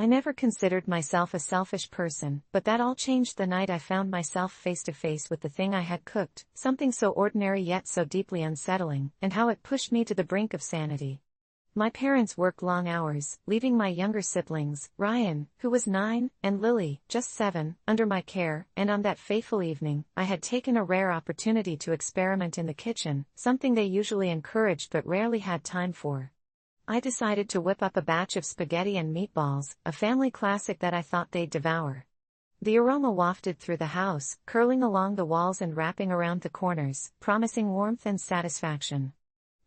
I never considered myself a selfish person, but that all changed the night I found myself face to face with the thing I had cooked, something so ordinary yet so deeply unsettling, and how it pushed me to the brink of sanity. My parents worked long hours, leaving my younger siblings, Ryan, who was 9, and Lily, just 7, under my care, and on that fateful evening, I had taken a rare opportunity to experiment in the kitchen, something they usually encouraged but rarely had time for. I decided to whip up a batch of spaghetti and meatballs, a family classic that I thought they'd devour. The aroma wafted through the house, curling along the walls and wrapping around the corners, promising warmth and satisfaction.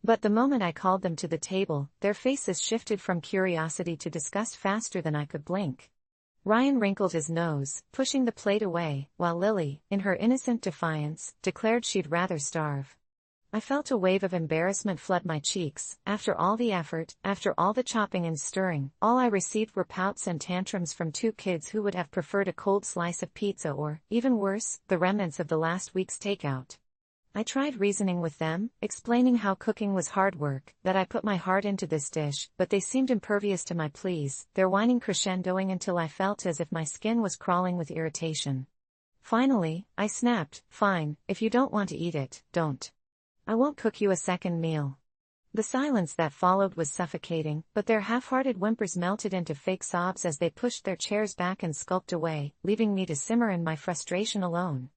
But the moment I called them to the table, their faces shifted from curiosity to disgust faster than I could blink. Ryan wrinkled his nose, pushing the plate away, while Lily, in her innocent defiance, declared she'd rather starve. I felt a wave of embarrassment flood my cheeks. After all the effort, after all the chopping and stirring, all I received were pouts and tantrums from two kids who would have preferred a cold slice of pizza or, even worse, the remnants of the last week's takeout. I tried reasoning with them, explaining how cooking was hard work, that I put my heart into this dish, but they seemed impervious to my pleas, their whining crescendoing until I felt as if my skin was crawling with irritation. Finally, I snapped, "Fine, if you don't want to eat it, don't. I won't cook you a second meal." The silence that followed was suffocating, but their half-hearted whimpers melted into fake sobs as they pushed their chairs back and skulked away, leaving me to simmer in my frustration alone.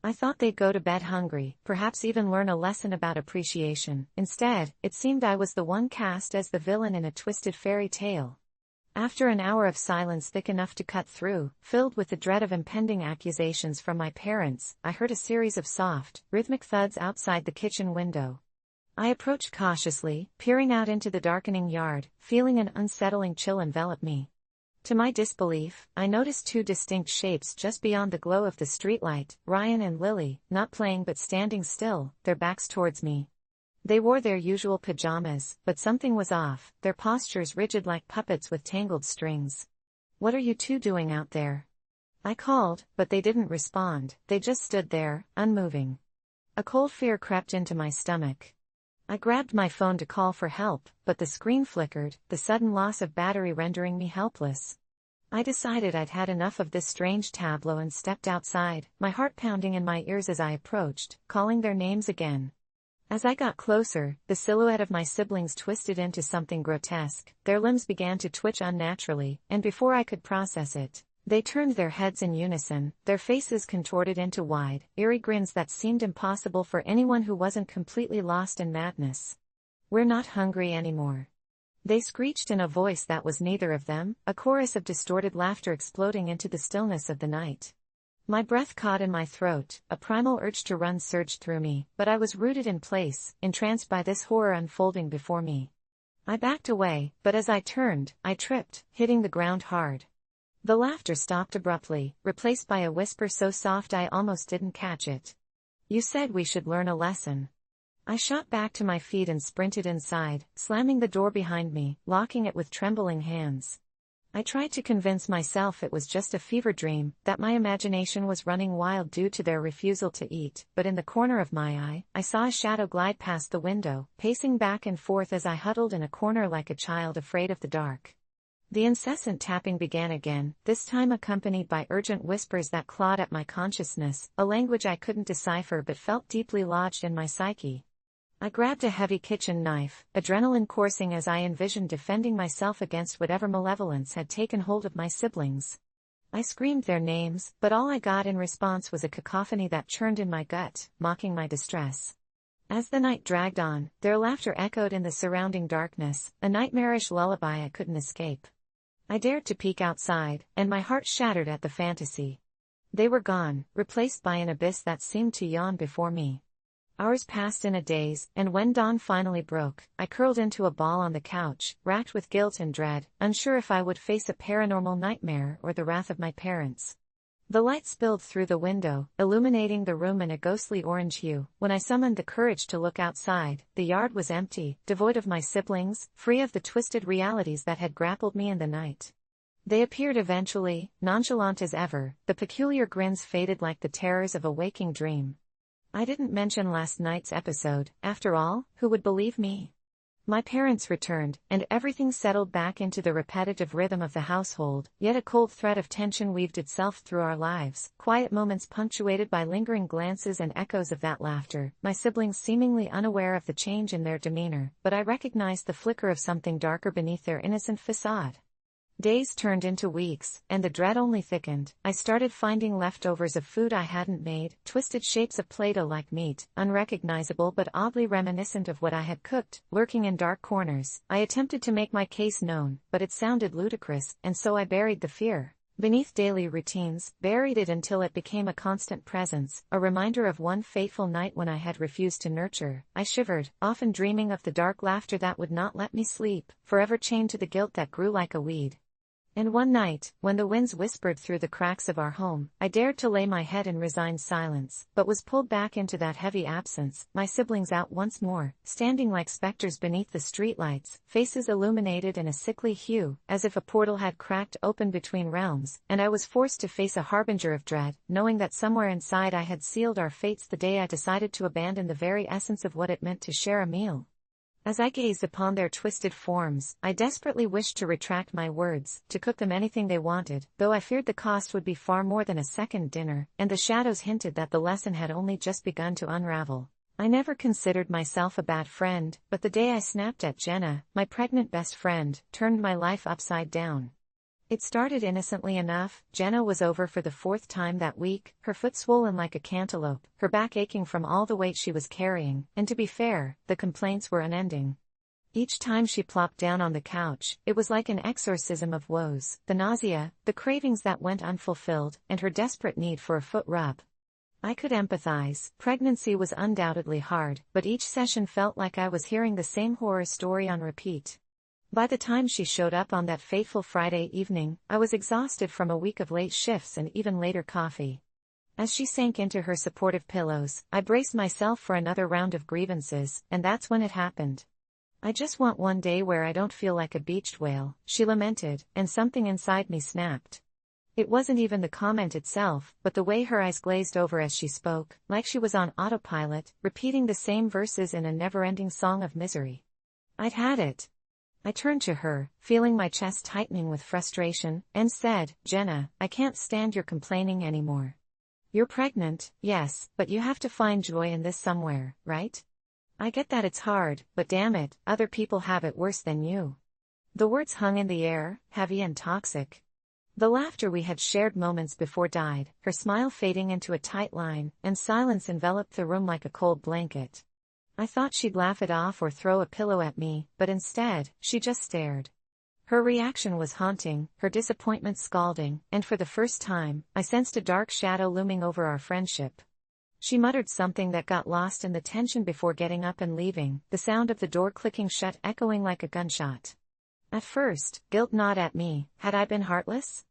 I thought they'd go to bed hungry, perhaps even learn a lesson about appreciation. Instead, it seemed I was the one cast as the villain in a twisted fairy tale. After an hour of silence thick enough to cut through, filled with the dread of impending accusations from my parents, I heard a series of soft, rhythmic thuds outside the kitchen window. I approached cautiously, peering out into the darkening yard, feeling an unsettling chill envelop me. To my disbelief, I noticed two distinct shapes just beyond the glow of the streetlight, Ryan and Lily, not playing but standing still, their backs towards me. They wore their usual pajamas, but something was off, their postures rigid like puppets with tangled strings. "What are you two doing out there?" I called, but they didn't respond, they just stood there, unmoving. A cold fear crept into my stomach. I grabbed my phone to call for help, but the screen flickered, the sudden loss of battery rendering me helpless. I decided I'd had enough of this strange tableau and stepped outside, my heart pounding in my ears as I approached, calling their names again. As I got closer, the silhouette of my siblings twisted into something grotesque, their limbs began to twitch unnaturally, and before I could process it, they turned their heads in unison, their faces contorted into wide, eerie grins that seemed impossible for anyone who wasn't completely lost in madness. "We're not hungry anymore," they screeched in a voice that was neither of them, a chorus of distorted laughter exploding into the stillness of the night. My breath caught in my throat, a primal urge to run surged through me, but I was rooted in place, entranced by this horror unfolding before me. I backed away, but as I turned, I tripped, hitting the ground hard. The laughter stopped abruptly, replaced by a whisper so soft I almost didn't catch it. "You said we should learn a lesson." I shot back to my feet and sprinted inside, slamming the door behind me, locking it with trembling hands. I tried to convince myself it was just a fever dream, that my imagination was running wild due to their refusal to eat, but in the corner of my eye, I saw a shadow glide past the window, pacing back and forth as I huddled in a corner like a child afraid of the dark. The incessant tapping began again, this time accompanied by urgent whispers that clawed at my consciousness, a language I couldn't decipher but felt deeply lodged in my psyche. I grabbed a heavy kitchen knife, adrenaline coursing as I envisioned defending myself against whatever malevolence had taken hold of my siblings. I screamed their names, but all I got in response was a cacophony that churned in my gut, mocking my distress. As the night dragged on, their laughter echoed in the surrounding darkness, a nightmarish lullaby I couldn't escape. I dared to peek outside, and my heart shattered at the fantasy. They were gone, replaced by an abyss that seemed to yawn before me. Hours passed in a daze, and when dawn finally broke, I curled into a ball on the couch, racked with guilt and dread, unsure if I would face a paranormal nightmare or the wrath of my parents. The light spilled through the window, illuminating the room in a ghostly orange hue. When I summoned the courage to look outside, the yard was empty, devoid of my siblings, free of the twisted realities that had grappled me in the night. They appeared eventually, nonchalant as ever, the peculiar grins faded like the terrors of a waking dream. I didn't mention last night's episode, after all, who would believe me? My parents returned, and everything settled back into the repetitive rhythm of the household, yet a cold thread of tension weaved itself through our lives, quiet moments punctuated by lingering glances and echoes of that laughter, my siblings seemingly unaware of the change in their demeanor, but I recognized the flicker of something darker beneath their innocent facade. Days turned into weeks, and the dread only thickened. I started finding leftovers of food I hadn't made, twisted shapes of Play-Doh like meat, unrecognizable but oddly reminiscent of what I had cooked, lurking in dark corners. I attempted to make my case known, but it sounded ludicrous, and so I buried the fear beneath daily routines, buried it until it became a constant presence, a reminder of one fateful night when I had refused to nurture. I shivered, often dreaming of the dark laughter that would not let me sleep, forever chained to the guilt that grew like a weed. And one night, when the winds whispered through the cracks of our home, I dared to lay my head in resigned silence, but was pulled back into that heavy absence, my siblings out once more, standing like specters beneath the streetlights, faces illuminated in a sickly hue, as if a portal had cracked open between realms, and I was forced to face a harbinger of dread, knowing that somewhere inside I had sealed our fates the day I decided to abandon the very essence of what it meant to share a meal. As I gazed upon their twisted forms, I desperately wished to retract my words, to cook them anything they wanted, though I feared the cost would be far more than a second dinner, and the shadows hinted that the lesson had only just begun to unravel. I never considered myself a bad friend, but the day I snapped at Jenna, my pregnant best friend, turned my life upside down. It started innocently enough. Jenna was over for the fourth time that week, her foot swollen like a cantaloupe, her back aching from all the weight she was carrying, and to be fair, the complaints were unending. Each time she plopped down on the couch, it was like an exorcism of woes, the nausea, the cravings that went unfulfilled, and her desperate need for a foot rub. I could empathize. Pregnancy was undoubtedly hard, but each session felt like I was hearing the same horror story on repeat. By the time she showed up on that fateful Friday evening, I was exhausted from a week of late shifts and even later coffee. As she sank into her supportive pillows, I braced myself for another round of grievances, and that's when it happened. "I just want one day where I don't feel like a beached whale," she lamented, and something inside me snapped. It wasn't even the comment itself, but the way her eyes glazed over as she spoke, like she was on autopilot, repeating the same verses in a never-ending song of misery. I'd had it. I turned to her, feeling my chest tightening with frustration, and said, "Jenna, I can't stand your complaining anymore. You're pregnant, yes, but you have to find joy in this somewhere, right? I get that it's hard, but damn it, other people have it worse than you." The words hung in the air, heavy and toxic. The laughter we had shared moments before died, her smile fading into a tight line, and silence enveloped the room like a cold blanket. I thought she'd laugh it off or throw a pillow at me, but instead, she just stared. Her reaction was haunting, her disappointment scalding, and for the first time, I sensed a dark shadow looming over our friendship. She muttered something that got lost in the tension before getting up and leaving, the sound of the door clicking shut echoing like a gunshot. At first, guilt gnawed at me. Had I been heartless?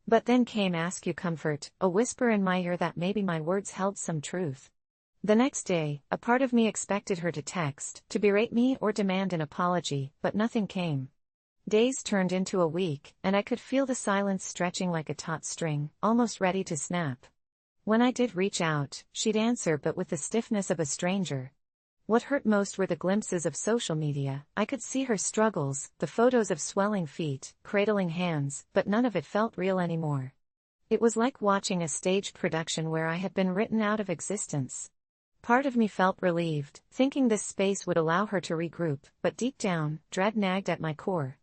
But then came ask you comfort, a whisper in my ear that maybe my words held some truth. The next day, a part of me expected her to text, to berate me or demand an apology, but nothing came. Days turned into a week, and I could feel the silence stretching like a taut string, almost ready to snap. When I did reach out, she'd answer but with the stiffness of a stranger. What hurt most were the glimpses of social media. I could see her struggles, the photos of swelling feet, cradling hands, but none of it felt real anymore. It was like watching a staged production where I had been written out of existence. Part of me felt relieved, thinking this space would allow her to regroup, but deep down, dread nagged at my core.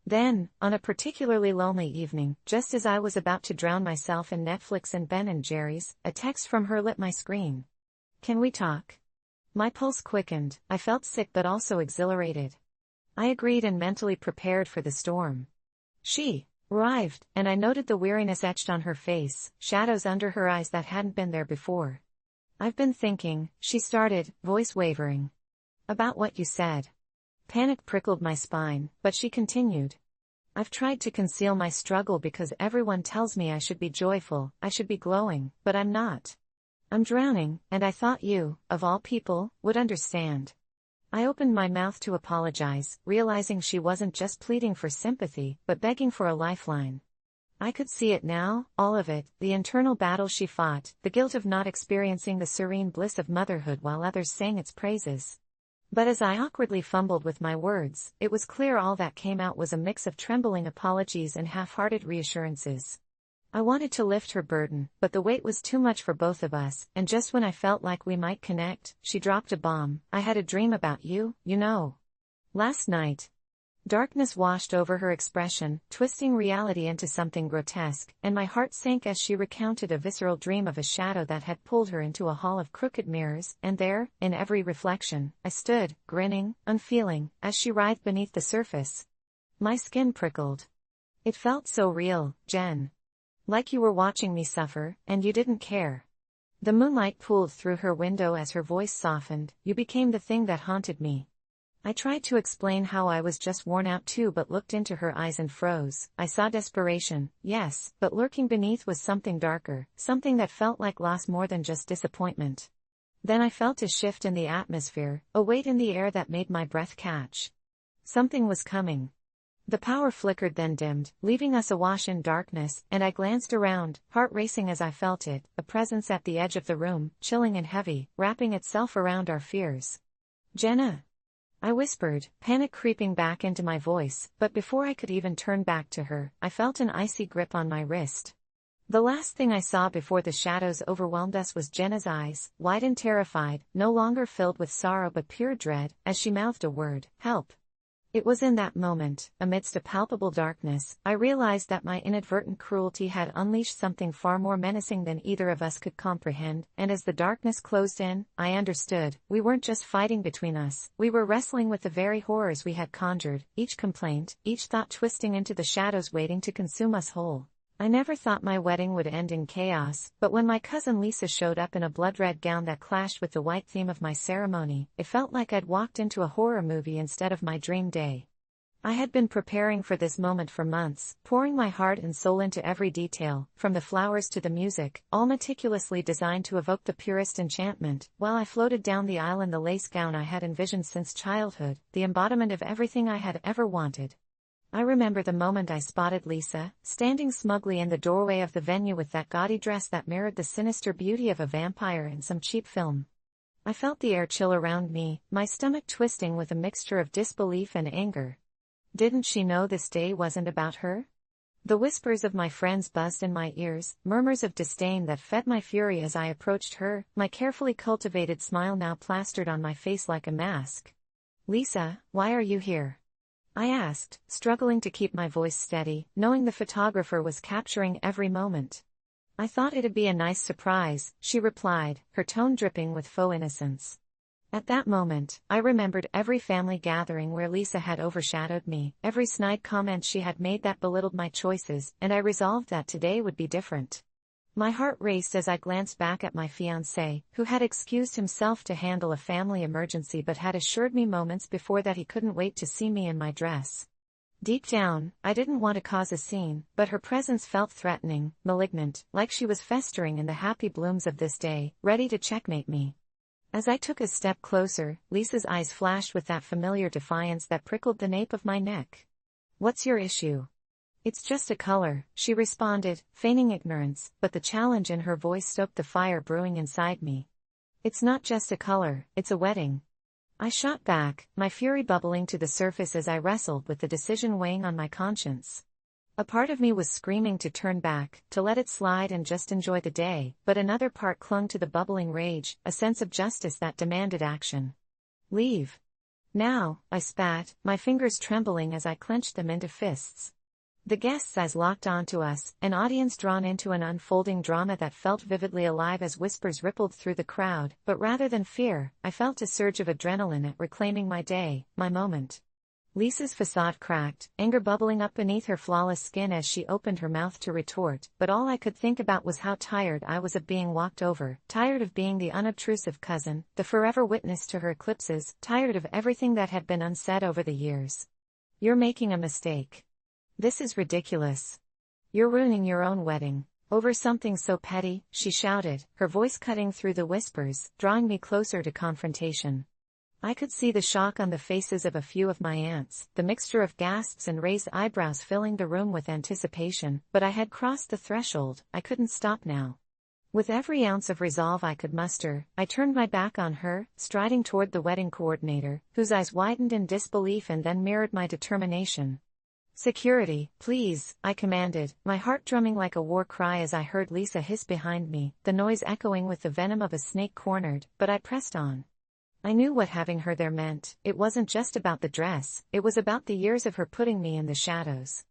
Then, on a particularly lonely evening, just as I was about to drown myself in Netflix and Ben & Jerry's, a text from her lit my screen. "Can we talk?" My pulse quickened. I felt sick but also exhilarated. I agreed and mentally prepared for the storm. She arrived, and I noted the weariness etched on her face, shadows under her eyes that hadn't been there before. "I've been thinking," she started, voice wavering. "About what you said." Panic prickled my spine, but she continued. "I've tried to conceal my struggle because everyone tells me I should be joyful, I should be glowing, but I'm not. I'm drowning, and I thought you, of all people, would understand." I opened my mouth to apologize, realizing she wasn't just pleading for sympathy, but begging for a lifeline. I could see it now, all of it, the internal battle she fought, the guilt of not experiencing the serene bliss of motherhood while others sang its praises. But as I awkwardly fumbled with my words, it was clear all that came out was a mix of trembling apologies and half-hearted reassurances. I wanted to lift her burden, but the weight was too much for both of us, and just when I felt like we might connect, she dropped a bomb. I had a dream about you, you know. Last night. Darkness washed over her expression, twisting reality into something grotesque, and my heart sank as she recounted a visceral dream of a shadow that had pulled her into a hall of crooked mirrors, and there, in every reflection, I stood, grinning, unfeeling, as she writhed beneath the surface. My skin prickled. It felt so real, Jen. Like you were watching me suffer, and you didn't care. The moonlight pooled through her window as her voice softened. You became the thing that haunted me. I tried to explain how I was just worn out too, but looked into her eyes and froze. I saw desperation, yes, but lurking beneath was something darker, something that felt like loss more than just disappointment. Then I felt a shift in the atmosphere, a weight in the air that made my breath catch. Something was coming. The power flickered then dimmed, leaving us awash in darkness, and I glanced around, heart racing as I felt it, a presence at the edge of the room, chilling and heavy, wrapping itself around our fears. Jenna! I whispered, panic creeping back into my voice, but before I could even turn back to her, I felt an icy grip on my wrist. The last thing I saw before the shadows overwhelmed us was Jenna's eyes, wide and terrified, no longer filled with sorrow but pure dread, as she mouthed a word, help. It was in that moment, amidst a palpable darkness, I realized that my inadvertent cruelty had unleashed something far more menacing than either of us could comprehend, and as the darkness closed in, I understood, we weren't just fighting between us, we were wrestling with the very horrors we had conjured, each complaint, each thought twisting into the shadows waiting to consume us whole. I never thought my wedding would end in chaos, but when my cousin Lisa showed up in a blood-red gown that clashed with the white theme of my ceremony, it felt like I'd walked into a horror movie instead of my dream day. I had been preparing for this moment for months, pouring my heart and soul into every detail, from the flowers to the music, all meticulously designed to evoke the purest enchantment, while I floated down the aisle in the lace gown I had envisioned since childhood, the embodiment of everything I had ever wanted. I remember the moment I spotted Lisa, standing smugly in the doorway of the venue with that gaudy dress that mirrored the sinister beauty of a vampire in some cheap film. I felt the air chill around me, my stomach twisting with a mixture of disbelief and anger. Didn't she know this day wasn't about her? The whispers of my friends buzzed in my ears, murmurs of disdain that fed my fury as I approached her, my carefully cultivated smile now plastered on my face like a mask. Lisa, why are you here? I asked, struggling to keep my voice steady, knowing the photographer was capturing every moment. I thought it'd be a nice surprise, she replied, her tone dripping with faux innocence. At that moment, I remembered every family gathering where Lisa had overshadowed me, every snide comment she had made that belittled my choices, and I resolved that today would be different. My heart raced as I glanced back at my fiancé, who had excused himself to handle a family emergency but had assured me moments before that he couldn't wait to see me in my dress. Deep down, I didn't want to cause a scene, but her presence felt threatening, malignant, like she was festering in the happy blooms of this day, ready to checkmate me. As I took a step closer, Lisa's eyes flashed with that familiar defiance that prickled the nape of my neck. "What's your issue?" "It's just a color," she responded, feigning ignorance, but the challenge in her voice stoked the fire brewing inside me. "It's not just a color, it's a wedding." I shot back, my fury bubbling to the surface as I wrestled with the decision weighing on my conscience. A part of me was screaming to turn back, to let it slide and just enjoy the day, but another part clung to the bubbling rage, a sense of justice that demanded action. "Leave. Now," I spat, my fingers trembling as I clenched them into fists. The guests' eyes locked onto us, an audience drawn into an unfolding drama that felt vividly alive as whispers rippled through the crowd, but rather than fear, I felt a surge of adrenaline at reclaiming my day, my moment. Lisa's facade cracked, anger bubbling up beneath her flawless skin as she opened her mouth to retort, but all I could think about was how tired I was of being walked over, tired of being the unobtrusive cousin, the forever witness to her eclipses, tired of everything that had been unsaid over the years. "You're making a mistake. This is ridiculous. You're ruining your own wedding. Over something so petty," she shouted, her voice cutting through the whispers, drawing me closer to confrontation. I could see the shock on the faces of a few of my aunts, the mixture of gasps and raised eyebrows filling the room with anticipation, but I had crossed the threshold, I couldn't stop now. With every ounce of resolve I could muster, I turned my back on her, striding toward the wedding coordinator, whose eyes widened in disbelief and then mirrored my determination. "Security, please," I commanded, my heart drumming like a war cry as I heard Lisa hiss behind me, the noise echoing with the venom of a snake cornered, but I pressed on. I knew what having her there meant. It wasn't just about the dress, it was about the years of her putting me in the shadows.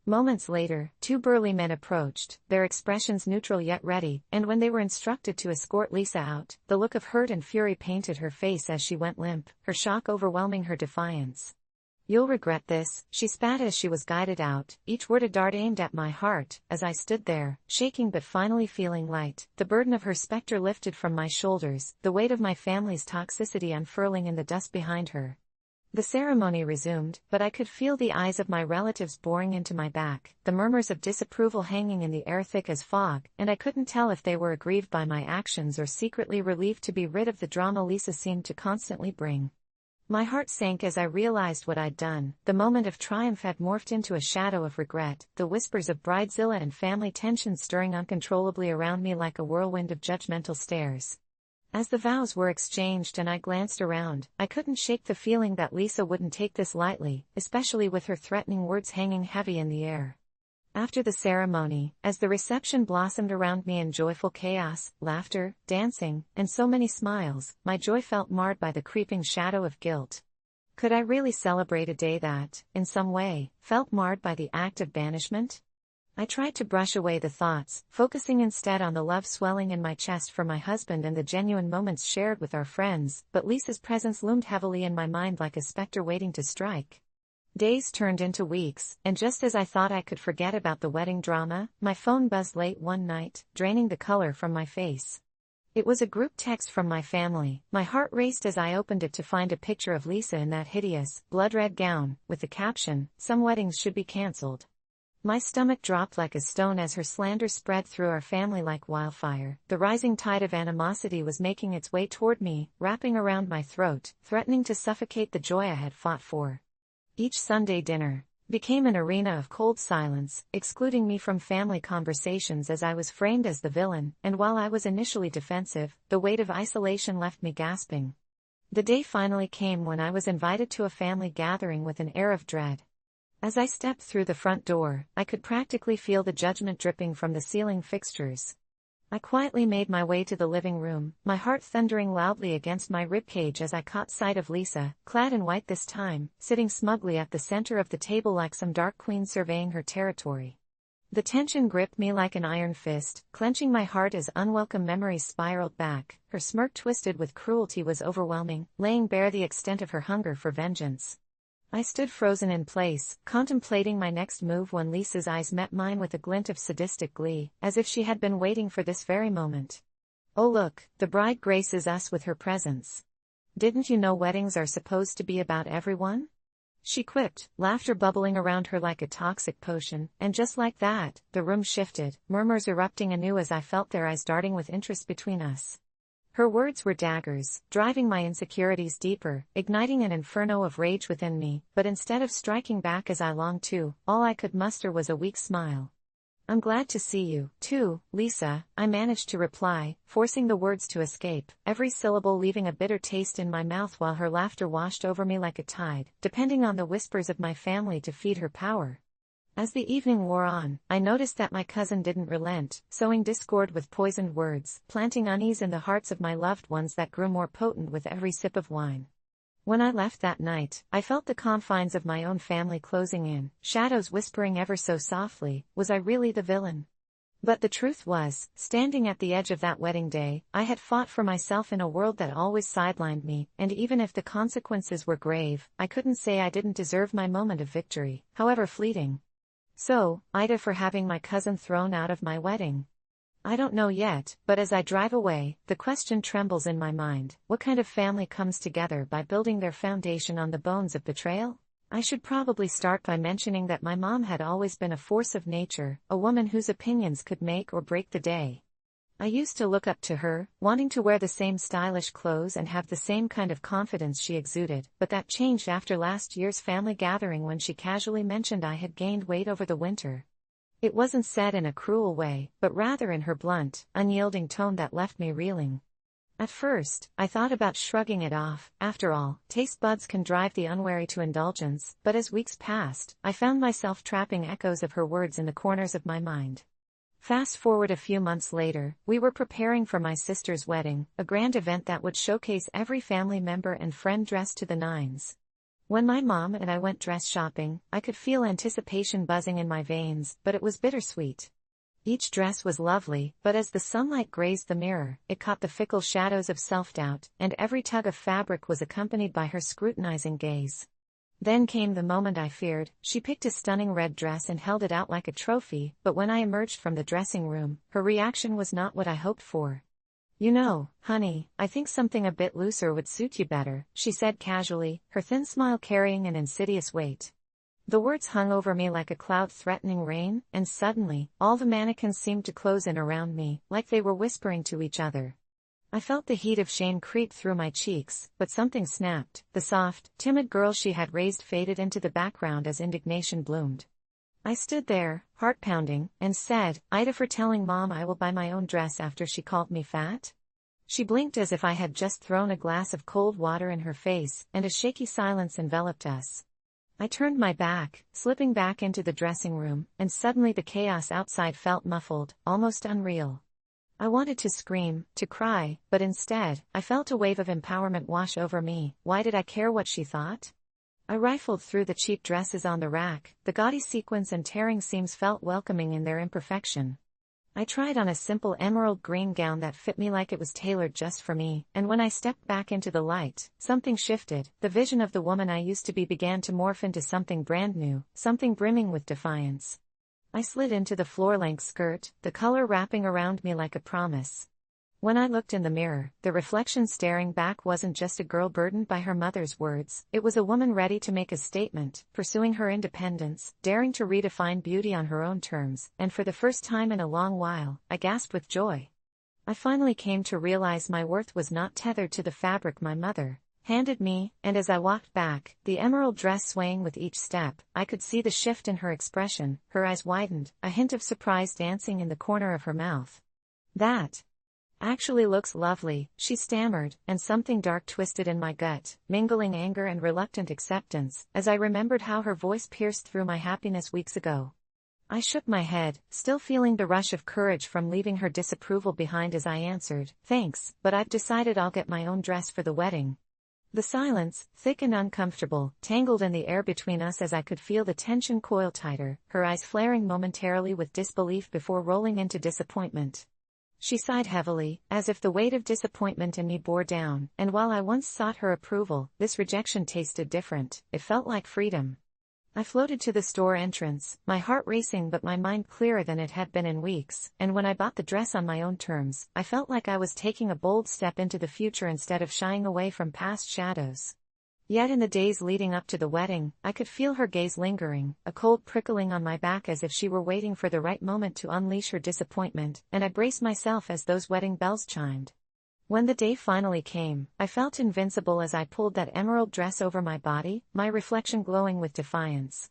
Moments later, two burly men approached, their expressions neutral yet ready, and when they were instructed to escort Lisa out, the look of hurt and fury painted her face as she went limp, her shock overwhelming her defiance. "You'll regret this," she spat as she was guided out, each word a dart aimed at my heart. As I stood there, shaking but finally feeling light, the burden of her specter lifted from my shoulders, the weight of my family's toxicity unfurling in the dust behind her. The ceremony resumed, but I could feel the eyes of my relatives boring into my back, the murmurs of disapproval hanging in the air thick as fog, and I couldn't tell if they were aggrieved by my actions or secretly relieved to be rid of the drama Lisa seemed to constantly bring. My heart sank as I realized what I'd done. The moment of triumph had morphed into a shadow of regret, the whispers of bridezilla and family tension stirring uncontrollably around me like a whirlwind of judgmental stares. As the vows were exchanged and I glanced around, I couldn't shake the feeling that Lisa wouldn't take this lightly, especially with her threatening words hanging heavy in the air. After the ceremony, as the reception blossomed around me in joyful chaos, laughter, dancing, and so many smiles, my joy felt marred by the creeping shadow of guilt. Could I really celebrate a day that, in some way, felt marred by the act of banishment? I tried to brush away the thoughts, focusing instead on the love swelling in my chest for my husband and the genuine moments shared with our friends, but Lisa's presence loomed heavily in my mind like a specter waiting to strike. Days turned into weeks, and just as I thought I could forget about the wedding drama, my phone buzzed late one night, draining the color from my face. It was a group text from my family. My heart raced as I opened it to find a picture of Lisa in that hideous, blood-red gown, with the caption, "Some weddings should be cancelled." My stomach dropped like a stone as her slander spread through our family like wildfire. The rising tide of animosity was making its way toward me, wrapping around my throat, threatening to suffocate the joy I had fought for. Each Sunday dinner became an arena of cold silence, excluding me from family conversations as I was framed as the villain, and while I was initially defensive, the weight of isolation left me gasping. The day finally came when I was invited to a family gathering with an air of dread. As I stepped through the front door, I could practically feel the judgment dripping from the ceiling fixtures. I quietly made my way to the living room, my heart thundering loudly against my ribcage as I caught sight of Lisa, clad in white this time, sitting smugly at the center of the table like some dark queen surveying her territory. The tension gripped me like an iron fist, clenching my heart as unwelcome memories spiraled back. Her smirk twisted with cruelty was overwhelming, laying bare the extent of her hunger for vengeance. I stood frozen in place, contemplating my next move when Lisa's eyes met mine with a glint of sadistic glee, as if she had been waiting for this very moment. "Oh look, the bride graces us with her presence. Didn't you know weddings are supposed to be about everyone?" she quipped, laughter bubbling around her like a toxic potion, and just like that, the room shifted, murmurs erupting anew as I felt their eyes darting with interest between us. Her words were daggers, driving my insecurities deeper, igniting an inferno of rage within me, but instead of striking back as I longed to, all I could muster was a weak smile. "I'm glad to see you, too, Lisa," I managed to reply, forcing the words to escape, every syllable leaving a bitter taste in my mouth while her laughter washed over me like a tide, depending on the whispers of my family to feed her power. As the evening wore on, I noticed that my cousin didn't relent, sowing discord with poisoned words, planting unease in the hearts of my loved ones that grew more potent with every sip of wine. When I left that night, I felt the confines of my own family closing in, shadows whispering ever so softly, was I really the villain? But the truth was, standing at the edge of that wedding day, I had fought for myself in a world that always sidelined me, and even if the consequences were grave, I couldn't say I didn't deserve my moment of victory, however fleeting. So, AITA for having my cousin thrown out of my wedding? I don't know yet, but as I drive away, the question trembles in my mind: what kind of family comes together by building their foundation on the bones of betrayal? I should probably start by mentioning that my mom had always been a force of nature, a woman whose opinions could make or break the day. I used to look up to her, wanting to wear the same stylish clothes and have the same kind of confidence she exuded, but that changed after last year's family gathering when she casually mentioned I had gained weight over the winter. It wasn't said in a cruel way, but rather in her blunt, unyielding tone that left me reeling. At first, I thought about shrugging it off. After all, taste buds can drive the unwary to indulgence, but as weeks passed, I found myself trapping echoes of her words in the corners of my mind. Fast forward a few months later, we were preparing for my sister's wedding, a grand event that would showcase every family member and friend dressed to the nines. When my mom and I went dress shopping, I could feel anticipation buzzing in my veins, but it was bittersweet. Each dress was lovely, but as the sunlight grazed the mirror, it caught the fickle shadows of self-doubt, and every tug of fabric was accompanied by her scrutinizing gaze. Then came the moment I feared. She picked a stunning red dress and held it out like a trophy, but when I emerged from the dressing room, her reaction was not what I hoped for. "You know, honey, I think something a bit looser would suit you better," she said casually, her thin smile carrying an insidious weight. The words hung over me like a cloud threatening rain, and suddenly, all the mannequins seemed to close in around me, like they were whispering to each other. I felt the heat of shame creep through my cheeks, but something snapped. The soft, timid girl she had raised faded into the background as indignation bloomed. I stood there, heart pounding, and said, "AITA for telling Mom I will buy my own dress after she called me fat?" She blinked as if I had just thrown a glass of cold water in her face, and a shaky silence enveloped us. I turned my back, slipping back into the dressing room, and suddenly the chaos outside felt muffled, almost unreal. I wanted to scream, to cry, but instead, I felt a wave of empowerment wash over me. Why did I care what she thought? I rifled through the cheap dresses on the rack. The gaudy sequins and tearing seams felt welcoming in their imperfection. I tried on a simple emerald green gown that fit me like it was tailored just for me, and when I stepped back into the light, something shifted. The vision of the woman I used to be began to morph into something brand new, something brimming with defiance. I slid into the floor-length skirt, the color wrapping around me like a promise. When I looked in the mirror, the reflection staring back wasn't just a girl burdened by her mother's words, it was a woman ready to make a statement, pursuing her independence, daring to redefine beauty on her own terms, and for the first time in a long while, I gasped with joy. I finally came to realize my worth was not tethered to the fabric my mother handed me, and as I walked back, the emerald dress swaying with each step, I could see the shift in her expression. Her eyes widened, a hint of surprise dancing in the corner of her mouth. "That actually looks lovely," she stammered, and something dark twisted in my gut, mingling anger and reluctant acceptance, as I remembered how her voice pierced through my happiness weeks ago. I shook my head, still feeling the rush of courage from leaving her disapproval behind as I answered, "Thanks, but I've decided I'll get my own dress for the wedding." The silence, thick and uncomfortable, tangled in the air between us as I could feel the tension coil tighter, her eyes flaring momentarily with disbelief before rolling into disappointment. She sighed heavily, as if the weight of disappointment in me bore down, and while I once sought her approval, this rejection tasted different. It felt like freedom. I floated to the store entrance, my heart racing but my mind clearer than it had been in weeks, and when I bought the dress on my own terms, I felt like I was taking a bold step into the future instead of shying away from past shadows. Yet in the days leading up to the wedding, I could feel her gaze lingering, a cold prickling on my back as if she were waiting for the right moment to unleash her disappointment, and I braced myself as those wedding bells chimed. When the day finally came, I felt invincible as I pulled that emerald dress over my body, my reflection glowing with defiance.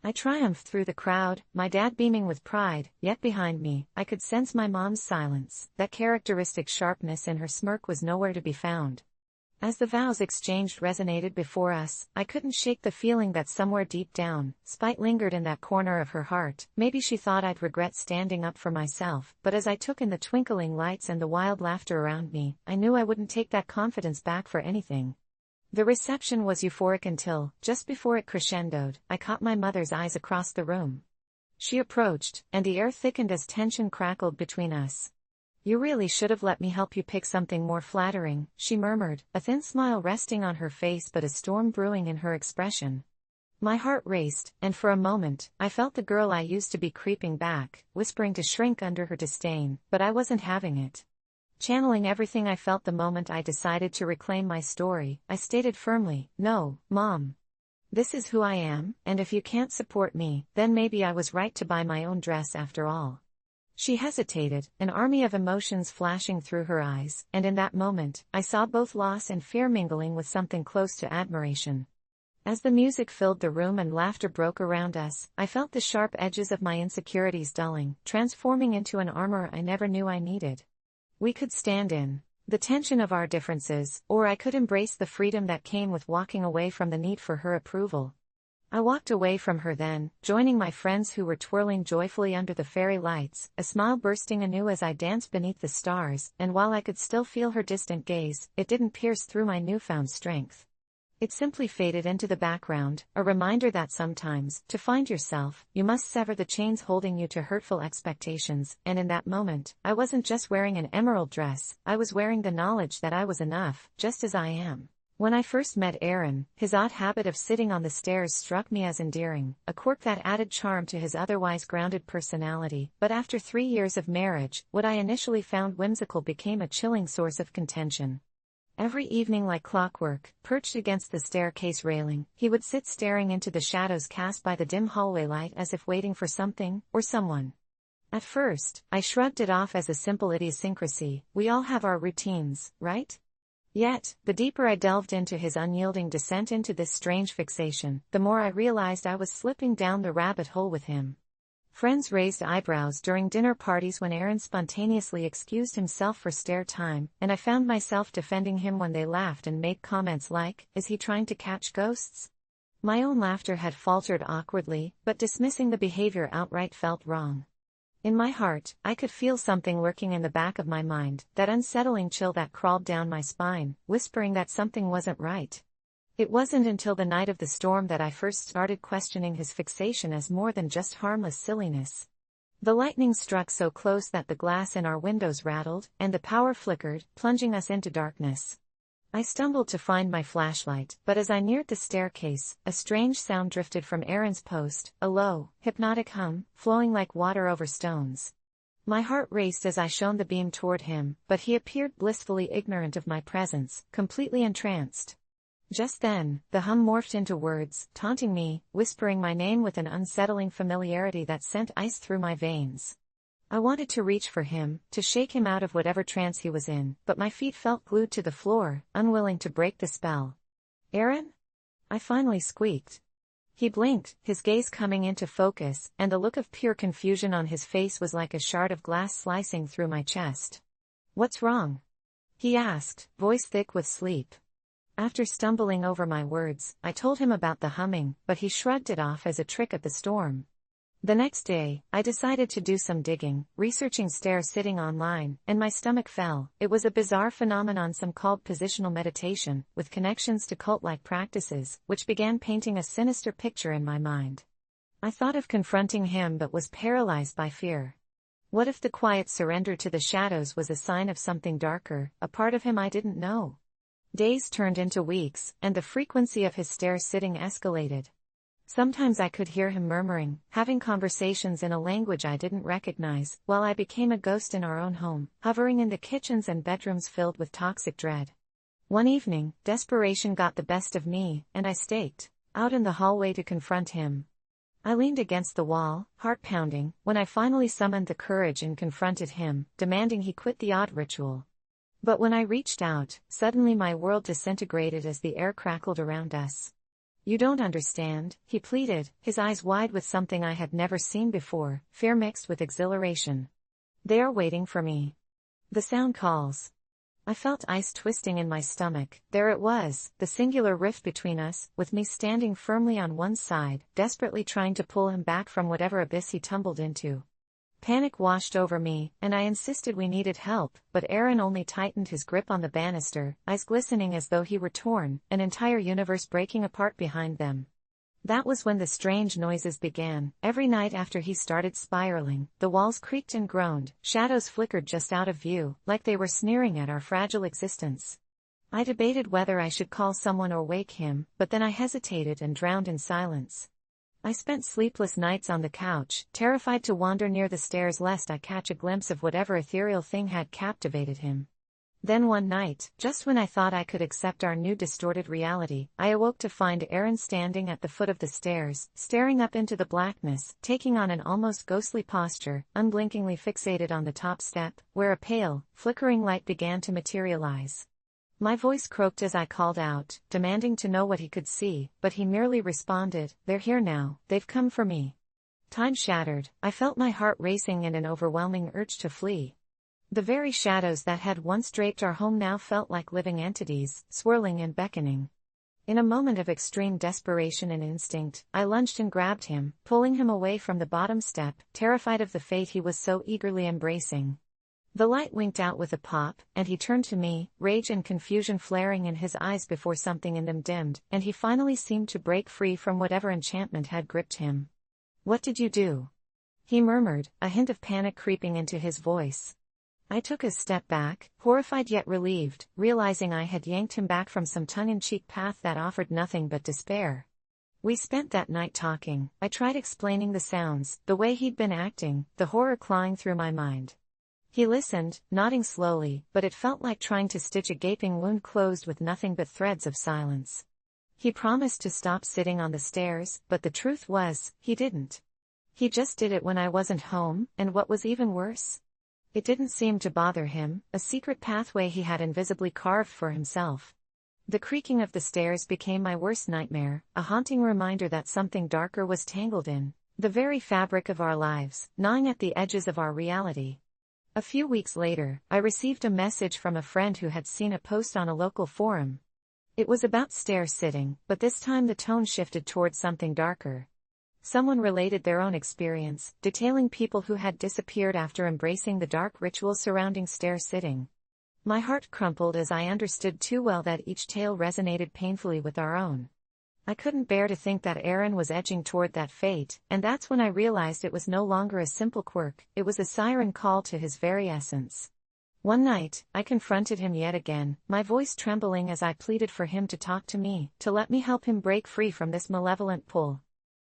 I triumphed through the crowd, my dad beaming with pride, yet behind me, I could sense my mom's silence. That characteristic sharpness in her smirk was nowhere to be found. As the vows exchanged resonated before us, I couldn't shake the feeling that somewhere deep down, spite lingered in that corner of her heart. Maybe she thought I'd regret standing up for myself, but as I took in the twinkling lights and the wild laughter around me, I knew I wouldn't take that confidence back for anything. The reception was euphoric until, just before it crescendoed, I caught my mother's eyes across the room. She approached, and the air thickened as tension crackled between us. "You really should have let me help you pick something more flattering," she murmured, a thin smile resting on her face but a storm brewing in her expression. My heart raced, and for a moment, I felt the girl I used to be creeping back, whispering to shrink under her disdain, but I wasn't having it. Channeling everything I felt the moment I decided to reclaim my story, I stated firmly, "No, Mom. This is who I am, and if you can't support me, then maybe I was right to buy my own dress after all." She hesitated, an army of emotions flashing through her eyes, and in that moment, I saw both loss and fear mingling with something close to admiration. As the music filled the room and laughter broke around us, I felt the sharp edges of my insecurities dulling, transforming into an armor I never knew I needed. We could stand in the tension of our differences, or I could embrace the freedom that came with walking away from the need for her approval. I walked away from her then, joining my friends who were twirling joyfully under the fairy lights, a smile bursting anew as I danced beneath the stars, and while I could still feel her distant gaze, it didn't pierce through my newfound strength. It simply faded into the background, a reminder that sometimes, to find yourself, you must sever the chains holding you to hurtful expectations, and in that moment, I wasn't just wearing an emerald dress, I was wearing the knowledge that I was enough, just as I am. When I first met Aaron, his odd habit of sitting on the stairs struck me as endearing, a quirk that added charm to his otherwise grounded personality, but after 3 years of marriage, what I initially found whimsical became a chilling source of contention. Every evening like clockwork, perched against the staircase railing, he would sit staring into the shadows cast by the dim hallway light as if waiting for something, or someone. At first, I shrugged it off as a simple idiosyncrasy. We all have our routines, right? Yet, the deeper I delved into his unyielding descent into this strange fixation, the more I realized I was slipping down the rabbit hole with him. Friends raised eyebrows during dinner parties when Aaron spontaneously excused himself for stare time, and I found myself defending him when they laughed and made comments like, "Is he trying to catch ghosts?" My own laughter had faltered awkwardly, but dismissing the behavior outright felt wrong. In my heart, I could feel something lurking in the back of my mind, that unsettling chill that crawled down my spine, whispering that something wasn't right. It wasn't until the night of the storm that I first started questioning his fixation as more than just harmless silliness. The lightning struck so close that the glass in our windows rattled, and the power flickered, plunging us into darkness. I stumbled to find my flashlight, but as I neared the staircase, a strange sound drifted from Aaron's post, a low, hypnotic hum, flowing like water over stones. My heart raced as I shone the beam toward him, but he appeared blissfully ignorant of my presence, completely entranced. Just then, the hum morphed into words, taunting me, whispering my name with an unsettling familiarity that sent ice through my veins. I wanted to reach for him, to shake him out of whatever trance he was in, but my feet felt glued to the floor, unwilling to break the spell. "Aaron?" I finally squeaked. He blinked, his gaze coming into focus, and the look of pure confusion on his face was like a shard of glass slicing through my chest. "What's wrong?" he asked, voice thick with sleep. After stumbling over my words, I told him about the humming, but he shrugged it off as a trick of the storm. The next day, I decided to do some digging, researching stair sitting online, and my stomach fell. It was a bizarre phenomenon some called positional meditation, with connections to cult-like practices, which began painting a sinister picture in my mind. I thought of confronting him but was paralyzed by fear. What if the quiet surrender to the shadows was a sign of something darker, a part of him I didn't know? Days turned into weeks, and the frequency of his stair-sitting escalated. Sometimes I could hear him murmuring, having conversations in a language I didn't recognize, while I became a ghost in our own home, hovering in the kitchens and bedrooms filled with toxic dread. One evening, desperation got the best of me, and I staked out in the hallway to confront him. I leaned against the wall, heart pounding, when I finally summoned the courage and confronted him, demanding he quit the odd ritual. But when I reached out, suddenly my world disintegrated as the air crackled around us. "You don't understand," he pleaded, his eyes wide with something I had never seen before, fear mixed with exhilaration. "They are waiting for me. The sound calls." I felt ice twisting in my stomach. There it was, the singular rift between us, with me standing firmly on one side, desperately trying to pull him back from whatever abyss he tumbled into. Panic washed over me, and I insisted we needed help, but Aaron only tightened his grip on the banister, eyes glistening as though he were torn, an entire universe breaking apart behind them. That was when the strange noises began. Every night after he started spiraling, the walls creaked and groaned, shadows flickered just out of view, like they were sneering at our fragile existence. I debated whether I should call someone or wake him, but then I hesitated and drowned in silence. I spent sleepless nights on the couch, terrified to wander near the stairs lest I catch a glimpse of whatever ethereal thing had captivated him. Then one night, just when I thought I could accept our new distorted reality, I awoke to find Aaron standing at the foot of the stairs, staring up into the blackness, taking on an almost ghostly posture, unblinkingly fixated on the top step, where a pale, flickering light began to materialize. My voice croaked as I called out, demanding to know what he could see, but he merely responded, "They're here now, they've come for me." Time shattered, I felt my heart racing and an overwhelming urge to flee. The very shadows that had once draped our home now felt like living entities, swirling and beckoning. In a moment of extreme desperation and instinct, I lunged and grabbed him, pulling him away from the bottom step, terrified of the fate he was so eagerly embracing. The light winked out with a pop, and he turned to me, rage and confusion flaring in his eyes before something in them dimmed, and he finally seemed to break free from whatever enchantment had gripped him. "What did you do?" he murmured, a hint of panic creeping into his voice. I took a step back, horrified yet relieved, realizing I had yanked him back from some tongue-in-cheek path that offered nothing but despair. We spent that night talking. I tried explaining the sounds, the way he'd been acting, the horror clawing through my mind. He listened, nodding slowly, but it felt like trying to stitch a gaping wound closed with nothing but threads of silence. He promised to stop sitting on the stairs, but the truth was, he didn't. He just did it when I wasn't home, and what was even worse? It didn't seem to bother him, a secret pathway he had invisibly carved for himself. The creaking of the stairs became my worst nightmare, a haunting reminder that something darker was tangled in the very fabric of our lives, gnawing at the edges of our reality. A few weeks later, I received a message from a friend who had seen a post on a local forum. It was about stair sitting, but this time the tone shifted towards something darker. Someone related their own experience, detailing people who had disappeared after embracing the dark rituals surrounding stair sitting. My heart crumpled as I understood too well that each tale resonated painfully with our own. I couldn't bear to think that Aaron was edging toward that fate, and that's when I realized it was no longer a simple quirk, it was a siren call to his very essence. One night, I confronted him yet again, my voice trembling as I pleaded for him to talk to me, to let me help him break free from this malevolent pull.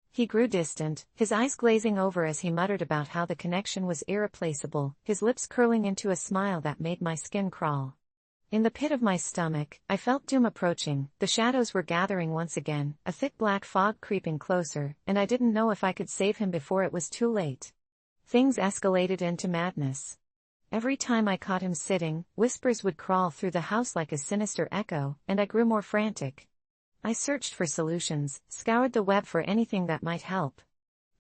He grew distant, his eyes glazing over as he muttered about how the connection was irreplaceable, his lips curling into a smile that made my skin crawl. In the pit of my stomach, I felt doom approaching, the shadows were gathering once again, a thick black fog creeping closer, and I didn't know if I could save him before it was too late. Things escalated into madness. Every time I caught him sitting, whispers would crawl through the house like a sinister echo, and I grew more frantic. I searched for solutions, scoured the web for anything that might help.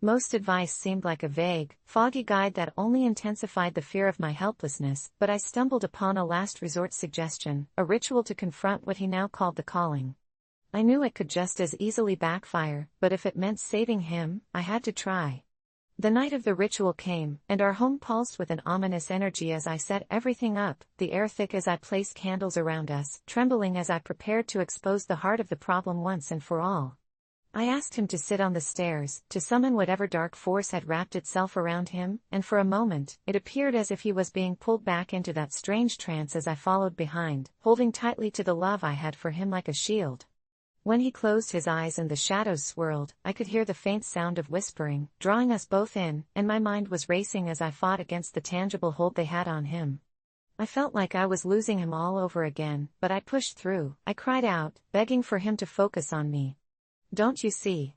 Most advice seemed like a vague, foggy guide that only intensified the fear of my helplessness, but I stumbled upon a last resort suggestion, a ritual to confront what he now called the calling. I knew it could just as easily backfire, but if it meant saving him, I had to try. The night of the ritual came, and our home pulsed with an ominous energy as I set everything up, the air thick as I placed candles around us, trembling as I prepared to expose the heart of the problem once and for all. I asked him to sit on the stairs, to summon whatever dark force had wrapped itself around him, and for a moment, it appeared as if he was being pulled back into that strange trance as I followed behind, holding tightly to the love I had for him like a shield. When he closed his eyes and the shadows swirled, I could hear the faint sound of whispering, drawing us both in, and my mind was racing as I fought against the tangible hold they had on him. I felt like I was losing him all over again, but I pushed through. I cried out, begging for him to focus on me. "Don't you see?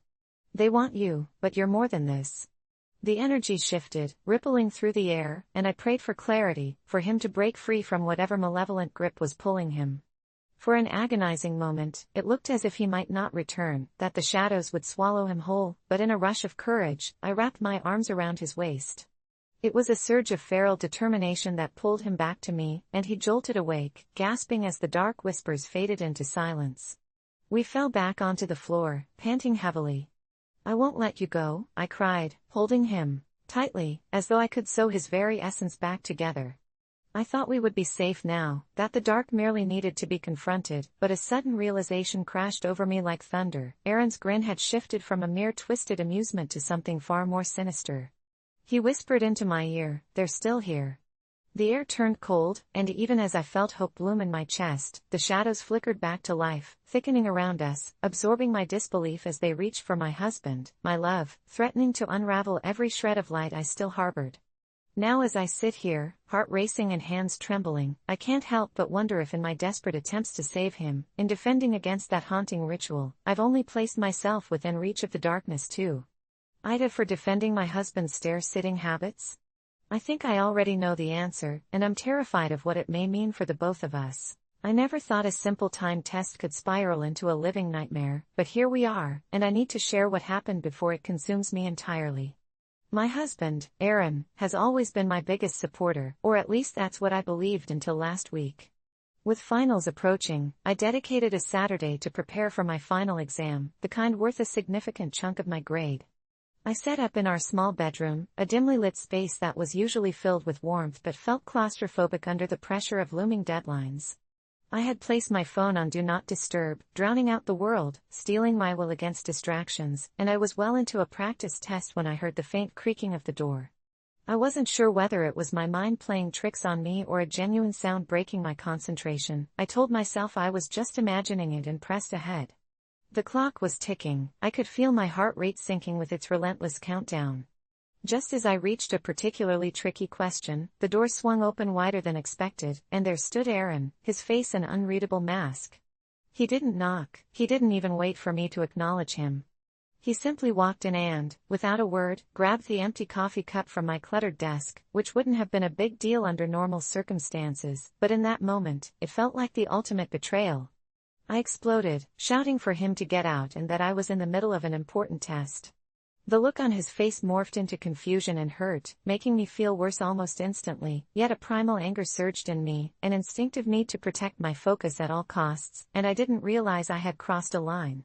They want you, but you're more than this." The energy shifted, rippling through the air, and I prayed for clarity, for him to break free from whatever malevolent grip was pulling him. For an agonizing moment, it looked as if he might not return, that the shadows would swallow him whole, but in a rush of courage, I wrapped my arms around his waist. It was a surge of feral determination that pulled him back to me, and he jolted awake, gasping as the dark whispers faded into silence. We fell back onto the floor, panting heavily. "I won't let you go," I cried, holding him tightly, as though I could sew his very essence back together. I thought we would be safe now, that the dark merely needed to be confronted, but a sudden realization crashed over me like thunder. Aaron's grin had shifted from a mere twisted amusement to something far more sinister. He whispered into my ear, "They're still here." The air turned cold, and even as I felt hope bloom in my chest, the shadows flickered back to life, thickening around us, absorbing my disbelief as they reached for my husband, my love, threatening to unravel every shred of light I still harbored. Now as I sit here, heart racing and hands trembling, I can't help but wonder if in my desperate attempts to save him, in defending against that haunting ritual, I've only placed myself within reach of the darkness too. AITA for defending my husband's stair-sitting habits? I think I already know the answer, and I'm terrified of what it may mean for the both of us. I never thought a simple time test could spiral into a living nightmare, but here we are, and I need to share what happened before it consumes me entirely. My husband, Aaron, has always been my biggest supporter, or at least that's what I believed until last week. With finals approaching, I dedicated a Saturday to prepare for my final exam, the kind worth a significant chunk of my grade. I set up in our small bedroom, a dimly lit space that was usually filled with warmth but felt claustrophobic under the pressure of looming deadlines. I had placed my phone on Do Not Disturb, drowning out the world, steeling my will against distractions, and I was well into a practice test when I heard the faint creaking of the door. I wasn't sure whether it was my mind playing tricks on me or a genuine sound breaking my concentration. I told myself I was just imagining it and pressed ahead. The clock was ticking. I could feel my heart rate sinking with its relentless countdown. Just as I reached a particularly tricky question, the door swung open wider than expected, and there stood Aaron, his face an unreadable mask. He didn't knock, he didn't even wait for me to acknowledge him. He simply walked in and, without a word, grabbed the empty coffee cup from my cluttered desk, which wouldn't have been a big deal under normal circumstances, but in that moment, it felt like the ultimate betrayal. I exploded, shouting for him to get out and that I was in the middle of an important test. The look on his face morphed into confusion and hurt, making me feel worse almost instantly, yet a primal anger surged in me, an instinctive need to protect my focus at all costs, and I didn't realize I had crossed a line.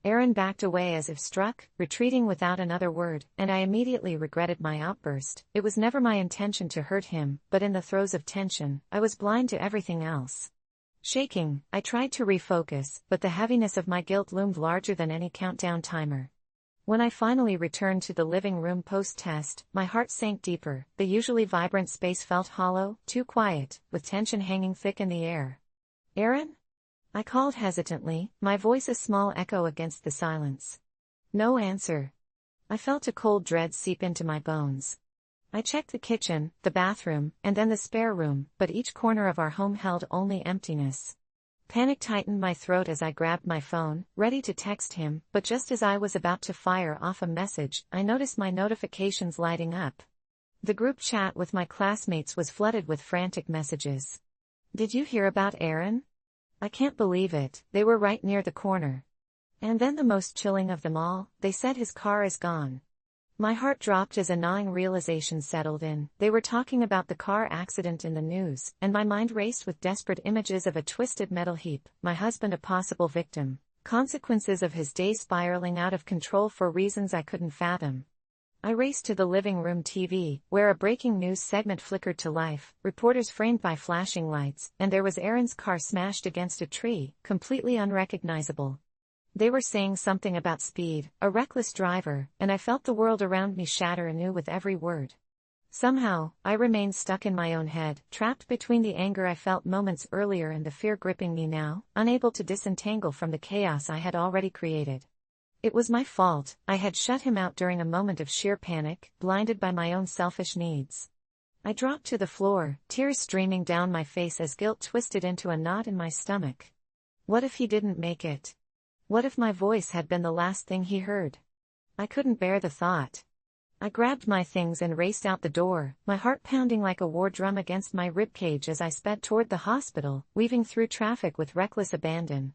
Aaron backed away as if struck, retreating without another word, and I immediately regretted my outburst. It was never my intention to hurt him, but in the throes of tension, I was blind to everything else. Shaking, I tried to refocus, but the heaviness of my guilt loomed larger than any countdown timer. When I finally returned to the living room post-test, my heart sank deeper. The usually vibrant space felt hollow, too quiet, with tension hanging thick in the air. "Aaron?" I called hesitantly, my voice a small echo against the silence. No answer. I felt a cold dread seep into my bones. I checked the kitchen, the bathroom, and then the spare room, but each corner of our home held only emptiness. Panic tightened my throat as I grabbed my phone, ready to text him, but just as I was about to fire off a message, I noticed my notifications lighting up. The group chat with my classmates was flooded with frantic messages. "Did you hear about Aaron? I can't believe it, they were right near the corner." And then the most chilling of them all, "They said his car is gone." My heart dropped as a gnawing realization settled in. They were talking about the car accident in the news, and my mind raced with desperate images of a twisted metal heap, my husband a possible victim, consequences of his day spiraling out of control for reasons I couldn't fathom. I raced to the living room TV, where a breaking news segment flickered to life, reporters framed by flashing lights, and there was Aaron's car smashed against a tree, completely unrecognizable. They were saying something about speed, a reckless driver, and I felt the world around me shatter anew with every word. Somehow, I remained stuck in my own head, trapped between the anger I felt moments earlier and the fear gripping me now, unable to disentangle from the chaos I had already created. It was my fault. I had shut him out during a moment of sheer panic, blinded by my own selfish needs. I dropped to the floor, tears streaming down my face as guilt twisted into a knot in my stomach. What if he didn't make it? What if my voice had been the last thing he heard? I couldn't bear the thought. I grabbed my things and raced out the door, my heart pounding like a war drum against my ribcage as I sped toward the hospital, weaving through traffic with reckless abandon.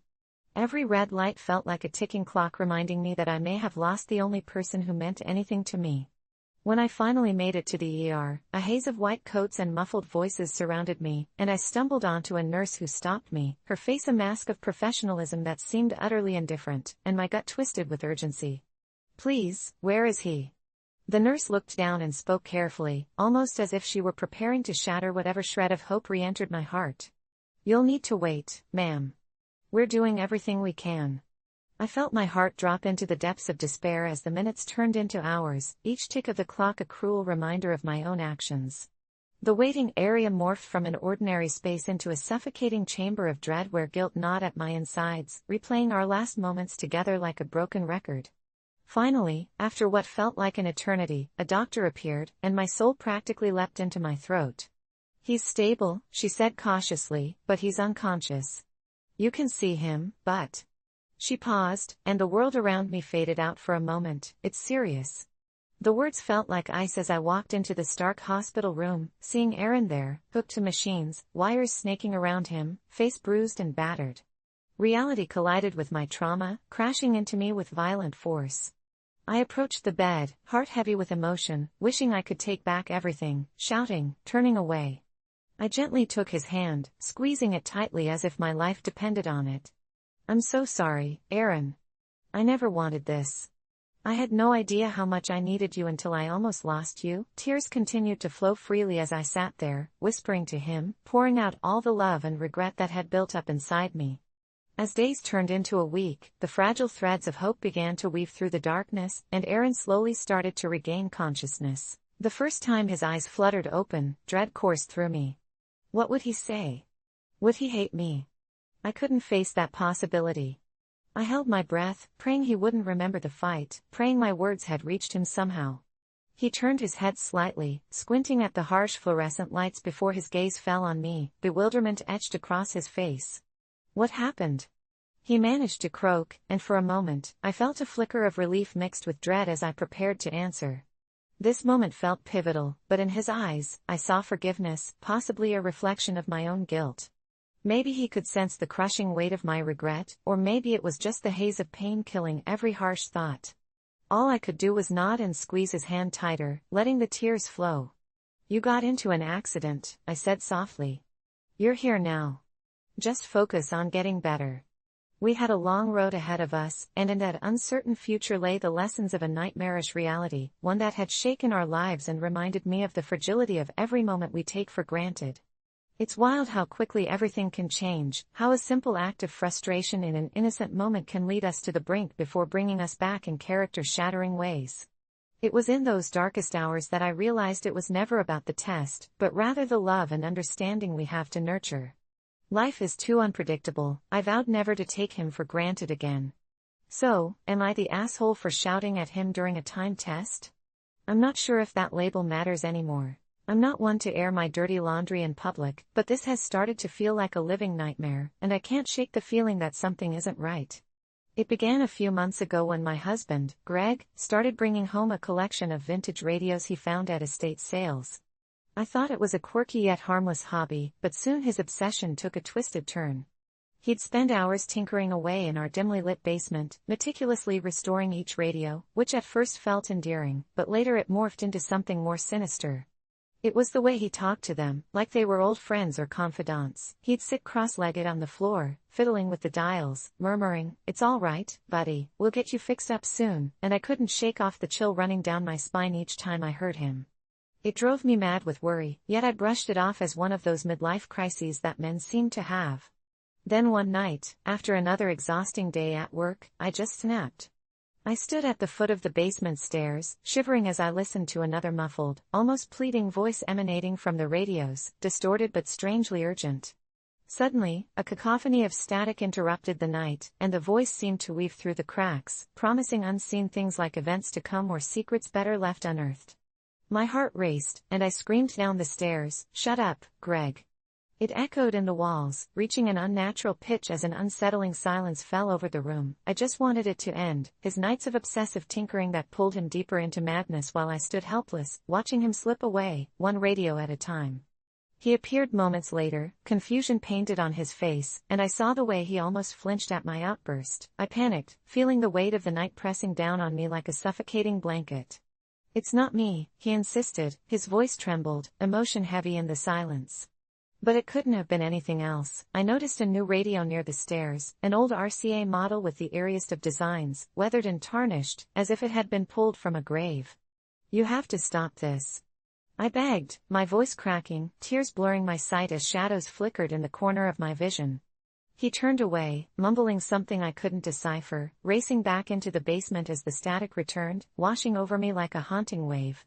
Every red light felt like a ticking clock reminding me that I may have lost the only person who meant anything to me. When I finally made it to the ER, a haze of white coats and muffled voices surrounded me, and I stumbled onto a nurse who stopped me, her face a mask of professionalism that seemed utterly indifferent, and my gut twisted with urgency. "Please, where is he?" The nurse looked down and spoke carefully, almost as if she were preparing to shatter whatever shred of hope re-entered my heart. "You'll need to wait, ma'am. We're doing everything we can." I felt my heart drop into the depths of despair as the minutes turned into hours, each tick of the clock a cruel reminder of my own actions. The waiting area morphed from an ordinary space into a suffocating chamber of dread where guilt gnawed at my insides, replaying our last moments together like a broken record. Finally, after what felt like an eternity, a doctor appeared, and my soul practically leapt into my throat. "He's stable," she said cautiously, "but he's unconscious. You can see him, but..." She paused, and the world around me faded out for a moment. "It's serious." The words felt like ice as I walked into the stark hospital room, seeing Aaron there, hooked to machines, wires snaking around him, face bruised and battered. Reality collided with my trauma, crashing into me with violent force. I approached the bed, heart heavy with emotion, wishing I could take back everything, shouting, turning away. I gently took his hand, squeezing it tightly as if my life depended on it. "I'm so sorry, Aaron. I never wanted this. I had no idea how much I needed you until I almost lost you." Tears continued to flow freely as I sat there, whispering to him, pouring out all the love and regret that had built up inside me. As days turned into a week, the fragile threads of hope began to weave through the darkness, and Aaron slowly started to regain consciousness. The first time his eyes fluttered open, dread coursed through me. What would he say? Would he hate me? I couldn't face that possibility. I held my breath, praying he wouldn't remember the fight, praying my words had reached him somehow. He turned his head slightly, squinting at the harsh fluorescent lights before his gaze fell on me, bewilderment etched across his face. "What happened?" He managed to croak, and for a moment, I felt a flicker of relief mixed with dread as I prepared to answer. This moment felt pivotal, but in his eyes, I saw forgiveness, possibly a reflection of my own guilt. Maybe he could sense the crushing weight of my regret, or maybe it was just the haze of pain killing every harsh thought. All I could do was nod and squeeze his hand tighter, letting the tears flow. "You got into an accident," I said softly. "You're here now. Just focus on getting better." We had a long road ahead of us, and in that uncertain future lay the lessons of a nightmarish reality, one that had shaken our lives and reminded me of the fragility of every moment we take for granted. It's wild how quickly everything can change, how a simple act of frustration in an innocent moment can lead us to the brink before bringing us back in character-shattering ways. It was in those darkest hours that I realized it was never about the test, but rather the love and understanding we have to nurture. Life is too unpredictable. I vowed never to take him for granted again. So, am I the asshole for shouting at him during a timed test? I'm not sure if that label matters anymore. I'm not one to air my dirty laundry in public, but this has started to feel like a living nightmare, and I can't shake the feeling that something isn't right. It began a few months ago when my husband, Greg, started bringing home a collection of vintage radios he found at estate sales. I thought it was a quirky yet harmless hobby, but soon his obsession took a twisted turn. He'd spend hours tinkering away in our dimly lit basement, meticulously restoring each radio, which at first felt endearing, but later it morphed into something more sinister. It was the way he talked to them, like they were old friends or confidants. He'd sit cross-legged on the floor, fiddling with the dials, murmuring, "It's all right, buddy, we'll get you fixed up soon," and I couldn't shake off the chill running down my spine each time I heard him. It drove me mad with worry, yet I brushed it off as one of those midlife crises that men seem to have. Then one night, after another exhausting day at work, I just snapped. I stood at the foot of the basement stairs, shivering as I listened to another muffled, almost pleading voice emanating from the radios, distorted but strangely urgent. Suddenly, a cacophony of static interrupted the night, and the voice seemed to weave through the cracks, promising unseen things like events to come or secrets better left unearthed. My heart raced, and I screamed down the stairs, "Shut up, Greg." It echoed in the walls, reaching an unnatural pitch as an unsettling silence fell over the room. I just wanted it to end, his nights of obsessive tinkering that pulled him deeper into madness while I stood helpless, watching him slip away, one radio at a time. He appeared moments later, confusion painted on his face, and I saw the way he almost flinched at my outburst. I panicked, feeling the weight of the night pressing down on me like a suffocating blanket. "It's not me," he insisted, his voice trembled, emotion heavy in the silence. But it couldn't have been anything else. I noticed a new radio near the stairs, an old RCA model with the eeriest of designs, weathered and tarnished, as if it had been pulled from a grave. "You have to stop this," I begged, my voice cracking, tears blurring my sight as shadows flickered in the corner of my vision. He turned away, mumbling something I couldn't decipher, racing back into the basement as the static returned, washing over me like a haunting wave.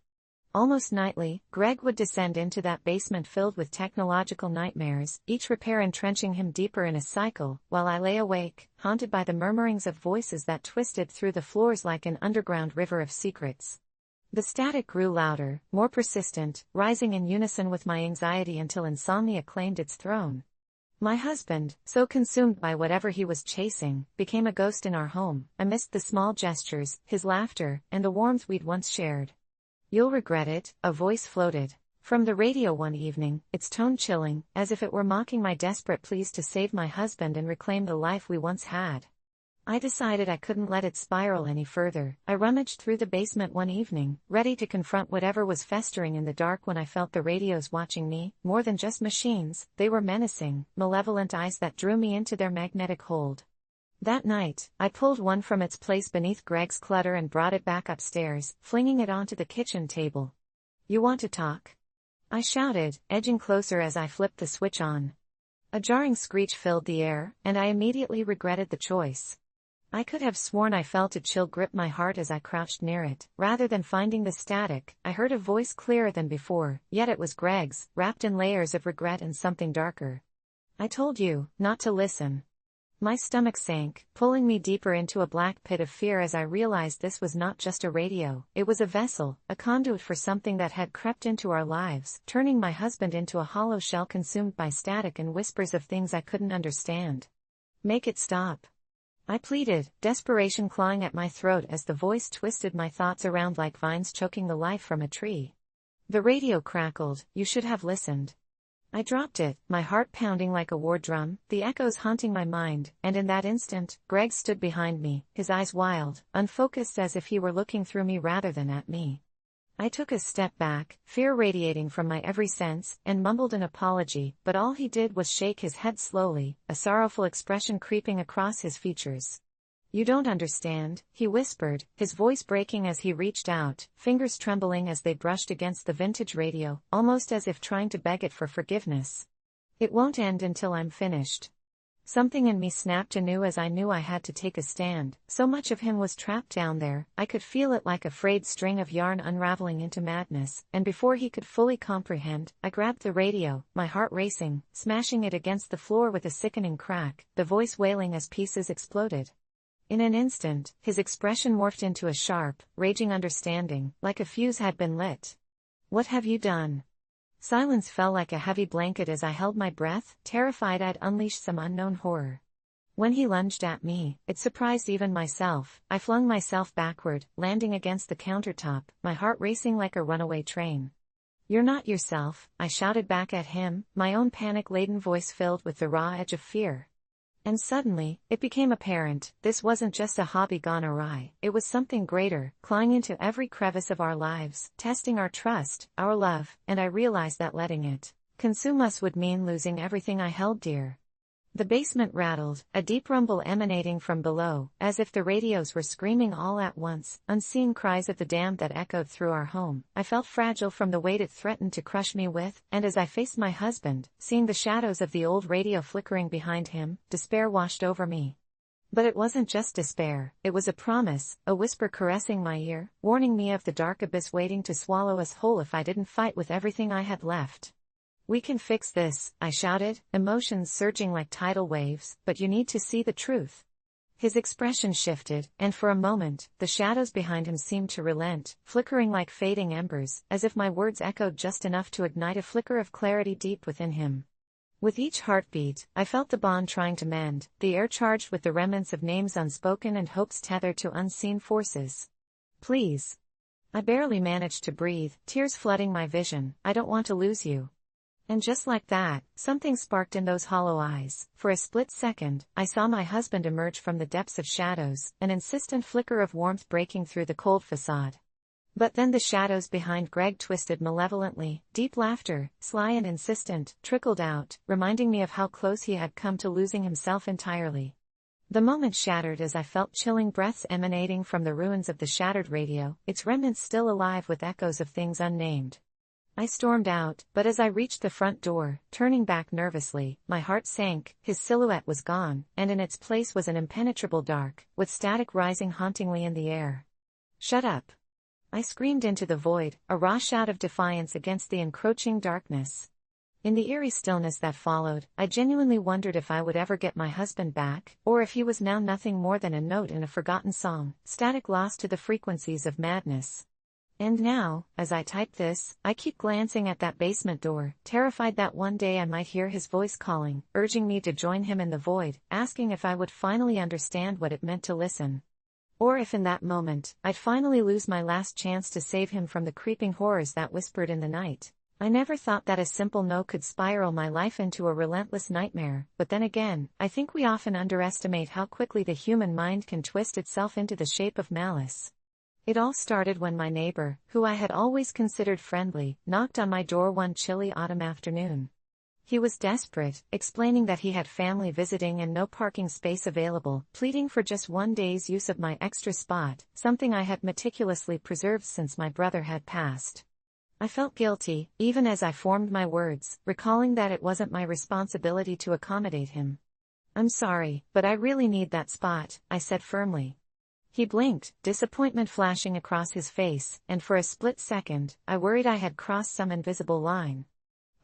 Almost nightly, Greg would descend into that basement filled with technological nightmares, each repair entrenching him deeper in a cycle, while I lay awake, haunted by the murmurings of voices that twisted through the floors like an underground river of secrets. The static grew louder, more persistent, rising in unison with my anxiety until insomnia claimed its throne. My husband, so consumed by whatever he was chasing, became a ghost in our home. I missed the small gestures, his laughter, and the warmth we'd once shared. You'll regret it, a voice floated from the radio one evening, its tone chilling, as if it were mocking my desperate pleas to save my husband and reclaim the life we once had. I decided I couldn't let it spiral any further. I rummaged through the basement one evening, ready to confront whatever was festering in the dark when I felt the radios watching me. More than just machines, they were menacing, malevolent eyes that drew me into their magnetic hold. That night, I pulled one from its place beneath Greg's clutter and brought it back upstairs, flinging it onto the kitchen table. "You want to talk?" I shouted, edging closer as I flipped the switch on. A jarring screech filled the air, and I immediately regretted the choice. I could have sworn I felt a chill grip my heart as I crouched near it. Rather than finding the static, I heard a voice clearer than before, yet it was Greg's, wrapped in layers of regret and something darker. "I told you not to listen." My stomach sank, pulling me deeper into a black pit of fear as I realized this was not just a radio, it was a vessel, a conduit for something that had crept into our lives, turning my husband into a hollow shell consumed by static and whispers of things I couldn't understand. "Make it stop," I pleaded, desperation clawing at my throat as the voice twisted my thoughts around like vines choking the life from a tree. The radio crackled. "You should have listened." I dropped it, my heart pounding like a war drum, the echoes haunting my mind, and in that instant, Greg stood behind me, his eyes wild, unfocused as if he were looking through me rather than at me. I took a step back, fear radiating from my every sense, and mumbled an apology, but all he did was shake his head slowly, a sorrowful expression creeping across his features. "You don't understand," he whispered, his voice breaking as he reached out, fingers trembling as they brushed against the vintage radio, almost as if trying to beg it for forgiveness. "It won't end until I'm finished." Something in me snapped anew as I knew I had to take a stand. So much of him was trapped down there, I could feel it like a frayed string of yarn unraveling into madness, and before he could fully comprehend, I grabbed the radio, my heart racing, smashing it against the floor with a sickening crack, the voice wailing as pieces exploded. In an instant, his expression morphed into a sharp, raging understanding, like a fuse had been lit. "What have you done?" Silence fell like a heavy blanket as I held my breath, terrified I'd unleashed some unknown horror. When he lunged at me, it surprised even myself. I flung myself backward, landing against the countertop, my heart racing like a runaway train. "You're not yourself," I shouted back at him, my own panic-laden voice filled with the raw edge of fear. And suddenly, it became apparent, this wasn't just a hobby gone awry, it was something greater, clawing into every crevice of our lives, testing our trust, our love, and I realized that letting it consume us would mean losing everything I held dear. The basement rattled, a deep rumble emanating from below, as if the radios were screaming all at once, unseen cries of the damned that echoed through our home. I felt fragile from the weight it threatened to crush me with, and as I faced my husband, seeing the shadows of the old radio flickering behind him, despair washed over me. But it wasn't just despair, it was a promise, a whisper caressing my ear, warning me of the dark abyss waiting to swallow us whole if I didn't fight with everything I had left. "We can fix this," I shouted, emotions surging like tidal waves, "but you need to see the truth." His expression shifted, and for a moment, the shadows behind him seemed to relent, flickering like fading embers, as if my words echoed just enough to ignite a flicker of clarity deep within him. With each heartbeat, I felt the bond trying to mend, the air charged with the remnants of names unspoken and hopes tethered to unseen forces. "Please." I barely managed to breathe, tears flooding my vision. "I don't want to lose you." And just like that, something sparked in those hollow eyes. For a split second, I saw my husband emerge from the depths of shadows, an insistent flicker of warmth breaking through the cold facade. But then the shadows behind Greg twisted malevolently, deep laughter, sly and insistent, trickled out, reminding me of how close he had come to losing himself entirely. The moment shattered as I felt chilling breaths emanating from the ruins of the shattered radio, its remnants still alive with echoes of things unnamed. I stormed out, but as I reached the front door, turning back nervously, my heart sank. His silhouette was gone, and in its place was an impenetrable dark, with static rising hauntingly in the air. "Shut up!" I screamed into the void, a raw shout of defiance against the encroaching darkness. In the eerie stillness that followed, I genuinely wondered if I would ever get my husband back, or if he was now nothing more than a note in a forgotten song, static lost to the frequencies of madness. And now, as I type this, I keep glancing at that basement door, terrified that one day I might hear his voice calling, urging me to join him in the void, asking if I would finally understand what it meant to listen. Or if in that moment, I'd finally lose my last chance to save him from the creeping horrors that whispered in the night. I never thought that a simple no could spiral my life into a relentless nightmare, but then again, I think we often underestimate how quickly the human mind can twist itself into the shape of malice. It all started when my neighbor, who I had always considered friendly, knocked on my door one chilly autumn afternoon. He was desperate, explaining that he had family visiting and no parking space available, pleading for just one day's use of my extra spot, something I had meticulously preserved since my brother had passed. I felt guilty, even as I formed my words, recalling that it wasn't my responsibility to accommodate him. "I'm sorry, but I really need that spot," I said firmly. He blinked, disappointment flashing across his face, and for a split second, I worried I had crossed some invisible line.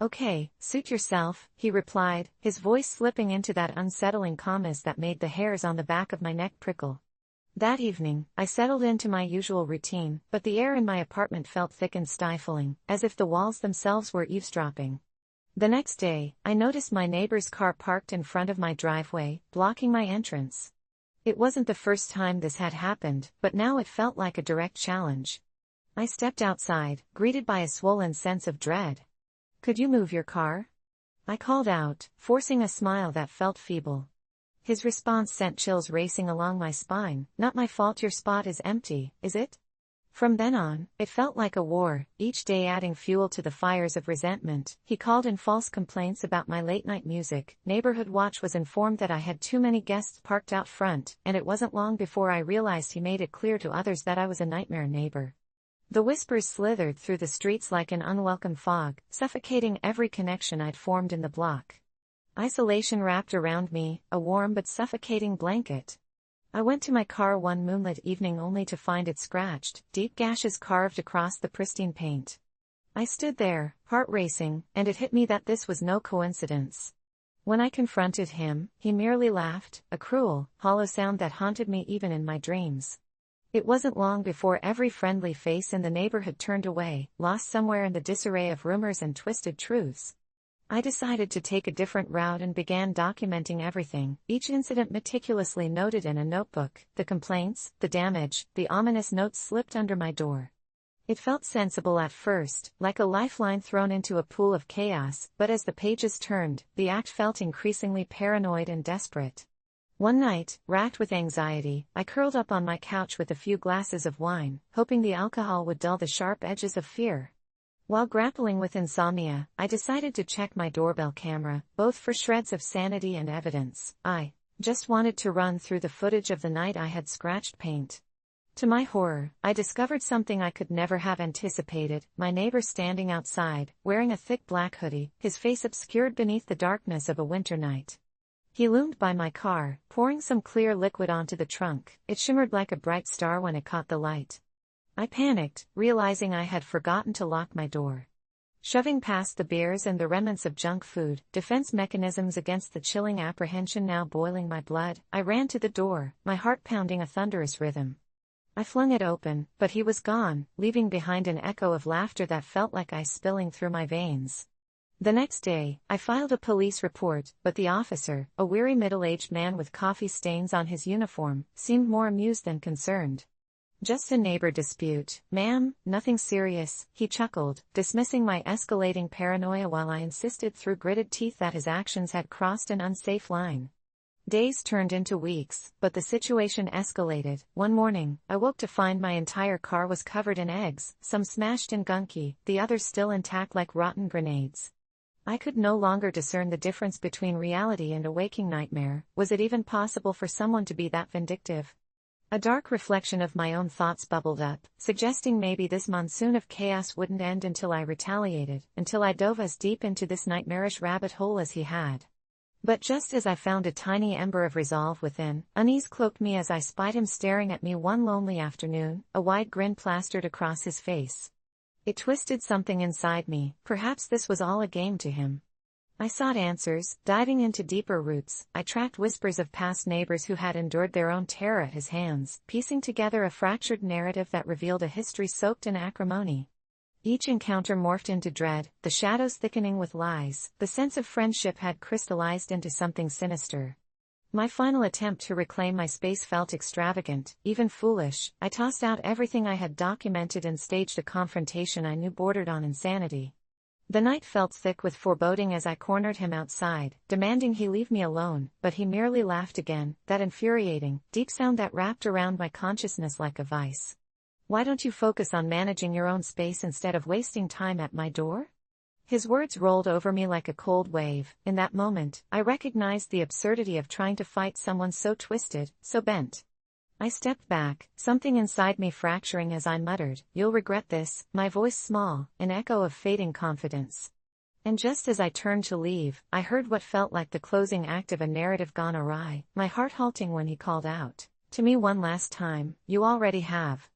"Okay, suit yourself," he replied, his voice slipping into that unsettling calmness that made the hairs on the back of my neck prickle. That evening, I settled into my usual routine, but the air in my apartment felt thick and stifling, as if the walls themselves were eavesdropping. The next day, I noticed my neighbor's car parked in front of my driveway, blocking my entrance. It wasn't the first time this had happened, but now it felt like a direct challenge. I stepped outside, greeted by a swollen sense of dread. "Could you move your car?" I called out, forcing a smile that felt feeble. His response sent chills racing along my spine. "Not my fault your spot is empty, is it?" From then on, it felt like a war, each day adding fuel to the fires of resentment. He called in false complaints about my late-night music. Neighborhood Watch was informed that I had too many guests parked out front, and it wasn't long before I realized he made it clear to others that I was a nightmare neighbor. The whispers slithered through the streets like an unwelcome fog, suffocating every connection I'd formed in the block. Isolation wrapped around me, a warm but suffocating blanket. I went to my car one moonlit evening only to find it scratched, deep gashes carved across the pristine paint. I stood there, heart racing, and it hit me that this was no coincidence. When I confronted him, he merely laughed, a cruel, hollow sound that haunted me even in my dreams. It wasn't long before every friendly face in the neighborhood turned away, lost somewhere in the disarray of rumors and twisted truths. I decided to take a different route and began documenting everything, each incident meticulously noted in a notebook, the complaints, the damage, the ominous notes slipped under my door. It felt sensible at first, like a lifeline thrown into a pool of chaos, but as the pages turned, the act felt increasingly paranoid and desperate. One night, racked with anxiety, I curled up on my couch with a few glasses of wine, hoping the alcohol would dull the sharp edges of fear. While grappling with insomnia, I decided to check my doorbell camera, both for shreds of sanity and evidence. I just wanted to run through the footage of the night I had scratched paint. To my horror, I discovered something I could never have anticipated: my neighbor standing outside, wearing a thick black hoodie, his face obscured beneath the darkness of a winter night. He loomed by my car, pouring some clear liquid onto the trunk. It shimmered like a bright star when it caught the light. I panicked, realizing I had forgotten to lock my door. Shoving past the beers and the remnants of junk food, defense mechanisms against the chilling apprehension now boiling my blood, I ran to the door, my heart pounding a thunderous rhythm. I flung it open, but he was gone, leaving behind an echo of laughter that felt like ice spilling through my veins. The next day, I filed a police report, but the officer, a weary middle-aged man with coffee stains on his uniform, seemed more amused than concerned. "Just a neighbor dispute, ma'am, nothing serious," he chuckled, dismissing my escalating paranoia while I insisted through gritted teeth that his actions had crossed an unsafe line. Days turned into weeks, but the situation escalated. One morning, I woke to find my entire car was covered in eggs, some smashed and gunky, the others still intact like rotten grenades. I could no longer discern the difference between reality and a waking nightmare. Was it even possible for someone to be that vindictive? A dark reflection of my own thoughts bubbled up, suggesting maybe this monsoon of chaos wouldn't end until I retaliated, until I dove as deep into this nightmarish rabbit hole as he had. But just as I found a tiny ember of resolve within, unease cloaked me as I spied him staring at me one lonely afternoon, a wide grin plastered across his face. It twisted something inside me. Perhaps this was all a game to him. I sought answers, diving into deeper roots. I tracked whispers of past neighbors who had endured their own terror at his hands, piecing together a fractured narrative that revealed a history soaked in acrimony. Each encounter morphed into dread, the shadows thickening with lies. The sense of friendship had crystallized into something sinister. My final attempt to reclaim my space felt extravagant, even foolish. I tossed out everything I had documented and staged a confrontation I knew bordered on insanity. The night felt thick with foreboding as I cornered him outside, demanding he leave me alone, but he merely laughed again, that infuriating, deep sound that wrapped around my consciousness like a vice. Why don't you focus on managing your own space instead of wasting time at my door? His words rolled over me like a cold wave. In that moment, I recognized the absurdity of trying to fight someone so twisted, so bent. I stepped back, something inside me fracturing as I muttered, "You'll regret this," my voice small, an echo of fading confidence. And just as I turned to leave, I heard what felt like the closing act of a narrative gone awry, my heart halting when he called out to me one last time, "You already have."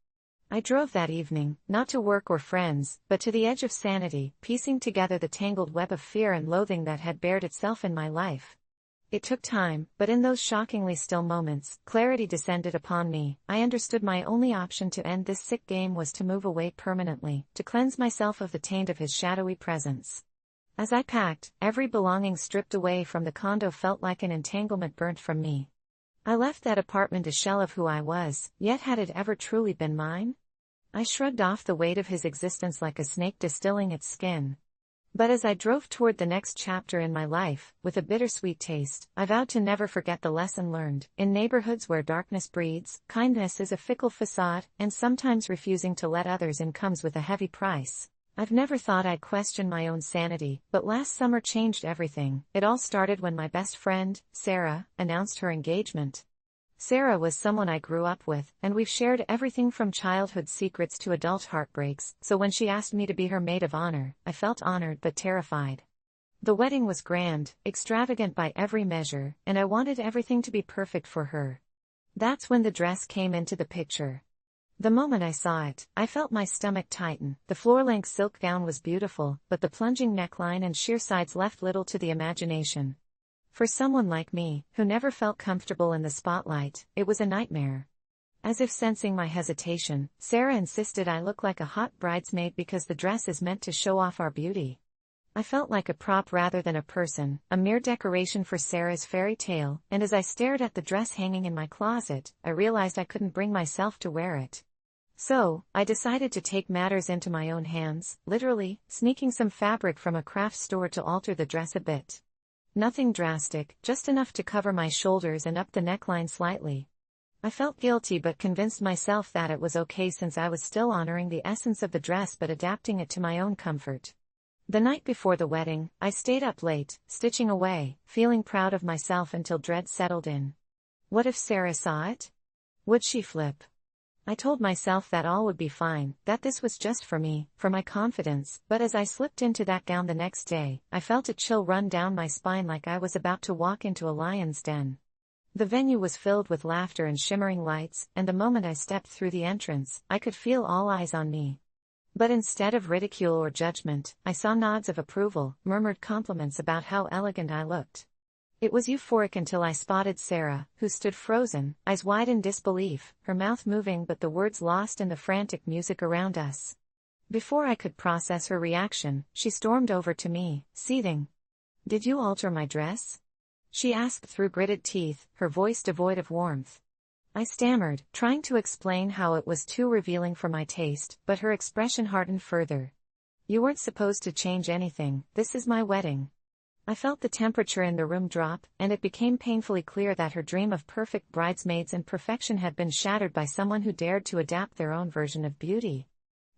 I drove that evening, not to work or friends, but to the edge of sanity, piecing together the tangled web of fear and loathing that had bared itself in my life. It took time, but in those shockingly still moments, clarity descended upon me. I understood my only option to end this sick game was to move away permanently, to cleanse myself of the taint of his shadowy presence. As I packed, every belonging stripped away from the condo felt like an entanglement burnt from me. I left that apartment a shell of who I was, yet had it ever truly been mine? I shrugged off the weight of his existence like a snake distilling its skin. But as I drove toward the next chapter in my life, with a bittersweet taste, I vowed to never forget the lesson learned. In neighborhoods where darkness breeds, kindness is a fickle facade, and sometimes refusing to let others in comes with a heavy price. I've never thought I'd question my own sanity, but last summer changed everything. It all started when my best friend, Sarah, announced her engagement. Sarah was someone I grew up with, and we've shared everything from childhood secrets to adult heartbreaks, so when she asked me to be her maid of honor, I felt honored but terrified. The wedding was grand, extravagant by every measure, and I wanted everything to be perfect for her. That's when the dress came into the picture. The moment I saw it, I felt my stomach tighten. The floor-length silk gown was beautiful, but the plunging neckline and sheer sides left little to the imagination. For someone like me, who never felt comfortable in the spotlight, it was a nightmare. As if sensing my hesitation, Sarah insisted I look like a hot bridesmaid because the dress is meant to show off our beauty. I felt like a prop rather than a person, a mere decoration for Sarah's fairy tale, and as I stared at the dress hanging in my closet, I realized I couldn't bring myself to wear it. So, I decided to take matters into my own hands, literally, sneaking some fabric from a craft store to alter the dress a bit. Nothing drastic, just enough to cover my shoulders and up the neckline slightly. I felt guilty but convinced myself that it was okay since I was still honoring the essence of the dress but adapting it to my own comfort. The night before the wedding, I stayed up late, stitching away, feeling proud of myself until dread settled in. What if Sarah saw it? Would she flip? I told myself that all would be fine, that this was just for me, for my confidence, but as I slipped into that gown the next day, I felt a chill run down my spine like I was about to walk into a lion's den. The venue was filled with laughter and shimmering lights, and the moment I stepped through the entrance, I could feel all eyes on me. But instead of ridicule or judgment, I saw nods of approval, murmured compliments about how elegant I looked. It was euphoric until I spotted Sarah, who stood frozen, eyes wide in disbelief, her mouth moving but the words lost in the frantic music around us. Before I could process her reaction, she stormed over to me, seething. "Did you alter my dress?" she asked through gritted teeth, her voice devoid of warmth. I stammered, trying to explain how it was too revealing for my taste, but her expression hardened further. "You weren't supposed to change anything, this is my wedding." I felt the temperature in the room drop, and it became painfully clear that her dream of perfect bridesmaids and perfection had been shattered by someone who dared to adapt their own version of beauty.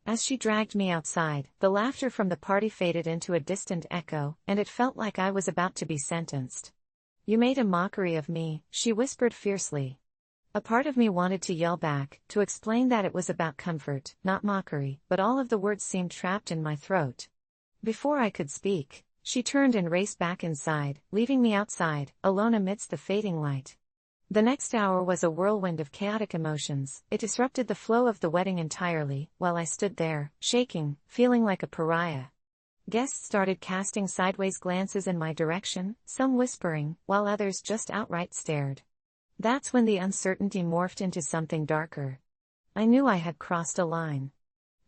As she dragged me outside, the laughter from the party faded into a distant echo, and it felt like I was about to be sentenced. "You made a mockery of me," she whispered fiercely. A part of me wanted to yell back, to explain that it was about comfort, not mockery, but all of the words seemed trapped in my throat. Before I could speak, she turned and raced back inside, leaving me outside, alone amidst the fading light. The next hour was a whirlwind of chaotic emotions. It disrupted the flow of the wedding entirely, while I stood there, shaking, feeling like a pariah. Guests started casting sideways glances in my direction, some whispering, while others just outright stared. That's when the uncertainty morphed into something darker. I knew I had crossed a line.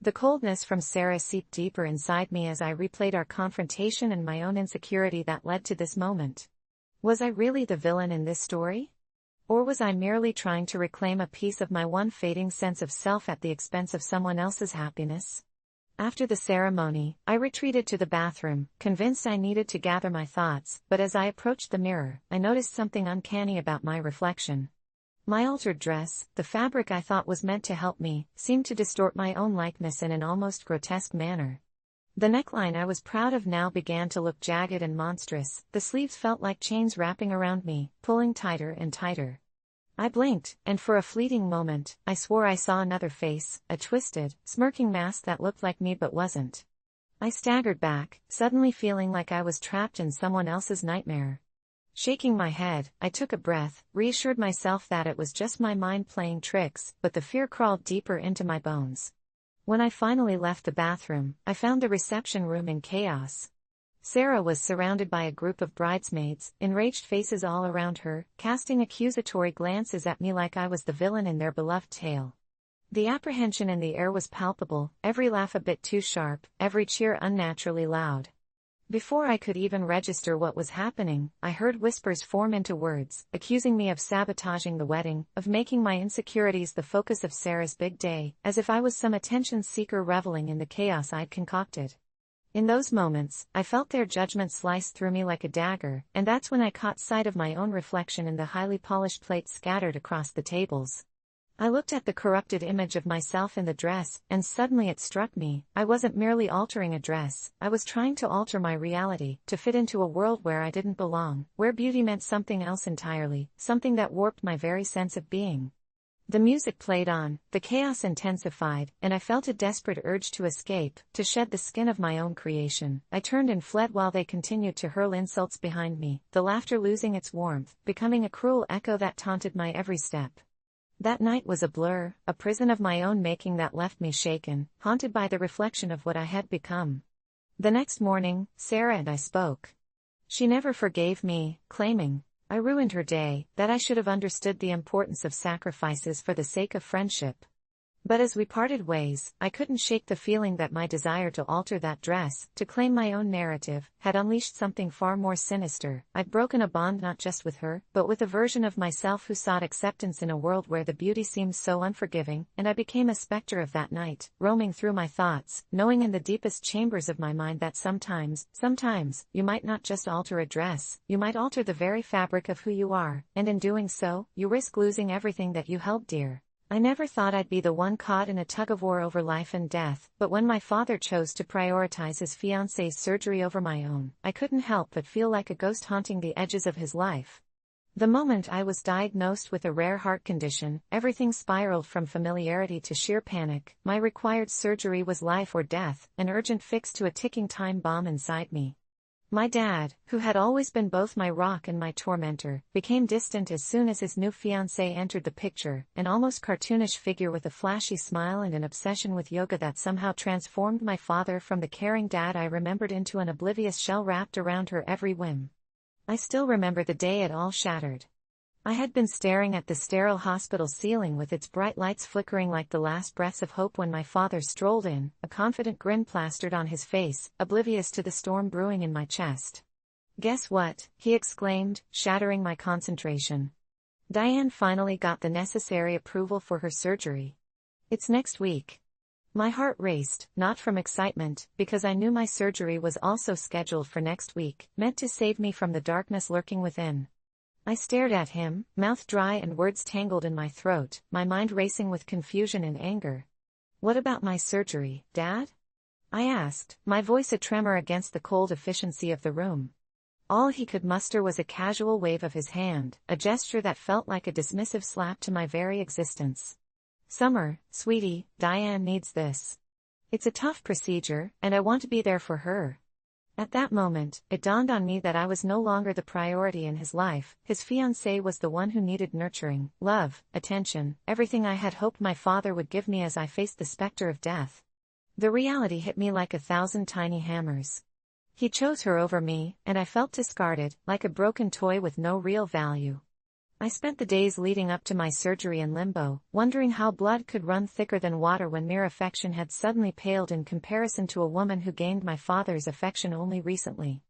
The coldness from Sarah seeped deeper inside me as I replayed our confrontation and my own insecurity that led to this moment. Was I really the villain in this story? Or was I merely trying to reclaim a piece of my one fading sense of self at the expense of someone else's happiness? After the ceremony, I retreated to the bathroom, convinced I needed to gather my thoughts, but as I approached the mirror, I noticed something uncanny about my reflection. My altered dress, the fabric I thought was meant to help me, seemed to distort my own likeness in an almost grotesque manner. The neckline I was proud of now began to look jagged and monstrous, the sleeves felt like chains wrapping around me, pulling tighter and tighter. I blinked, and for a fleeting moment, I swore I saw another face, a twisted, smirking mask that looked like me but wasn't. I staggered back, suddenly feeling like I was trapped in someone else's nightmare. Shaking my head, I took a breath, reassured myself that it was just my mind playing tricks, but the fear crawled deeper into my bones. When I finally left the bathroom, I found the reception room in chaos. Sarah was surrounded by a group of bridesmaids, enraged faces all around her, casting accusatory glances at me like I was the villain in their beloved tale. The apprehension in the air was palpable, every laugh a bit too sharp, every cheer unnaturally loud. Before I could even register what was happening, I heard whispers form into words, accusing me of sabotaging the wedding, of making my insecurities the focus of Sarah's big day, as if I was some attention seeker reveling in the chaos I'd concocted. In those moments, I felt their judgment slice through me like a dagger, and that's when I caught sight of my own reflection in the highly polished plates scattered across the tables. I looked at the corrupted image of myself in the dress, and suddenly it struck me, I wasn't merely altering a dress, I was trying to alter my reality, to fit into a world where I didn't belong, where beauty meant something else entirely, something that warped my very sense of being. The music played on, the chaos intensified, and I felt a desperate urge to escape, to shed the skin of my own creation. I turned and fled while they continued to hurl insults behind me, the laughter losing its warmth, becoming a cruel echo that taunted my every step. That night was a blur, a prison of my own making that left me shaken, haunted by the reflection of what I had become. The next morning, Sarah and I spoke. She never forgave me, claiming I ruined her day, that I should have understood the importance of sacrifices for the sake of friendship. But as we parted ways, I couldn't shake the feeling that my desire to alter that dress, to claim my own narrative, had unleashed something far more sinister. I'd broken a bond not just with her, but with a version of myself who sought acceptance in a world where the beauty seemed so unforgiving, and I became a specter of that night, roaming through my thoughts, knowing in the deepest chambers of my mind that sometimes, you might not just alter a dress, you might alter the very fabric of who you are, and in doing so, you risk losing everything that you held dear. I never thought I'd be the one caught in a tug-of-war over life and death, but when my father chose to prioritize his fiancée's surgery over my own, I couldn't help but feel like a ghost haunting the edges of his life. The moment I was diagnosed with a rare heart condition, everything spiraled from familiarity to sheer panic. My required surgery was life or death, an urgent fix to a ticking time bomb inside me. My dad, who had always been both my rock and my tormentor, became distant as soon as his new fiancée entered the picture, an almost cartoonish figure with a flashy smile and an obsession with yoga that somehow transformed my father from the caring dad I remembered into an oblivious shell wrapped around her every whim. I still remember the day it all shattered. I had been staring at the sterile hospital ceiling with its bright lights flickering like the last breaths of hope when my father strolled in, a confident grin plastered on his face, oblivious to the storm brewing in my chest. "Guess what?" he exclaimed, shattering my concentration. "Diane finally got the necessary approval for her surgery. It's next week." My heart raced, not from excitement, because I knew my surgery was also scheduled for next week, meant to save me from the darkness lurking within. I stared at him, mouth dry and words tangled in my throat, my mind racing with confusion and anger. "What about my surgery, Dad?" I asked, my voice a tremor against the cold efficiency of the room. All he could muster was a casual wave of his hand, a gesture that felt like a dismissive slap to my very existence. "Summer, sweetie, Diane needs this. It's a tough procedure, and I want to be there for her." At that moment, it dawned on me that I was no longer the priority in his life. His fiancée was the one who needed nurturing, love, attention, everything I had hoped my father would give me as I faced the specter of death. The reality hit me like 1,000 tiny hammers. He chose her over me, and I felt discarded, like a broken toy with no real value. I spent the days leading up to my surgery in limbo, wondering how blood could run thicker than water when mere affection had suddenly paled in comparison to a woman who gained my father's affection only recently.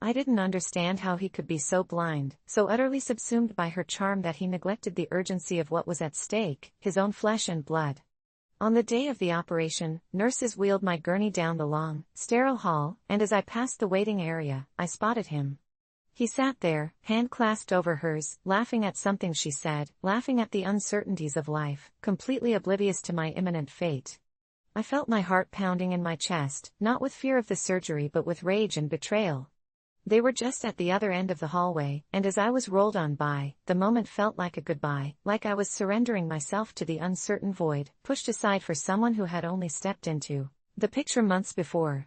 I didn't understand how he could be so blind, so utterly subsumed by her charm that he neglected the urgency of what was at stake, his own flesh and blood. On the day of the operation, nurses wheeled my gurney down the long, sterile hall, and as I passed the waiting area, I spotted him. He sat there, hand clasped over hers, laughing at something she said, laughing at the uncertainties of life, completely oblivious to my imminent fate. I felt my heart pounding in my chest, not with fear of the surgery but with rage and betrayal. They were just at the other end of the hallway, and as I was rolled on by, the moment felt like a goodbye, like I was surrendering myself to the uncertain void, pushed aside for someone who had only stepped into the picture months before.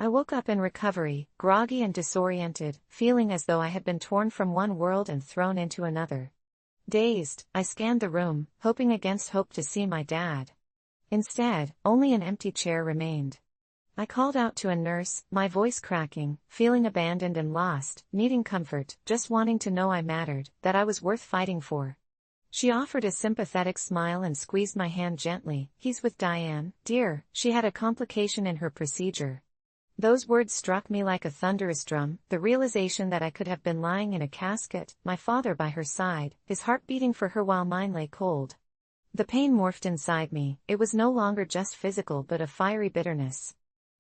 I woke up in recovery, groggy and disoriented, feeling as though I had been torn from one world and thrown into another. Dazed, I scanned the room, hoping against hope to see my dad. Instead, only an empty chair remained. I called out to a nurse, my voice cracking, feeling abandoned and lost, needing comfort, just wanting to know I mattered, that I was worth fighting for. She offered a sympathetic smile and squeezed my hand gently. "He's with Diane, dear, she had a complication in her procedure." Those words struck me like a thunderous drum, the realization that I could have been lying in a casket, my father by her side, his heart beating for her while mine lay cold. The pain morphed inside me, it was no longer just physical but a fiery bitterness.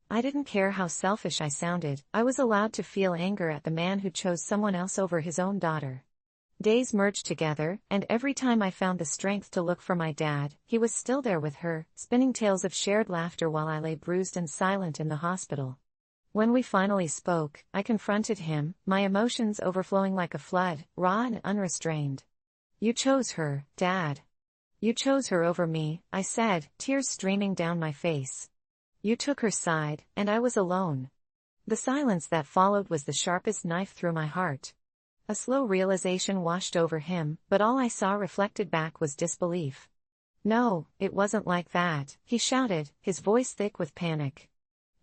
I didn't care how selfish I sounded, I was allowed to feel anger at the man who chose someone else over his own daughter. Days merged together, and every time I found the strength to look for my dad, he was still there with her, spinning tales of shared laughter while I lay bruised and silent in the hospital. When we finally spoke, I confronted him, my emotions overflowing like a flood, raw and unrestrained. "You chose her, Dad. You chose her over me," I said, tears streaming down my face. "You took her side, and I was alone." The silence that followed was the sharpest knife through my heart. A slow realization washed over him, but all I saw reflected back was disbelief. "No, it wasn't like that," he shouted, his voice thick with panic.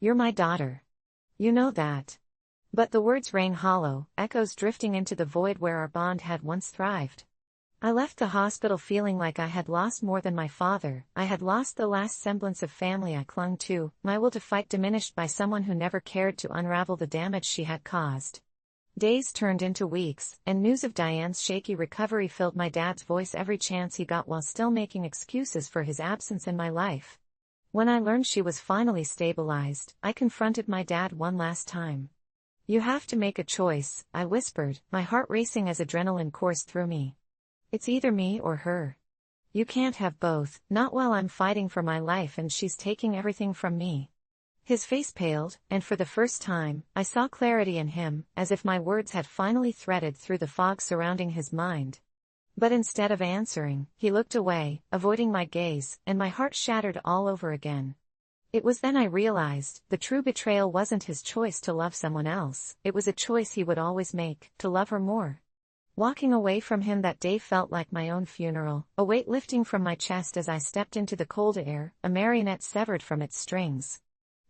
"You're my daughter. You know that." But the words rang hollow, echoes drifting into the void where our bond had once thrived. I left the hospital feeling like I had lost more than my father. I had lost the last semblance of family I clung to, my will to fight diminished by someone who never cared to unravel the damage she had caused. Days turned into weeks, and news of Diane's shaky recovery filled my dad's voice every chance he got while still making excuses for his absence in my life. When I learned she was finally stabilized, I confronted my dad one last time. "You have to make a choice," I whispered, my heart racing as adrenaline coursed through me. "It's either me or her. You can't have both, not while I'm fighting for my life and she's taking everything from me." His face paled, and for the first time, I saw clarity in him, as if my words had finally threaded through the fog surrounding his mind. But instead of answering, he looked away, avoiding my gaze, and my heart shattered all over again. It was then I realized, the true betrayal wasn't his choice to love someone else, it was a choice he would always make, to love her more. Walking away from him that day felt like my own funeral, a weight lifting from my chest as I stepped into the cold air, a marionette severed from its strings.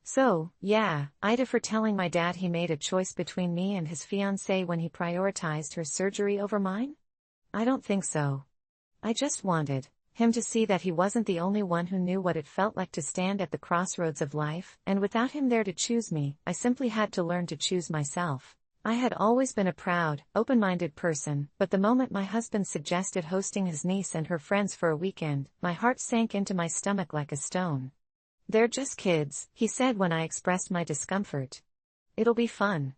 So, yeah, AITA for telling my dad he made a choice between me and his fiancée when he prioritized her surgery over mine? I don't think so. I just wanted him to see that he wasn't the only one who knew what it felt like to stand at the crossroads of life, and without him there to choose me, I simply had to learn to choose myself. I had always been a proud, open-minded person, but the moment my husband suggested hosting his niece and her friends for a weekend, my heart sank into my stomach like a stone. "They're just kids," he said when I expressed my discomfort. "It'll be fun."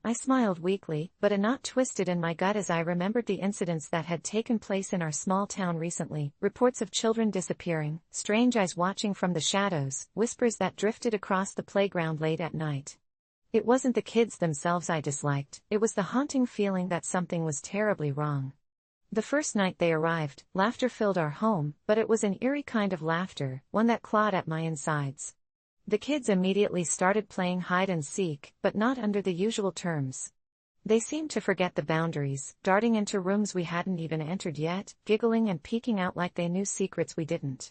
I smiled weakly, but a knot twisted in my gut as I remembered the incidents that had taken place in our small town recently, reports of children disappearing, strange eyes watching from the shadows, whispers that drifted across the playground late at night. It wasn't the kids themselves I disliked, it was the haunting feeling that something was terribly wrong. The first night they arrived, laughter filled our home, but it was an eerie kind of laughter, one that clawed at my insides. The kids immediately started playing hide and seek, but not under the usual terms. They seemed to forget the boundaries, darting into rooms we hadn't even entered yet, giggling and peeking out like they knew secrets we didn't.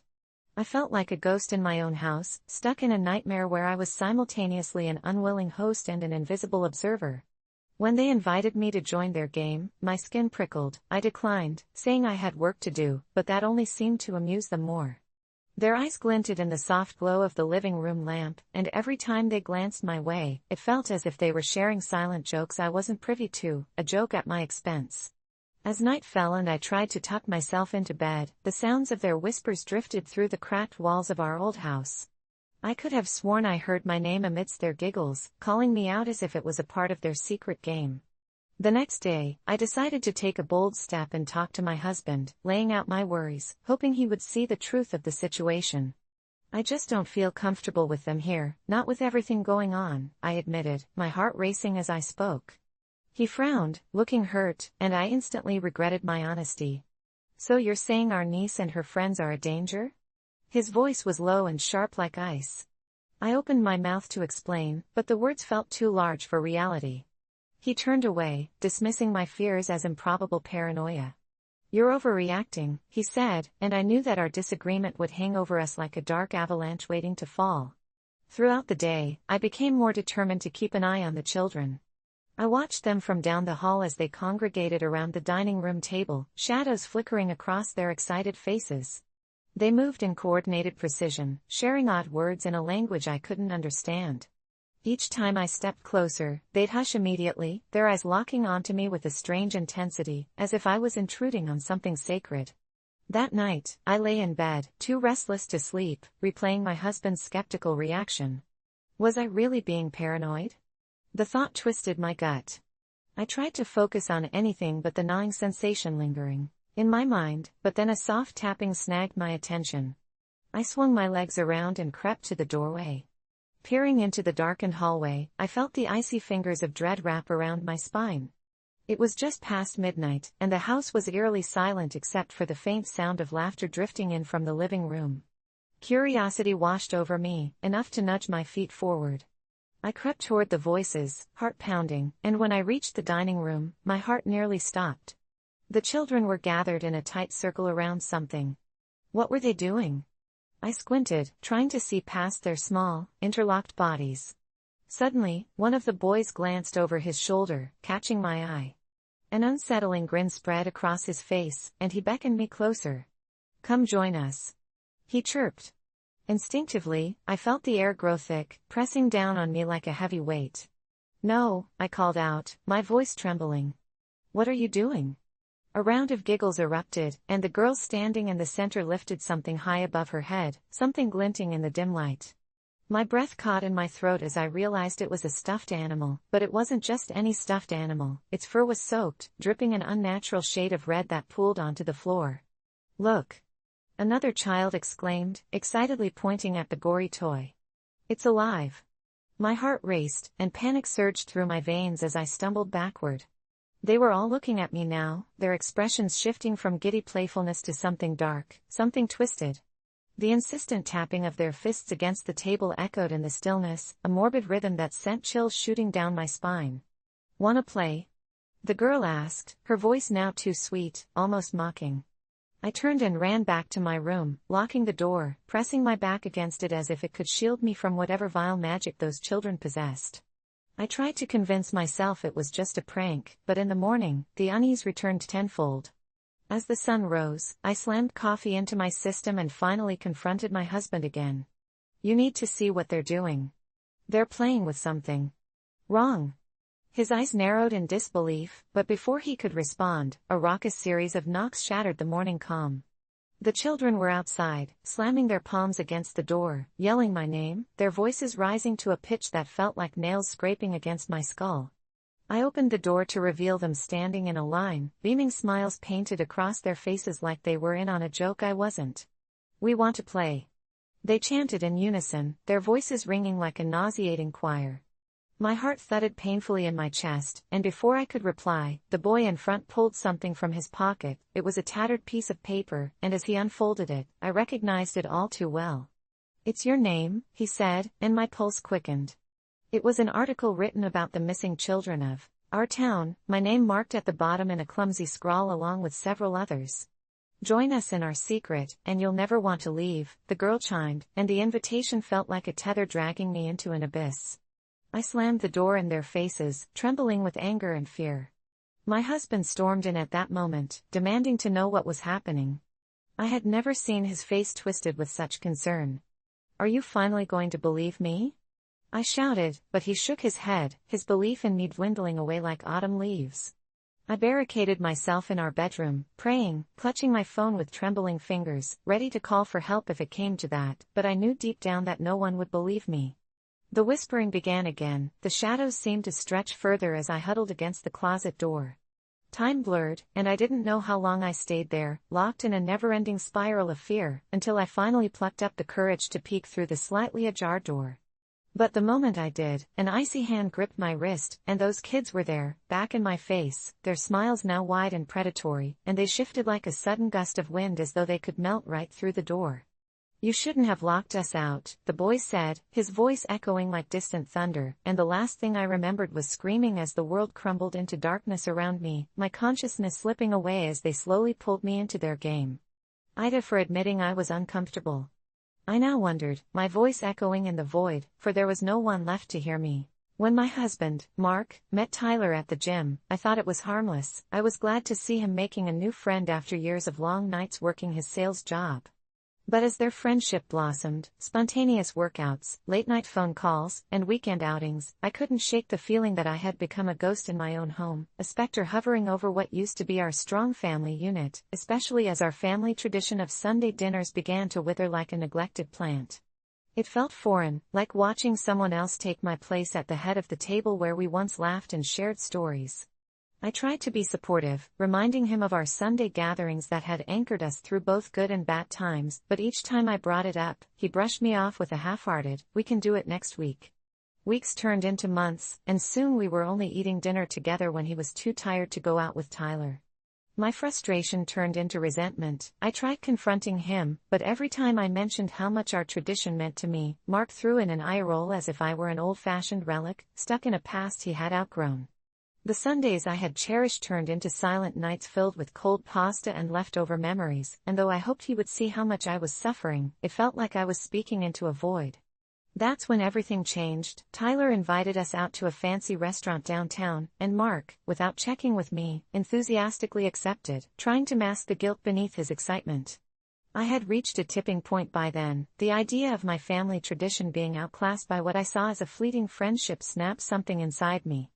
I felt like a ghost in my own house, stuck in a nightmare where I was simultaneously an unwilling host and an invisible observer. When they invited me to join their game, my skin prickled. I declined, saying I had work to do, but that only seemed to amuse them more. Their eyes glinted in the soft glow of the living room lamp, and every time they glanced my way, it felt as if they were sharing silent jokes I wasn't privy to, a joke at my expense. As night fell and I tried to tuck myself into bed, the sounds of their whispers drifted through the cracked walls of our old house. I could have sworn I heard my name amidst their giggles, calling me out as if it was a part of their secret game. The next day, I decided to take a bold step and talk to my husband, laying out my worries, hoping he would see the truth of the situation. I just don't feel comfortable with them here, not with everything going on, I admitted, my heart racing as I spoke. He frowned, looking hurt, and I instantly regretted my honesty. So you're saying our niece and her friends are a danger? His voice was low and sharp like ice. I opened my mouth to explain, but the words felt too large for reality. He turned away, dismissing my fears as improbable paranoia. You're overreacting, he said, and I knew that our disagreement would hang over us like a dark avalanche waiting to fall. Throughout the day, I became more determined to keep an eye on the children. I watched them from down the hall as they congregated around the dining room table, shadows flickering across their excited faces. They moved in coordinated precision, sharing odd words in a language I couldn't understand. Each time I stepped closer, they'd hush immediately, their eyes locking onto me with a strange intensity, as if I was intruding on something sacred. That night, I lay in bed, too restless to sleep, replaying my husband's skeptical reaction. Was I really being paranoid? The thought twisted my gut. I tried to focus on anything but the gnawing sensation lingering in my mind, but then a soft tapping snagged my attention. I swung my legs around and crept to the doorway. Peering into the darkened hallway, I felt the icy fingers of dread wrap around my spine. It was just past midnight, and the house was eerily silent except for the faint sound of laughter drifting in from the living room. Curiosity washed over me, enough to nudge my feet forward. I crept toward the voices, heart pounding, and when I reached the dining room, my heart nearly stopped. The children were gathered in a tight circle around something. What were they doing? I squinted, trying to see past their small, interlocked bodies. Suddenly, one of the boys glanced over his shoulder, catching my eye. An unsettling grin spread across his face, and he beckoned me closer. Come join us. He chirped. Instinctively, I felt the air grow thick, pressing down on me like a heavy weight. No, I called out, my voice trembling. What are you doing? A round of giggles erupted, and the girl standing in the center lifted something high above her head, something glinting in the dim light. My breath caught in my throat as I realized it was a stuffed animal, but it wasn't just any stuffed animal, its fur was soaked, dripping an unnatural shade of red that pooled onto the floor. Look! Another child exclaimed, excitedly pointing at the gory toy. It's alive! My heart raced, and panic surged through my veins as I stumbled backward. They were all looking at me now, their expressions shifting from giddy playfulness to something dark, something twisted. The insistent tapping of their fists against the table echoed in the stillness, a morbid rhythm that sent chills shooting down my spine. "Wanna play?" the girl asked, her voice now too sweet, almost mocking. I turned and ran back to my room, locking the door, pressing my back against it as if it could shield me from whatever vile magic those children possessed. I tried to convince myself it was just a prank, but in the morning, the unease returned tenfold. As the sun rose, I slammed coffee into my system and finally confronted my husband again. You need to see what they're doing. They're playing with something. Wrong. His eyes narrowed in disbelief, but before he could respond, a raucous series of knocks shattered the morning calm. The children were outside, slamming their palms against the door, yelling my name, their voices rising to a pitch that felt like nails scraping against my skull. I opened the door to reveal them standing in a line, beaming smiles painted across their faces like they were in on a joke I wasn't. We want to play. They chanted in unison, their voices ringing like a nauseating choir. My heart thudded painfully in my chest, and before I could reply, the boy in front pulled something from his pocket. It was a tattered piece of paper, and as he unfolded it, I recognized it all too well. It's your name, he said, and my pulse quickened. It was an article written about the missing children of our town, my name marked at the bottom in a clumsy scrawl along with several others. Join us in our secret, and you'll never want to leave, the girl chimed, and the invitation felt like a tether dragging me into an abyss. I slammed the door in their faces, trembling with anger and fear. My husband stormed in at that moment, demanding to know what was happening. I had never seen his face twisted with such concern. "Are you finally going to believe me?" I shouted, but he shook his head, his belief in me dwindling away like autumn leaves. I barricaded myself in our bedroom, praying, clutching my phone with trembling fingers, ready to call for help if it came to that, but I knew deep down that no one would believe me. The whispering began again, the shadows seemed to stretch further as I huddled against the closet door. Time blurred, and I didn't know how long I stayed there, locked in a never-ending spiral of fear, until I finally plucked up the courage to peek through the slightly ajar door. But the moment I did, an icy hand gripped my wrist, and those kids were there, back in my face, their smiles now wide and predatory, and they shifted like a sudden gust of wind as though they could melt right through the door. "You shouldn't have locked us out," the boy said, his voice echoing like distant thunder, and the last thing I remembered was screaming as the world crumbled into darkness around me, my consciousness slipping away as they slowly pulled me into their game. AITA for admitting I was uncomfortable. I now wondered, my voice echoing in the void, for there was no one left to hear me. When my husband, Mark, met Tyler at the gym, I thought it was harmless. I was glad to see him making a new friend after years of long nights working his sales job. But as their friendship blossomed, spontaneous workouts, late-night phone calls, and weekend outings, I couldn't shake the feeling that I had become a ghost in my own home, a specter hovering over what used to be our strong family unit, especially as our family tradition of Sunday dinners began to wither like a neglected plant. It felt foreign, like watching someone else take my place at the head of the table where we once laughed and shared stories. I tried to be supportive, reminding him of our Sunday gatherings that had anchored us through both good and bad times, but each time I brought it up, he brushed me off with a half-hearted, "We can do it next week." Weeks turned into months, and soon we were only eating dinner together when he was too tired to go out with Tyler. My frustration turned into resentment. I tried confronting him, but every time I mentioned how much our tradition meant to me, Mark threw in an eye roll as if I were an old-fashioned relic, stuck in a past he had outgrown. The Sundays I had cherished turned into silent nights filled with cold pasta and leftover memories, and though I hoped he would see how much I was suffering, it felt like I was speaking into a void. That's when everything changed. Tyler invited us out to a fancy restaurant downtown, and Mark, without checking with me, enthusiastically accepted, trying to mask the guilt beneath his excitement. I had reached a tipping point by then. The idea of my family tradition being outclassed by what I saw as a fleeting friendship snapped something inside me.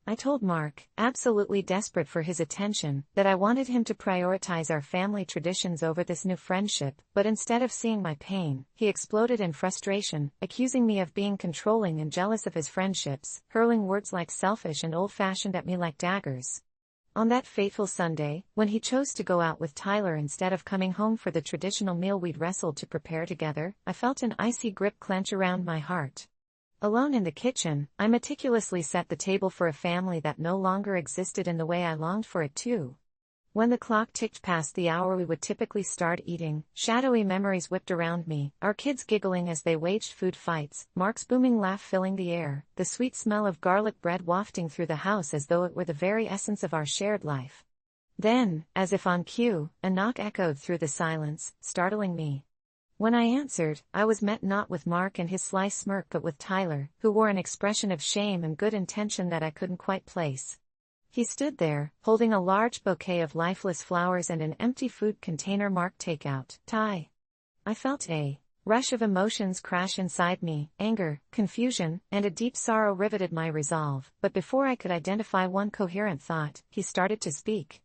I told Mark, absolutely desperate for his attention, that I wanted him to prioritize our family traditions over this new friendship, but instead of seeing my pain, he exploded in frustration, accusing me of being controlling and jealous of his friendships, hurling words like selfish and old-fashioned at me like daggers. On that fateful Sunday, when he chose to go out with Tyler instead of coming home for the traditional meal we'd wrestled to prepare together, I felt an icy grip clench around my heart. Alone in the kitchen, I meticulously set the table for a family that no longer existed in the way I longed for it to. When the clock ticked past the hour we would typically start eating, shadowy memories whipped around me, our kids giggling as they waged food fights, Mark's booming laugh filling the air, the sweet smell of garlic bread wafting through the house as though it were the very essence of our shared life. Then, as if on cue, a knock echoed through the silence, startling me. When I answered, I was met not with Mark and his sly smirk but with Tyler, who wore an expression of shame and good intention that I couldn't quite place. He stood there, holding a large bouquet of lifeless flowers and an empty food container marked takeout. Ty. I felt a rush of emotions crash inside me, anger, confusion, and a deep sorrow riveted my resolve, but before I could identify one coherent thought, he started to speak.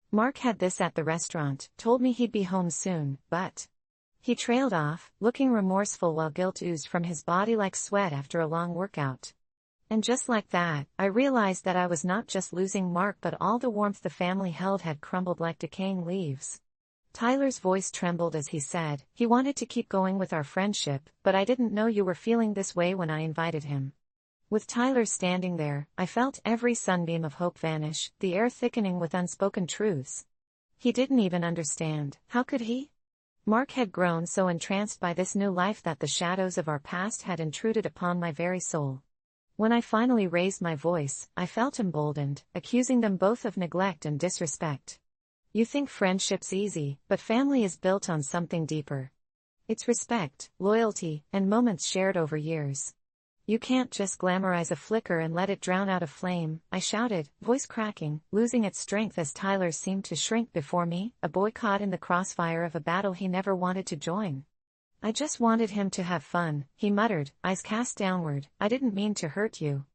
Mark had this at the restaurant, told me he'd be home soon, but... He trailed off, looking remorseful while guilt oozed from his body like sweat after a long workout. And just like that, I realized that I was not just losing Mark but all the warmth the family held had crumbled like decaying leaves. Tyler's voice trembled as he said, he wanted to keep going with our friendship, but I didn't know you were feeling this way when I invited him. With Tyler standing there, I felt every sunbeam of hope vanish, the air thickening with unspoken truths. He didn't even understand. How could he? Mark had grown so entranced by this new life that the shadows of our past had intruded upon my very soul. When I finally raised my voice, I felt emboldened, accusing them both of neglect and disrespect. You think friendship's easy, but family is built on something deeper. It's respect, loyalty, and moments shared over years. You can't just glamorize a flicker and let it drown out a flame, I shouted, voice cracking, losing its strength as Tyler seemed to shrink before me, a boy caught in the crossfire of a battle he never wanted to join. I just wanted him to have fun, he muttered, eyes cast downward. I didn't mean to hurt you.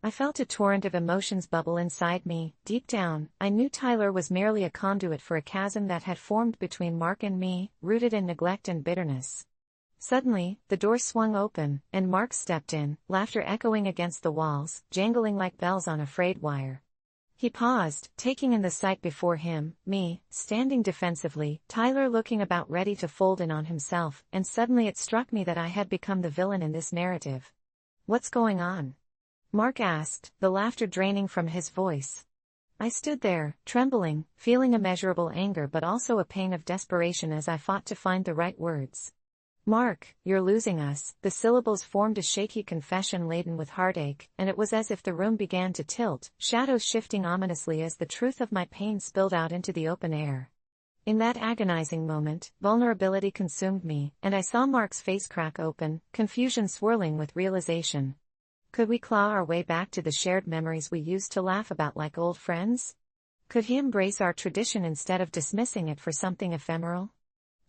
I felt a torrent of emotions bubble inside me. Deep down, I knew Tyler was merely a conduit for a chasm that had formed between Mark and me, rooted in neglect and bitterness. Suddenly, the door swung open, and Mark stepped in, laughter echoing against the walls, jangling like bells on a frayed wire. He paused, taking in the sight before him, me, standing defensively, Tyler looking about ready to fold in on himself, and suddenly it struck me that I had become the villain in this narrative. What's going on? Mark asked, the laughter draining from his voice. I stood there, trembling, feeling immeasurable anger but also a pang of desperation as I fought to find the right words. Mark, you're losing us. The syllables formed a shaky confession laden with heartache, and it was as if the room began to tilt, shadows shifting ominously as the truth of my pain spilled out into the open air. In that agonizing moment, vulnerability consumed me, and I saw Mark's face crack open, confusion swirling with realization. Could we claw our way back to the shared memories we used to laugh about like old friends? Could he embrace our tradition instead of dismissing it for something ephemeral?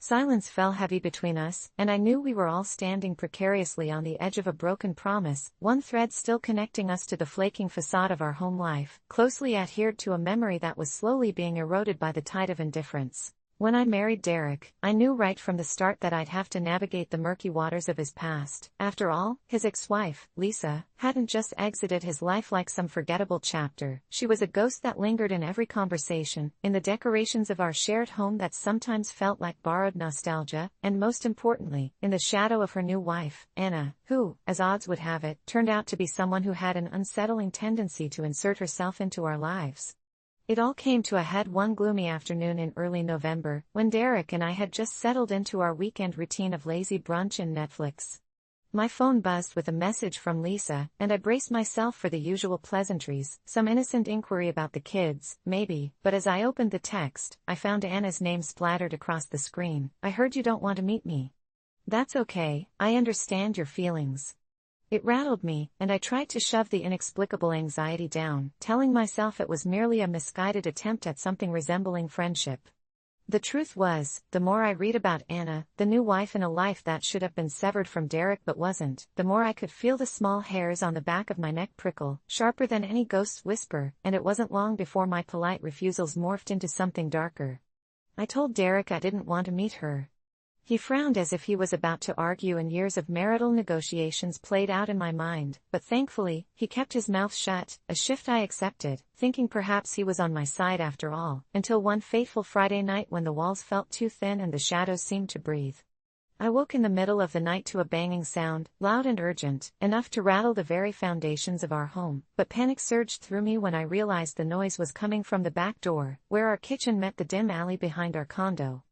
Silence fell heavy between us, and I knew we were all standing precariously on the edge of a broken promise, one thread still connecting us to the flaking facade of our home life, closely adhered to a memory that was slowly being eroded by the tide of indifference. When I married Derek, I knew right from the start that I'd have to navigate the murky waters of his past. After all, his ex-wife, Lisa, hadn't just exited his life like some forgettable chapter. She was a ghost that lingered in every conversation, in the decorations of our shared home that sometimes felt like borrowed nostalgia, and most importantly, in the shadow of her new wife, Anna, who, as odds would have it, turned out to be someone who had an unsettling tendency to insert herself into our lives. It all came to a head one gloomy afternoon in early November, when Derek and I had just settled into our weekend routine of lazy brunch and Netflix. My phone buzzed with a message from Lisa, and I braced myself for the usual pleasantries, some innocent inquiry about the kids, maybe, but as I opened the text, I found Anna's name splattered across the screen. I heard you don't want to meet me. That's okay, I understand your feelings. It rattled me, and I tried to shove the inexplicable anxiety down, telling myself it was merely a misguided attempt at something resembling friendship. The truth was, the more I read about Anna, the new wife in a life that should have been severed from Derek but wasn't, the more I could feel the small hairs on the back of my neck prickle, sharper than any ghost's whisper, and it wasn't long before my polite refusals morphed into something darker. I told Derek I didn't want to meet her. He frowned as if he was about to argue, and years of marital negotiations played out in my mind, but thankfully, he kept his mouth shut, a shift I accepted, thinking perhaps he was on my side after all, until one fateful Friday night when the walls felt too thin and the shadows seemed to breathe. I woke in the middle of the night to a banging sound, loud and urgent, enough to rattle the very foundations of our home, but panic surged through me when I realized the noise was coming from the back door, where our kitchen met the dim alley behind our condo.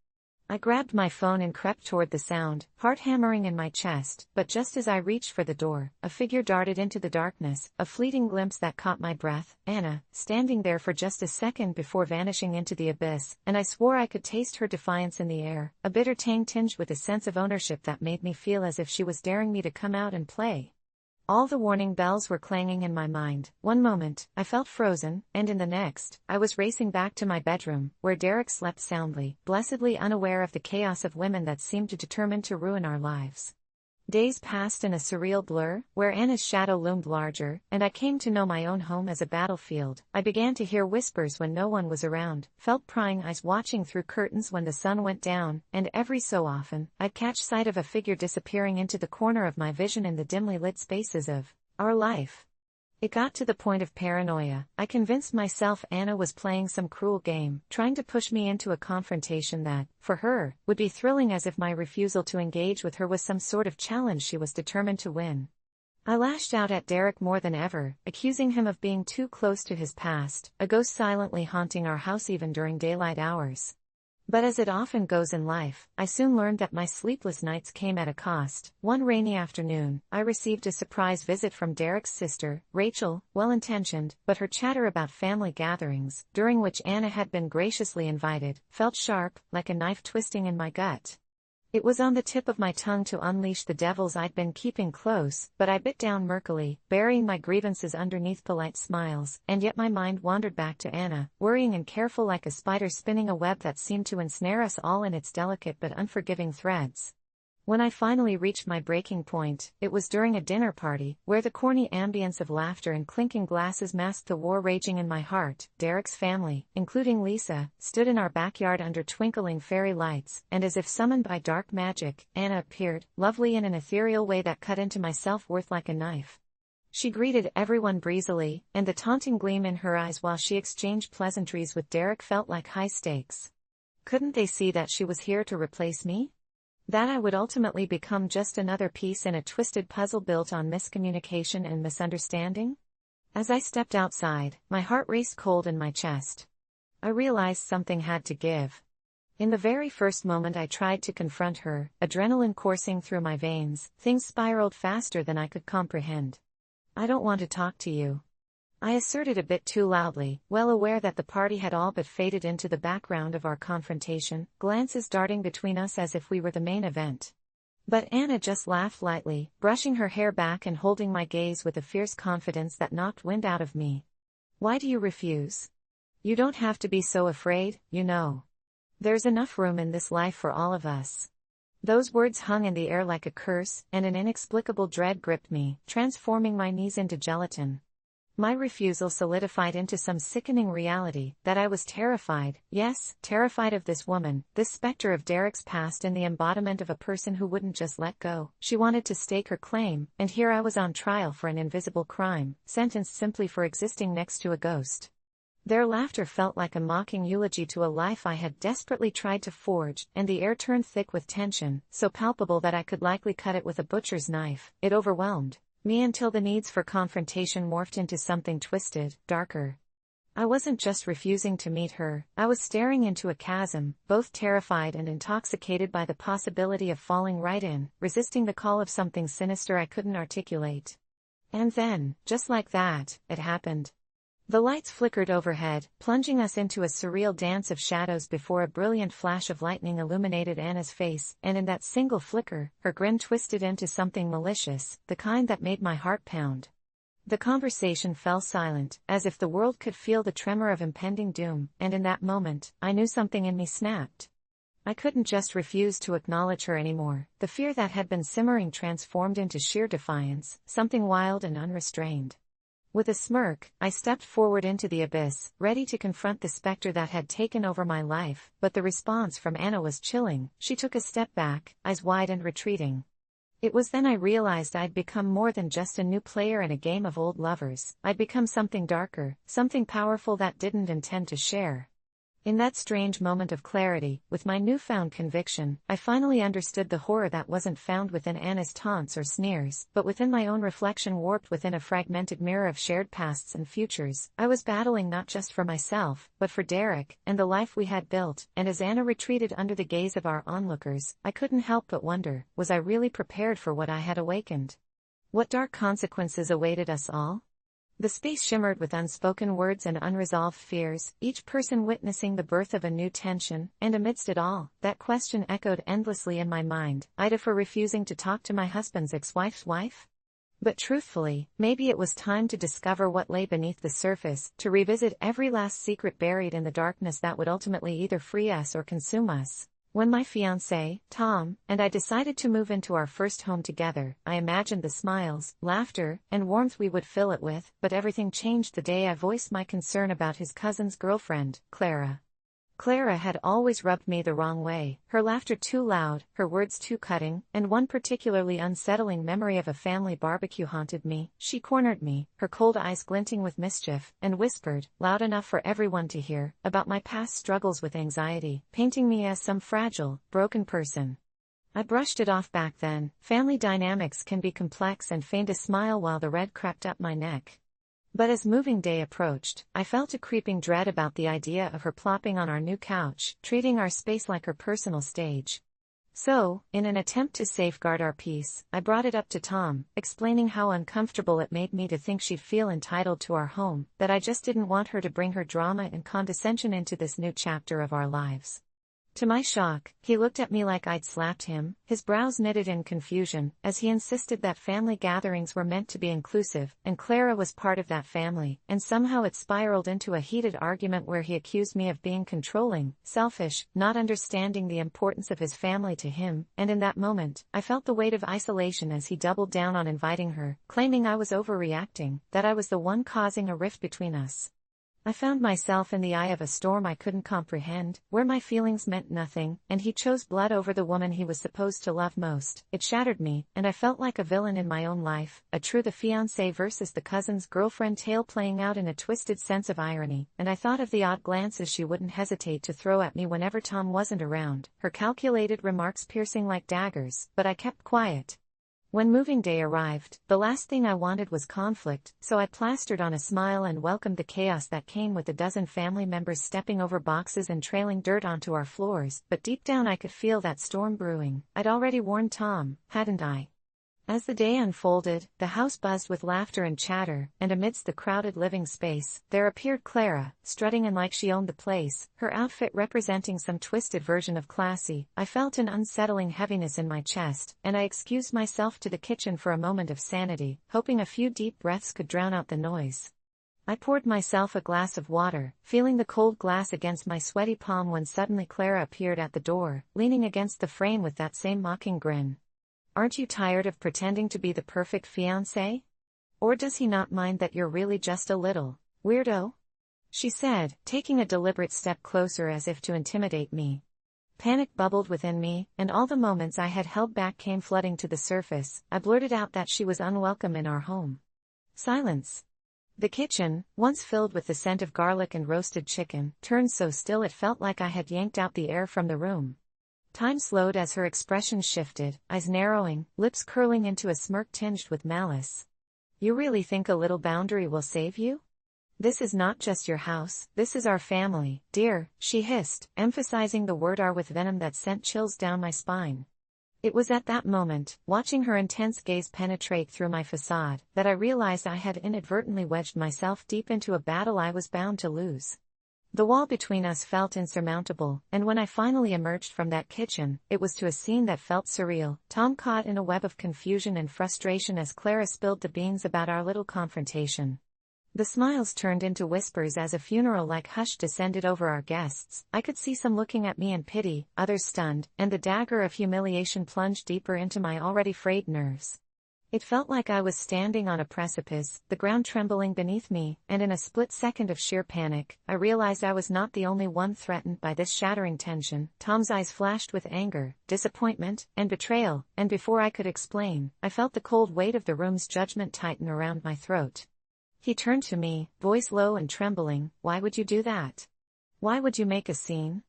I grabbed my phone and crept toward the sound, heart hammering in my chest, but just as I reached for the door, a figure darted into the darkness, a fleeting glimpse that caught my breath, Anna, standing there for just a second before vanishing into the abyss, and I swore I could taste her defiance in the air, a bitter tang tinged with a sense of ownership that made me feel as if she was daring me to come out and play. All the warning bells were clanging in my mind. One moment, I felt frozen, and in the next, I was racing back to my bedroom, where Derek slept soundly, blessedly unaware of the chaos of women that seemed determined to ruin our lives. Days passed in a surreal blur, where Anna's shadow loomed larger, and I came to know my own home as a battlefield. I began to hear whispers when no one was around, felt prying eyes watching through curtains when the sun went down, and every so often, I'd catch sight of a figure disappearing into the corner of my vision in the dimly lit spaces of our life. It got to the point of paranoia. I convinced myself Anna was playing some cruel game, trying to push me into a confrontation that, for her, would be thrilling, as if my refusal to engage with her was some sort of challenge she was determined to win. I lashed out at Derek more than ever, accusing him of being too close to his past, a ghost silently haunting our house even during daylight hours. But as it often goes in life, I soon learned that my sleepless nights came at a cost. One rainy afternoon, I received a surprise visit from Derek's sister, Rachel, well-intentioned, but her chatter about family gatherings, during which Anna had been graciously invited, felt sharp, like a knife twisting in my gut. It was on the tip of my tongue to unleash the devils I'd been keeping close, but I bit down murkily, burying my grievances underneath polite smiles, and yet my mind wandered back to Anna, worrying and careful like a spider spinning a web that seemed to ensnare us all in its delicate but unforgiving threads. When I finally reached my breaking point, it was during a dinner party, where the corny ambience of laughter and clinking glasses masked the war raging in my heart. Derek's family, including Lisa, stood in our backyard under twinkling fairy lights, and as if summoned by dark magic, Anna appeared, lovely in an ethereal way that cut into my self-worth like a knife. She greeted everyone breezily, and the taunting gleam in her eyes while she exchanged pleasantries with Derek felt like high stakes. Couldn't they see that she was here to replace me? That I would ultimately become just another piece in a twisted puzzle built on miscommunication and misunderstanding? As I stepped outside, my heart raced cold in my chest. I realized something had to give. In the very first moment I tried to confront her, adrenaline coursing through my veins, things spiraled faster than I could comprehend. "I don't want to talk to you," I asserted a bit too loudly, well aware that the party had all but faded into the background of our confrontation, glances darting between us as if we were the main event. But Anna just laughed lightly, brushing her hair back and holding my gaze with a fierce confidence that knocked wind out of me. "Why do you refuse? You don't have to be so afraid, you know. There's enough room in this life for all of us." Those words hung in the air like a curse, and an inexplicable dread gripped me, transforming my knees into gelatin. My refusal solidified into some sickening reality, that I was terrified, yes, terrified of this woman, this specter of Derek's past and the embodiment of a person who wouldn't just let go. She wanted to stake her claim, and here I was on trial for an invisible crime, sentenced simply for existing next to a ghost. Their laughter felt like a mocking eulogy to a life I had desperately tried to forge, and the air turned thick with tension, so palpable that I could likely cut it with a butcher's knife. It overwhelmed me until the needs for confrontation morphed into something twisted, darker. I wasn't just refusing to meet her, I was staring into a chasm, both terrified and intoxicated by the possibility of falling right in, resisting the call of something sinister I couldn't articulate. And then, just like that, it happened. The lights flickered overhead, plunging us into a surreal dance of shadows before a brilliant flash of lightning illuminated Anna's face, and in that single flicker, her grin twisted into something malicious, the kind that made my heart pound. The conversation fell silent, as if the world could feel the tremor of impending doom, and in that moment, I knew something in me snapped. I couldn't just refuse to acknowledge her anymore. The fear that had been simmering transformed into sheer defiance, something wild and unrestrained. With a smirk, I stepped forward into the abyss, ready to confront the specter that had taken over my life, but the response from Anna was chilling. She took a step back, eyes wide and retreating. It was then I realized I'd become more than just a new player in a game of old lovers. I'd become something darker, something powerful that didn't intend to share. In that strange moment of clarity, with my newfound conviction, I finally understood the horror that wasn't found within Anna's taunts or sneers, but within my own reflection warped within a fragmented mirror of shared pasts and futures. I was battling not just for myself, but for Derek, and the life we had built, and as Anna retreated under the gaze of our onlookers, I couldn't help but wonder, was I really prepared for what I had awakened? What dark consequences awaited us all? The space shimmered with unspoken words and unresolved fears, each person witnessing the birth of a new tension, and amidst it all, that question echoed endlessly in my mind, AITA for refusing to talk to my husband's ex-wife's wife? But truthfully, maybe it was time to discover what lay beneath the surface, to revisit every last secret buried in the darkness that would ultimately either free us or consume us. When my fiancé, Tom, and I decided to move into our first home together, I imagined the smiles, laughter, and warmth we would fill it with, but everything changed the day I voiced my concern about his cousin's girlfriend, Clara. Clara had always rubbed me the wrong way, her laughter too loud, her words too cutting, and one particularly unsettling memory of a family barbecue haunted me. She cornered me, her cold eyes glinting with mischief, and whispered, loud enough for everyone to hear, about my past struggles with anxiety, painting me as some fragile, broken person. I brushed it off back then. Family dynamics can be complex, and feigned a smile while the red crept up my neck. But as moving day approached, I felt a creeping dread about the idea of her plopping on our new couch, treating our space like her personal stage. So, in an attempt to safeguard our peace, I brought it up to Tom, explaining how uncomfortable it made me to think she'd feel entitled to our home, that I just didn't want her to bring her drama and condescension into this new chapter of our lives. To my shock, he looked at me like I'd slapped him, his brows knitted in confusion, as he insisted that family gatherings were meant to be inclusive, and Clara was part of that family, and somehow it spiraled into a heated argument where he accused me of being controlling, selfish, not understanding the importance of his family to him, and in that moment, I felt the weight of isolation as he doubled down on inviting her, claiming I was overreacting, that I was the one causing a rift between us. I found myself in the eye of a storm I couldn't comprehend, where my feelings meant nothing, and he chose blood over the woman he was supposed to love most. It shattered me, and I felt like a villain in my own life, a true the fiancé versus the cousin's girlfriend tale playing out in a twisted sense of irony, and I thought of the odd glances she wouldn't hesitate to throw at me whenever Tom wasn't around, her calculated remarks piercing like daggers, but I kept quiet. When moving day arrived, the last thing I wanted was conflict, so I plastered on a smile and welcomed the chaos that came with a dozen family members stepping over boxes and trailing dirt onto our floors, but deep down I could feel that storm brewing. I'd already warned Tom, hadn't I? As the day unfolded, the house buzzed with laughter and chatter, and amidst the crowded living space, there appeared Clara, strutting in like she owned the place, her outfit representing some twisted version of classy. I felt an unsettling heaviness in my chest, and I excused myself to the kitchen for a moment of sanity, hoping a few deep breaths could drown out the noise. I poured myself a glass of water, feeling the cold glass against my sweaty palm when suddenly Clara appeared at the door, leaning against the frame with that same mocking grin. "Aren't you tired of pretending to be the perfect fiancé? Or does he not mind that you're really just a little weirdo?" she said, taking a deliberate step closer as if to intimidate me. Panic bubbled within me, and all the moments I had held back came flooding to the surface. I blurted out that she was unwelcome in our home. Silence. The kitchen, once filled with the scent of garlic and roasted chicken, turned so still it felt like I had yanked out the air from the room. Time slowed as her expression shifted, eyes narrowing, lips curling into a smirk tinged with malice. "You really think a little boundary will save you? This is not just your house, this is our family, dear," she hissed, emphasizing the word "our" with venom that sent chills down my spine. It was at that moment, watching her intense gaze penetrate through my facade, that I realized I had inadvertently wedged myself deep into a battle I was bound to lose. The wall between us felt insurmountable, and when I finally emerged from that kitchen, it was to a scene that felt surreal, Tom caught in a web of confusion and frustration as Clara spilled the beans about our little confrontation. The smiles turned into whispers as a funeral-like hush descended over our guests. I could see some looking at me in pity, others stunned, and the dagger of humiliation plunged deeper into my already frayed nerves. It felt like I was standing on a precipice, the ground trembling beneath me, and in a split second of sheer panic, I realized I was not the only one threatened by this shattering tension. Tom's eyes flashed with anger, disappointment, and betrayal, and before I could explain, I felt the cold weight of the room's judgment tighten around my throat. He turned to me, voice low and trembling. "Why would you do that? Why would you make a scene?"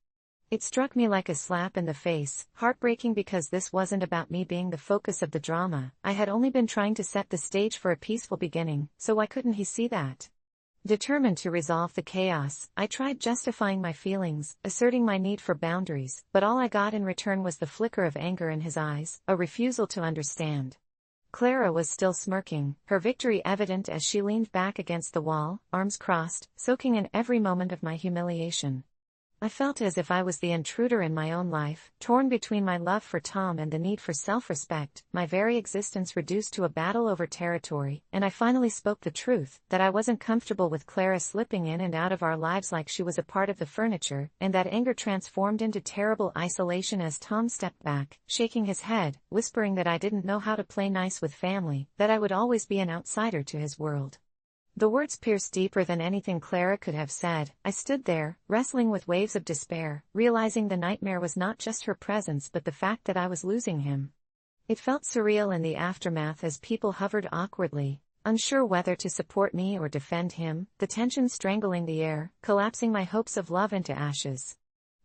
It struck me like a slap in the face, heartbreaking because this wasn't about me being the focus of the drama. I had only been trying to set the stage for a peaceful beginning, so why couldn't he see that? Determined to resolve the chaos, I tried justifying my feelings, asserting my need for boundaries, but all I got in return was the flicker of anger in his eyes, a refusal to understand. Clara was still smirking, her victory evident as she leaned back against the wall, arms crossed, soaking in every moment of my humiliation. I felt as if I was the intruder in my own life, torn between my love for Tom and the need for self-respect, my very existence reduced to a battle over territory, and I finally spoke the truth, that I wasn't comfortable with Clara slipping in and out of our lives like she was a part of the furniture, and that anger transformed into terrible isolation as Tom stepped back, shaking his head, whispering that I didn't know how to play nice with family, that I would always be an outsider to his world. The words pierced deeper than anything Clara could have said. I stood there, wrestling with waves of despair, realizing the nightmare was not just her presence but the fact that I was losing him. It felt surreal in the aftermath as people hovered awkwardly, unsure whether to support me or defend him, the tension strangling the air, collapsing my hopes of love into ashes.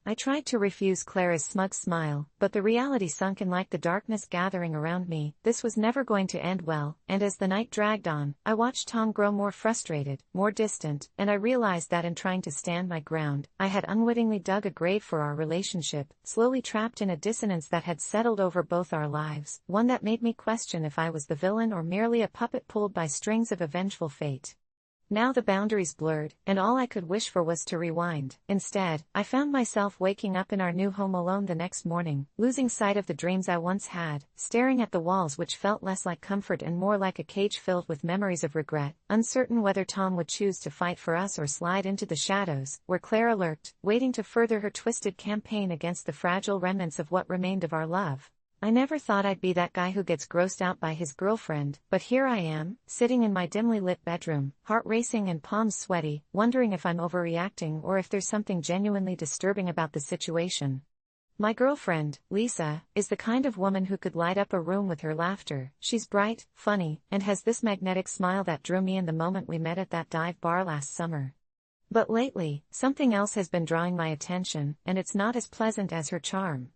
I tried to refuse Clara's smug smile, but the reality sunk in like the darkness gathering around me. This was never going to end well, and as the night dragged on, I watched Tom grow more frustrated, more distant, and I realized that in trying to stand my ground, I had unwittingly dug a grave for our relationship, slowly trapped in a dissonance that had settled over both our lives, one that made me question if I was the villain or merely a puppet pulled by strings of a vengeful fate. Now the boundaries blurred, and all I could wish for was to rewind. Instead, I found myself waking up in our new home alone the next morning, losing sight of the dreams I once had, staring at the walls which felt less like comfort and more like a cage filled with memories of regret, uncertain whether Tom would choose to fight for us or slide into the shadows, where Clara lurked, waiting to further her twisted campaign against the fragile remnants of what remained of our love. I never thought I'd be that guy who gets grossed out by his girlfriend, but here I am, sitting in my dimly lit bedroom, heart racing and palms sweaty, wondering if I'm overreacting or if there's something genuinely disturbing about the situation. My girlfriend, Lisa, is the kind of woman who could light up a room with her laughter. She's bright, funny, and has this magnetic smile that drew me in the moment we met at that dive bar last summer. But lately, something else has been drawing my attention, and it's not as pleasant as her charm.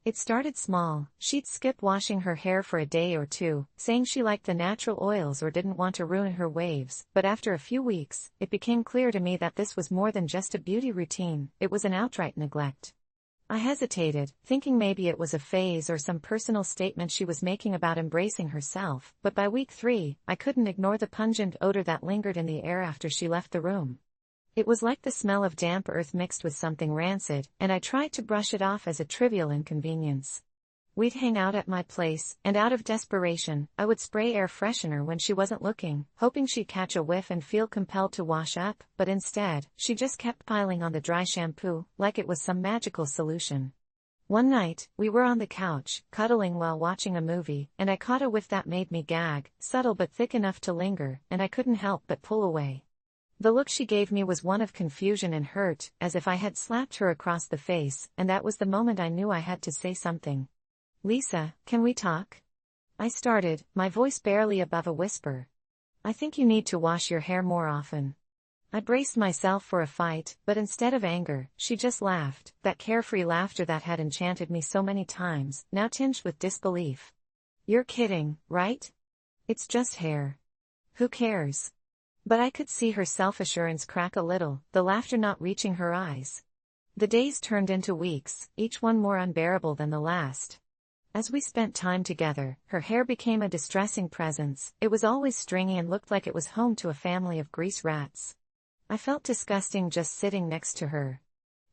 It started small. She'd skip washing her hair for a day or two, saying she liked the natural oils or didn't want to ruin her waves, but after a few weeks, it became clear to me that this was more than just a beauty routine, it was an outright neglect. I hesitated, thinking maybe it was a phase or some personal statement she was making about embracing herself, but by week 3, I couldn't ignore the pungent odor that lingered in the air after she left the room. It was like the smell of damp earth mixed with something rancid, and I tried to brush it off as a trivial inconvenience. We'd hang out at my place, and out of desperation, I would spray air freshener when she wasn't looking, hoping she'd catch a whiff and feel compelled to wash up, but instead, she just kept piling on the dry shampoo, like it was some magical solution. One night, we were on the couch, cuddling while watching a movie, and I caught a whiff that made me gag, subtle but thick enough to linger, and I couldn't help but pull away. The look she gave me was one of confusion and hurt, as if I had slapped her across the face, and that was the moment I knew I had to say something. "Lisa, can we talk?" I started, my voice barely above a whisper. "I think you need to wash your hair more often." I braced myself for a fight, but instead of anger, she just laughed, that carefree laughter that had enchanted me so many times, now tinged with disbelief. "You're kidding, right? It's just hair. Who cares?" But I could see her self-assurance crack a little, the laughter not reaching her eyes. The days turned into weeks, each one more unbearable than the last. As we spent time together, her hair became a distressing presence. It was always stringy and looked like it was home to a family of grease rats. I felt disgusting just sitting next to her.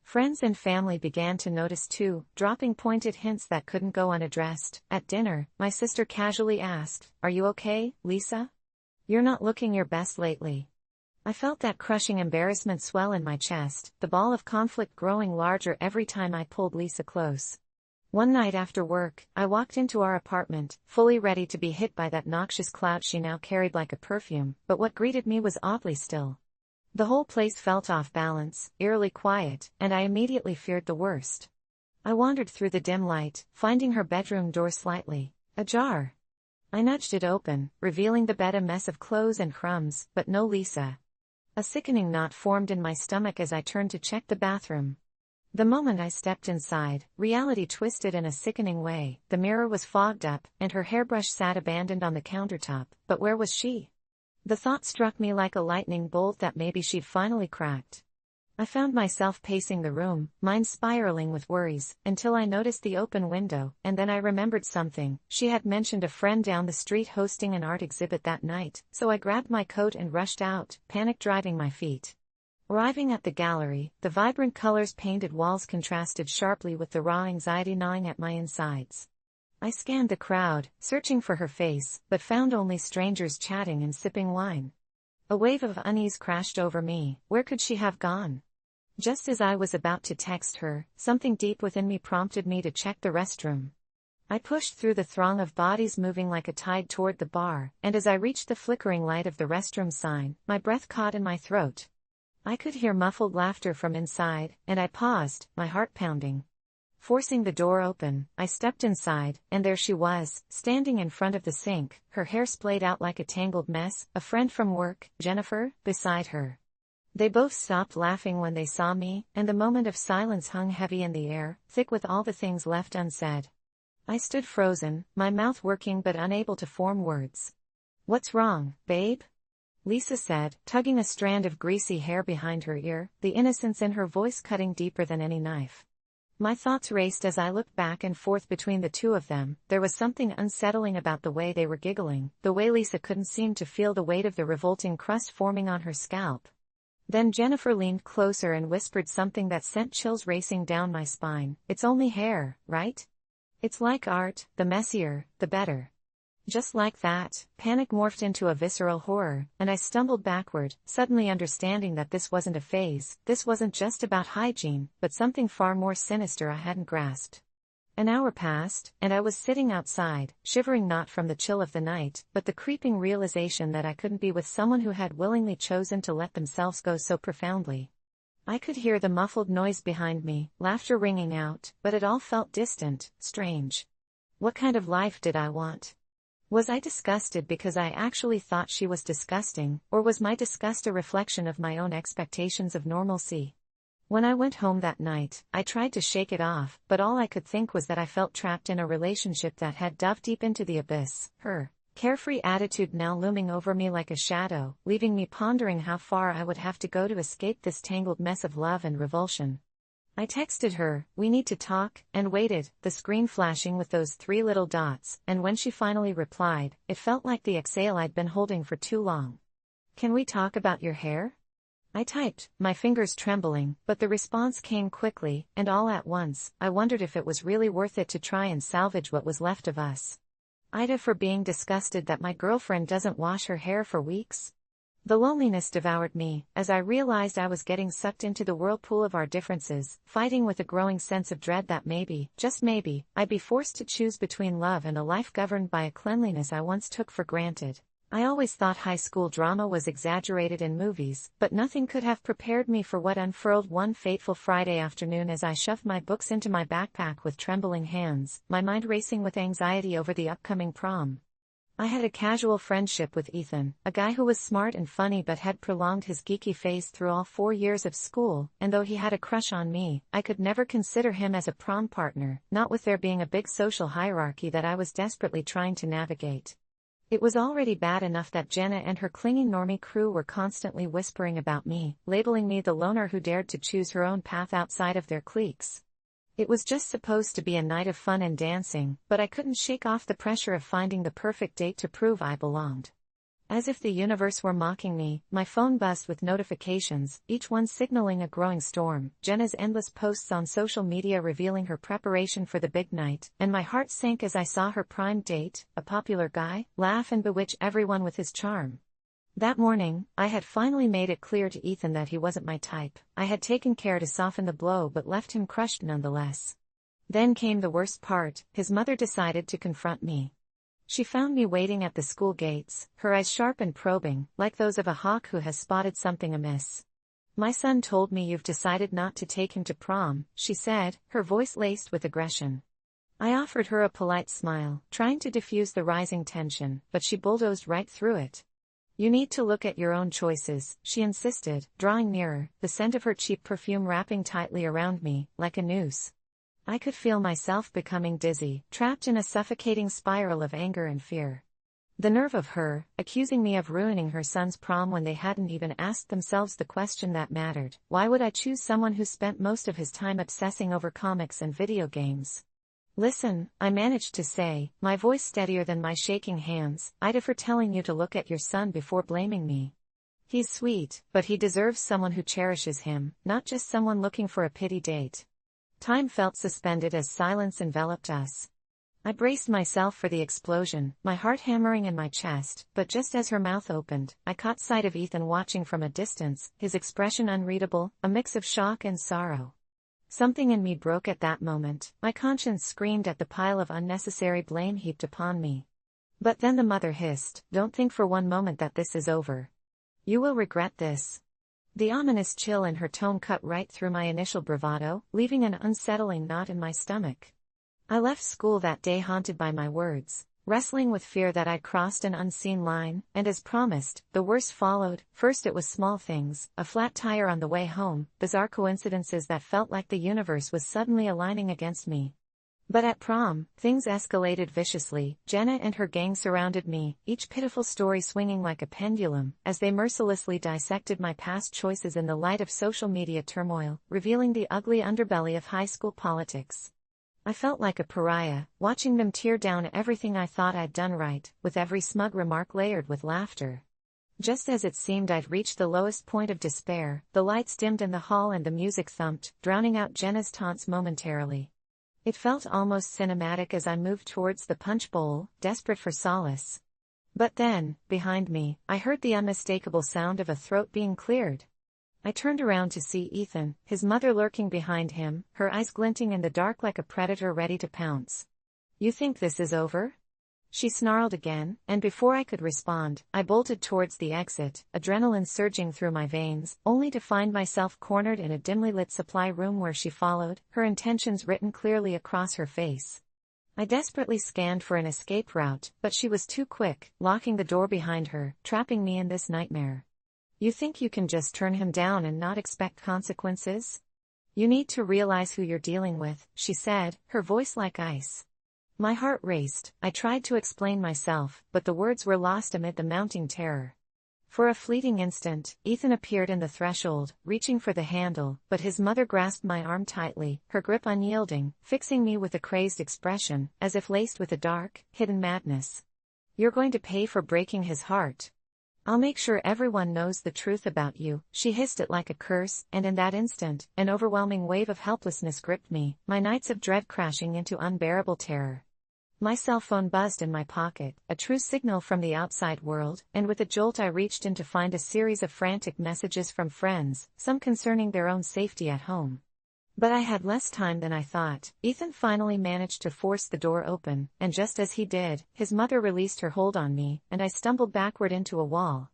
Friends and family began to notice too, dropping pointed hints that couldn't go unaddressed. At dinner, my sister casually asked, "Are you okay, Lisa? You're not looking your best lately." I felt that crushing embarrassment swell in my chest, the ball of conflict growing larger every time I pulled Lisa close. One night after work, I walked into our apartment, fully ready to be hit by that noxious cloud she now carried like a perfume, but what greeted me was oddly still. The whole place felt off balance, eerily quiet, and I immediately feared the worst. I wandered through the dim light, finding her bedroom door slightly ajar. I nudged it open, revealing the bed a mess of clothes and crumbs, but no Lisa. A sickening knot formed in my stomach as I turned to check the bathroom. The moment I stepped inside, reality twisted in a sickening way. The mirror was fogged up, and her hairbrush sat abandoned on the countertop, but where was she? The thought struck me like a lightning bolt that maybe she'd finally cracked. I found myself pacing the room, mind spiraling with worries, until I noticed the open window, and then I remembered something. She had mentioned a friend down the street hosting an art exhibit that night, so I grabbed my coat and rushed out, panic driving my feet. Arriving at the gallery, the vibrant colors painted walls contrasted sharply with the raw anxiety gnawing at my insides. I scanned the crowd, searching for her face, but found only strangers chatting and sipping wine. A wave of unease crashed over me. Where could she have gone? Just as I was about to text her, something deep within me prompted me to check the restroom. I pushed through the throng of bodies moving like a tide toward the bar, and as I reached the flickering light of the restroom sign, my breath caught in my throat. I could hear muffled laughter from inside, and I paused, my heart pounding. Forcing the door open, I stepped inside, and there she was, standing in front of the sink, her hair splayed out like a tangled mess, a friend from work, Jennifer, beside her. They both stopped laughing when they saw me, and the moment of silence hung heavy in the air, thick with all the things left unsaid. I stood frozen, my mouth working but unable to form words. "What's wrong, babe?" Lisa said, tugging a strand of greasy hair behind her ear, the innocence in her voice cutting deeper than any knife. My thoughts raced as I looked back and forth between the two of them. There was something unsettling about the way they were giggling, the way Lisa couldn't seem to feel the weight of the revolting crust forming on her scalp. Then Jennifer leaned closer and whispered something that sent chills racing down my spine. "It's only hair, right? It's like art, the messier, the better." Just like that, panic morphed into a visceral horror, and I stumbled backward, suddenly understanding that this wasn't a phase, this wasn't just about hygiene, but something far more sinister I hadn't grasped. An hour passed, and I was sitting outside, shivering not from the chill of the night, but the creeping realization that I couldn't be with someone who had willingly chosen to let themselves go so profoundly. I could hear the muffled noise behind me, laughter ringing out, but it all felt distant, strange. What kind of life did I want? Was I disgusted because I actually thought she was disgusting, or was my disgust a reflection of my own expectations of normalcy? When I went home that night, I tried to shake it off, but all I could think was that I felt trapped in a relationship that had dove deep into the abyss, her carefree attitude now looming over me like a shadow, leaving me pondering how far I would have to go to escape this tangled mess of love and revulsion. I texted her, "We need to talk," and waited, the screen flashing with those 3 little dots, and when she finally replied, it felt like the exhale I'd been holding for too long. "Can we talk about your hair?" I typed, my fingers trembling, but the response came quickly, and all at once. I wondered if it was really worth it to try and salvage what was left of us. AITA for being disgusted that my girlfriend doesn't wash her hair for weeks. The loneliness devoured me, as I realized I was getting sucked into the whirlpool of our differences, fighting with a growing sense of dread that maybe, just maybe, I'd be forced to choose between love and a life governed by a cleanliness I once took for granted. I always thought high school drama was exaggerated in movies, but nothing could have prepared me for what unfurled one fateful Friday afternoon as I shoved my books into my backpack with trembling hands, my mind racing with anxiety over the upcoming prom. I had a casual friendship with Ethan, a guy who was smart and funny but had prolonged his geeky phase through all 4 years of school, and though he had a crush on me, I could never consider him as a prom partner, not with there being a big social hierarchy that I was desperately trying to navigate. It was already bad enough that Jenna and her clinging normie crew were constantly whispering about me, labeling me the loner who dared to choose her own path outside of their cliques. It was just supposed to be a night of fun and dancing, but I couldn't shake off the pressure of finding the perfect date to prove I belonged. As if the universe were mocking me, my phone buzzed with notifications, each one signaling a growing storm, Jenna's endless posts on social media revealing her preparation for the big night, and my heart sank as I saw her prime date, a popular guy, laugh and bewitch everyone with his charm. That morning, I had finally made it clear to Ethan that he wasn't my type. I had taken care to soften the blow but left him crushed nonetheless. Then came the worst part. His mother decided to confront me. She found me waiting at the school gates, her eyes sharp and probing, like those of a hawk who has spotted something amiss. "My son told me you've decided not to take him to prom," she said, her voice laced with aggression. I offered her a polite smile, trying to diffuse the rising tension, but she bulldozed right through it. "You need to look at your own choices," she insisted, drawing nearer, the scent of her cheap perfume wrapping tightly around me, like a noose. I could feel myself becoming dizzy, trapped in a suffocating spiral of anger and fear. The nerve of her, accusing me of ruining her son's prom when they hadn't even asked themselves the question that mattered: why would I choose someone who spent most of his time obsessing over comics and video games? "Listen," I managed to say, my voice steadier than my shaking hands, "AITA for telling you to look at your son before blaming me. He's sweet, but he deserves someone who cherishes him, not just someone looking for a pity date." Time felt suspended as silence enveloped us. I braced myself for the explosion, my heart hammering in my chest, but just as her mouth opened, I caught sight of Ethan watching from a distance, his expression unreadable, a mix of shock and sorrow. Something in me broke at that moment. My conscience screamed at the pile of unnecessary blame heaped upon me. But then the mother hissed, "Don't think for one moment that this is over. You will regret this." The ominous chill in her tone cut right through my initial bravado, leaving an unsettling knot in my stomach. I left school that day haunted by my words, wrestling with fear that I'd crossed an unseen line, and as promised, the worst followed. First it was small things, a flat tire on the way home, bizarre coincidences that felt like the universe was suddenly aligning against me. But at prom, things escalated viciously. Jenna and her gang surrounded me, each pitiful story swinging like a pendulum, as they mercilessly dissected my past choices in the light of social media turmoil, revealing the ugly underbelly of high school politics. I felt like a pariah, watching them tear down everything I thought I'd done right, with every smug remark layered with laughter. Just as it seemed I'd reached the lowest point of despair, the lights dimmed in the hall and the music thumped, drowning out Jenna's taunts momentarily. It felt almost cinematic as I moved towards the punch bowl, desperate for solace. But then, behind me, I heard the unmistakable sound of a throat being cleared. I turned around to see Ethan, his mother lurking behind him, her eyes glinting in the dark like a predator ready to pounce. "You think this is over?" She snarled again, and before I could respond, I bolted towards the exit, adrenaline surging through my veins, only to find myself cornered in a dimly lit supply room where she followed, her intentions written clearly across her face. I desperately scanned for an escape route, but she was too quick, locking the door behind her, trapping me in this nightmare. "You think you can just turn him down and not expect consequences? You need to realize who you're dealing with," she said, her voice like ice. My heart raced. I tried to explain myself, but the words were lost amid the mounting terror. For a fleeting instant, Ethan appeared in the threshold, reaching for the handle, but his mother grasped my arm tightly, her grip unyielding, fixing me with a crazed expression, as if laced with a dark, hidden madness. "You're going to pay for breaking his heart. I'll make sure everyone knows the truth about you," she hissed it like a curse, and in that instant, an overwhelming wave of helplessness gripped me, my nights of dread crashing into unbearable terror. My cell phone buzzed in my pocket, a true signal from the outside world, and with a jolt I reached in to find a series of frantic messages from friends, some concerning their own safety at home. But I had less time than I thought. Ethan finally managed to force the door open, and just as he did, his mother released her hold on me, and I stumbled backward into a wall.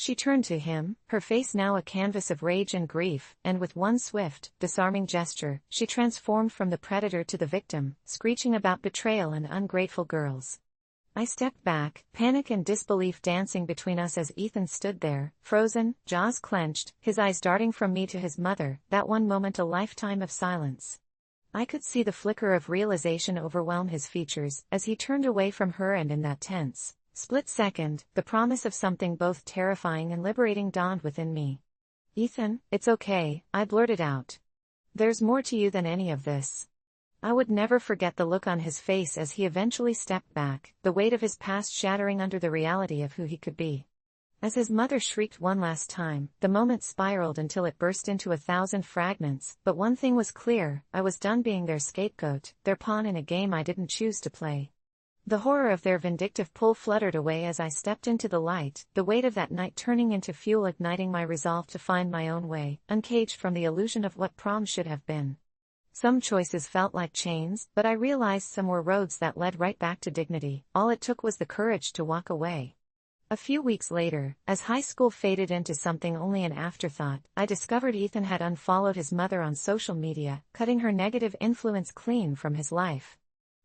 She turned to him, her face now a canvas of rage and grief, and with one swift, disarming gesture, she transformed from the predator to the victim, screeching about betrayal and ungrateful girls. I stepped back, panic and disbelief dancing between us as Ethan stood there, frozen, jaws clenched, his eyes darting from me to his mother, that one moment a lifetime of silence. I could see the flicker of realization overwhelm his features, as he turned away from her, and in that tense, split second, the promise of something both terrifying and liberating dawned within me. "Ethan, it's okay," I blurted out. "There's more to you than any of this." I would never forget the look on his face as he eventually stepped back, the weight of his past shattering under the reality of who he could be. As his mother shrieked one last time, the moment spiraled until it burst into 1,000 fragments, but one thing was clear: I was done being their scapegoat, their pawn in a game I didn't choose to play. The horror of their vindictive pull fluttered away as I stepped into the light, the weight of that night turning into fuel igniting my resolve to find my own way, uncaged from the illusion of what prom should have been. Some choices felt like chains, but I realized some were roads that led right back to dignity. All it took was the courage to walk away. A few weeks later, as high school faded into something only an afterthought, I discovered Ethan had unfollowed his mother on social media, cutting her negative influence clean from his life.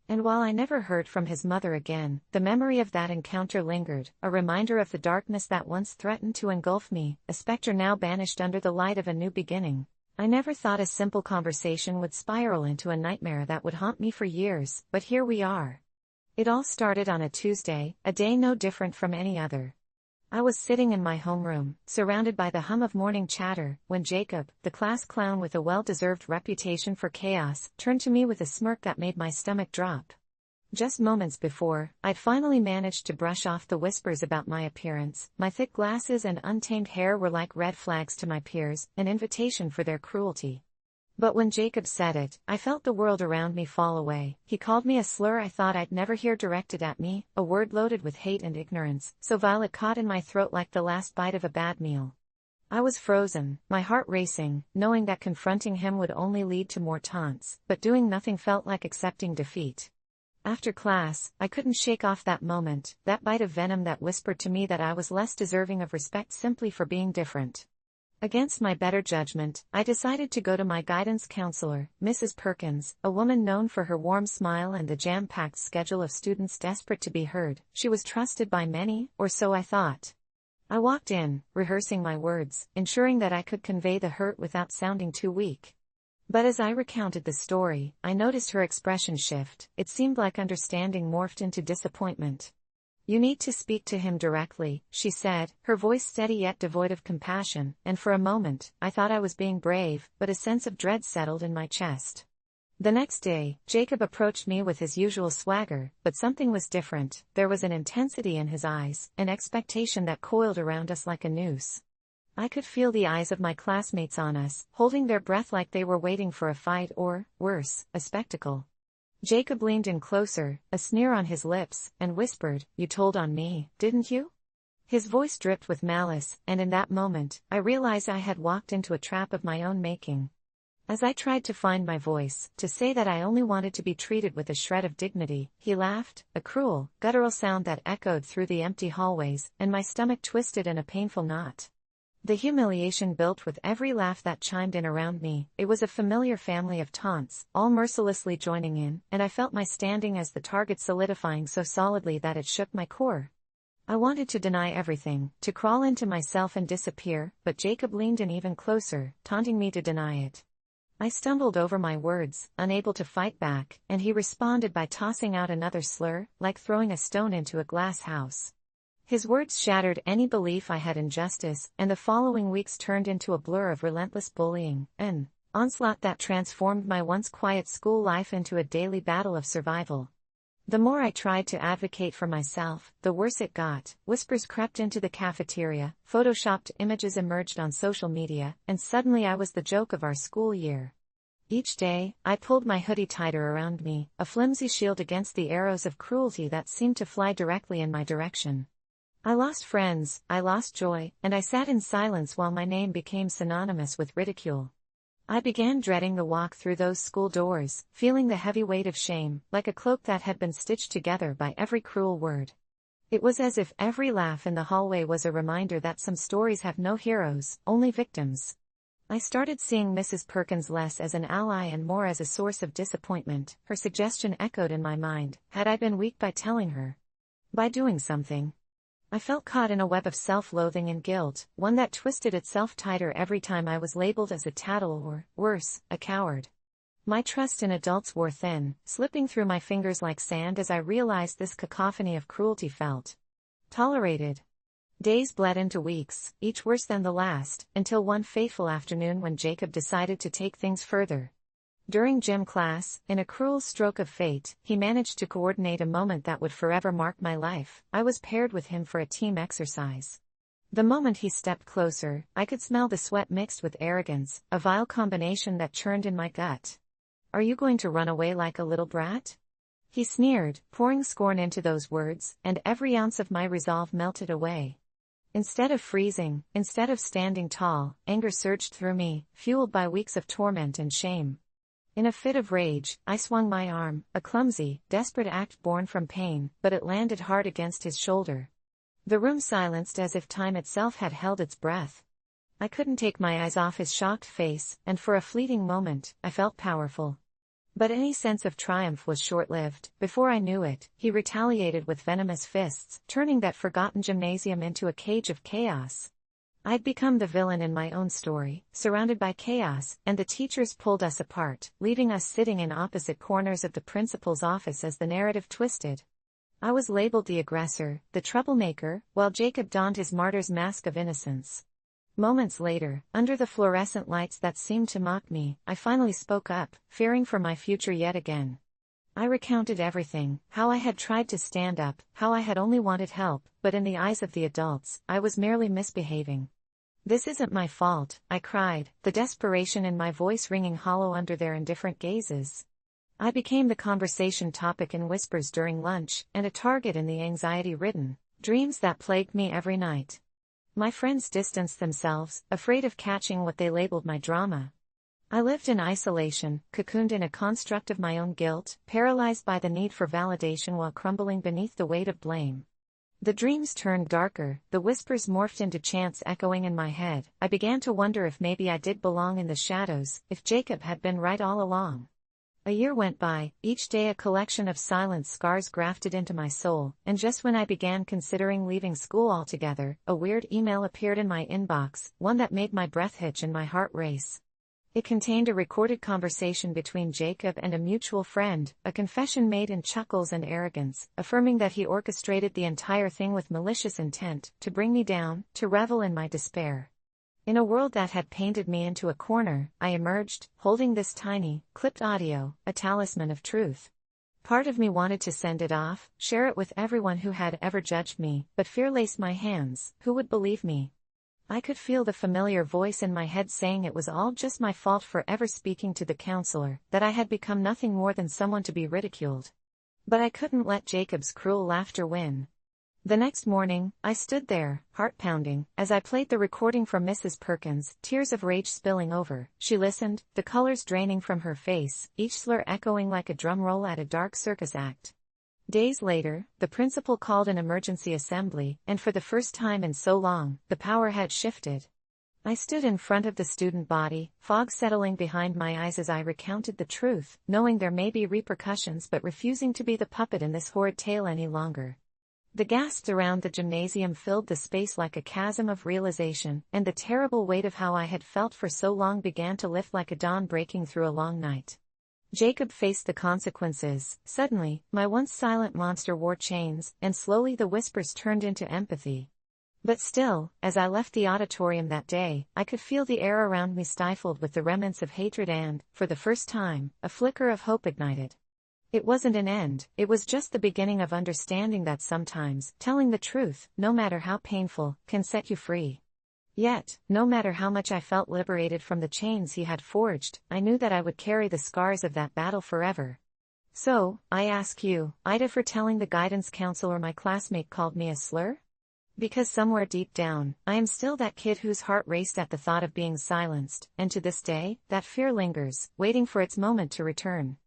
And while I never heard from his mother again, the memory of that encounter lingered, a reminder of the darkness that once threatened to engulf me, a specter now banished under the light of a new beginning. I never thought a simple conversation would spiral into a nightmare that would haunt me for years, but here we are. It all started on a Tuesday, a day no different from any other. I was sitting in my homeroom, surrounded by the hum of morning chatter, when Jacob, the class clown with a well-deserved reputation for chaos, turned to me with a smirk that made my stomach drop. Just moments before, I'd finally managed to brush off the whispers about my appearance. My thick glasses and untamed hair were like red flags to my peers, an invitation for their cruelty. But when Jacob said it, I felt the world around me fall away. He called me a slur I thought I'd never hear directed at me, a word loaded with hate and ignorance, so vile it caught in my throat like the last bite of a bad meal. I was frozen, my heart racing, knowing that confronting him would only lead to more taunts, but doing nothing felt like accepting defeat. After class, I couldn't shake off that moment, that bite of venom that whispered to me that I was less deserving of respect simply for being different. Against my better judgment, I decided to go to my guidance counselor, Mrs. Perkins, a woman known for her warm smile and the jam-packed schedule of students desperate to be heard. She was trusted by many, or so I thought. I walked in, rehearsing my words, ensuring that I could convey the hurt without sounding too weak. But as I recounted the story, I noticed her expression shift. It seemed like understanding morphed into disappointment. "You need to speak to him directly," she said, her voice steady yet devoid of compassion, and for a moment, I thought I was being brave, but a sense of dread settled in my chest. The next day, Jacob approached me with his usual swagger, but something was different. There was an intensity in his eyes, an expectation that coiled around us like a noose. I could feel the eyes of my classmates on us, holding their breath like they were waiting for a fight or, worse, a spectacle. Jacob leaned in closer, a sneer on his lips, and whispered, "You told on me, didn't you?" His voice dripped with malice, and in that moment, I realized I had walked into a trap of my own making. As I tried to find my voice, to say that I only wanted to be treated with a shred of dignity, he laughed, a cruel, guttural sound that echoed through the empty hallways, and my stomach twisted in a painful knot. The humiliation built with every laugh that chimed in around me. It was a familiar family of taunts, all mercilessly joining in, and I felt my standing as the target solidifying so solidly that it shook my core. I wanted to deny everything, to crawl into myself and disappear, but Jacob leaned in even closer, taunting me to deny it. I stumbled over my words, unable to fight back, and he responded by tossing out another slur, like throwing a stone into a glass house. His words shattered any belief I had in justice, and the following weeks turned into a blur of relentless bullying, an onslaught that transformed my once quiet school life into a daily battle of survival. The more I tried to advocate for myself, the worse it got. Whispers crept into the cafeteria, photoshopped images emerged on social media, and suddenly I was the joke of our school year. Each day, I pulled my hoodie tighter around me, a flimsy shield against the arrows of cruelty that seemed to fly directly in my direction. I lost friends, I lost joy, and I sat in silence while my name became synonymous with ridicule. I began dreading the walk through those school doors, feeling the heavy weight of shame, like a cloak that had been stitched together by every cruel word. It was as if every laugh in the hallway was a reminder that some stories have no heroes, only victims. I started seeing Mrs. Perkins less as an ally and more as a source of disappointment. Her suggestion echoed in my mind: had I been weak by telling her? By doing something? I felt caught in a web of self-loathing and guilt, one that twisted itself tighter every time I was labeled as a tattle or, worse, a coward. My trust in adults wore thin, slipping through my fingers like sand as I realized this cacophony of cruelty felt tolerated. Days bled into weeks, each worse than the last, until one fateful afternoon when Jacob decided to take things further. During gym class, in a cruel stroke of fate, he managed to coordinate a moment that would forever mark my life. I was paired with him for a team exercise. The moment he stepped closer, I could smell the sweat mixed with arrogance, a vile combination that churned in my gut. "Are you going to run away like a little brat?" He sneered, pouring scorn into those words, and every ounce of my resolve melted away. Instead of freezing, instead of standing tall, anger surged through me, fueled by weeks of torment and shame. In a fit of rage, I swung my arm, a clumsy, desperate act born from pain, but it landed hard against his shoulder. The room silenced as if time itself had held its breath. I couldn't take my eyes off his shocked face, and for a fleeting moment, I felt powerful. But any sense of triumph was short-lived. Before I knew it, he retaliated with venomous fists, turning that forgotten gymnasium into a cage of chaos. I'd become the villain in my own story, surrounded by chaos, and the teachers pulled us apart, leaving us sitting in opposite corners of the principal's office as the narrative twisted. I was labeled the aggressor, the troublemaker, while Jacob donned his martyr's mask of innocence. Moments later, under the fluorescent lights that seemed to mock me, I finally spoke up, fearing for my future yet again. I recounted everything, how I had tried to stand up, how I had only wanted help, but in the eyes of the adults, I was merely misbehaving. "This isn't my fault," I cried, the desperation in my voice ringing hollow under their indifferent gazes. I became the conversation topic in whispers during lunch, and a target in the anxiety-ridden dreams that plagued me every night. My friends distanced themselves, afraid of catching what they labeled my drama. I lived in isolation, cocooned in a construct of my own guilt, paralyzed by the need for validation while crumbling beneath the weight of blame. The dreams turned darker, the whispers morphed into chants echoing in my head. I began to wonder if maybe I did belong in the shadows, if Jacob had been right all along. A year went by, each day a collection of silent scars grafted into my soul, and just when I began considering leaving school altogether, a weird email appeared in my inbox, one that made my breath hitch and my heart race. It contained a recorded conversation between Jacob and a mutual friend, a confession made in chuckles and arrogance, affirming that he orchestrated the entire thing with malicious intent, to bring me down, to revel in my despair. In a world that had painted me into a corner, I emerged, holding this tiny, clipped audio, a talisman of truth. Part of me wanted to send it off, share it with everyone who had ever judged me, but fear laced my hands. Who would believe me? I could feel the familiar voice in my head saying it was all just my fault for ever speaking to the counselor, that I had become nothing more than someone to be ridiculed. But I couldn't let Jacob's cruel laughter win. The next morning, I stood there, heart pounding, as I played the recording from Mrs. Perkins, tears of rage spilling over. She listened, the colors draining from her face, each slur echoing like a drum roll at a dark circus act. Days later, the principal called an emergency assembly, and for the first time in so long, the power had shifted. I stood in front of the student body, fog settling behind my eyes as I recounted the truth, knowing there may be repercussions but refusing to be the puppet in this horrid tale any longer. The gasps around the gymnasium filled the space like a chasm of realization, and the terrible weight of how I had felt for so long began to lift like a dawn breaking through a long night. Jacob faced the consequences. Suddenly, my once silent monster wore chains, and slowly the whispers turned into empathy. But still, as I left the auditorium that day, I could feel the air around me stifled with the remnants of hatred and, for the first time, a flicker of hope ignited. It wasn't an end, it was just the beginning of understanding that sometimes, telling the truth, no matter how painful, can set you free. Yet, no matter how much I felt liberated from the chains he had forged, I knew that I would carry the scars of that battle forever. So, I ask you, AITA, for telling the guidance counselor my classmate called me a slur? Because somewhere deep down, I am still that kid whose heart raced at the thought of being silenced, and to this day, that fear lingers, waiting for its moment to return.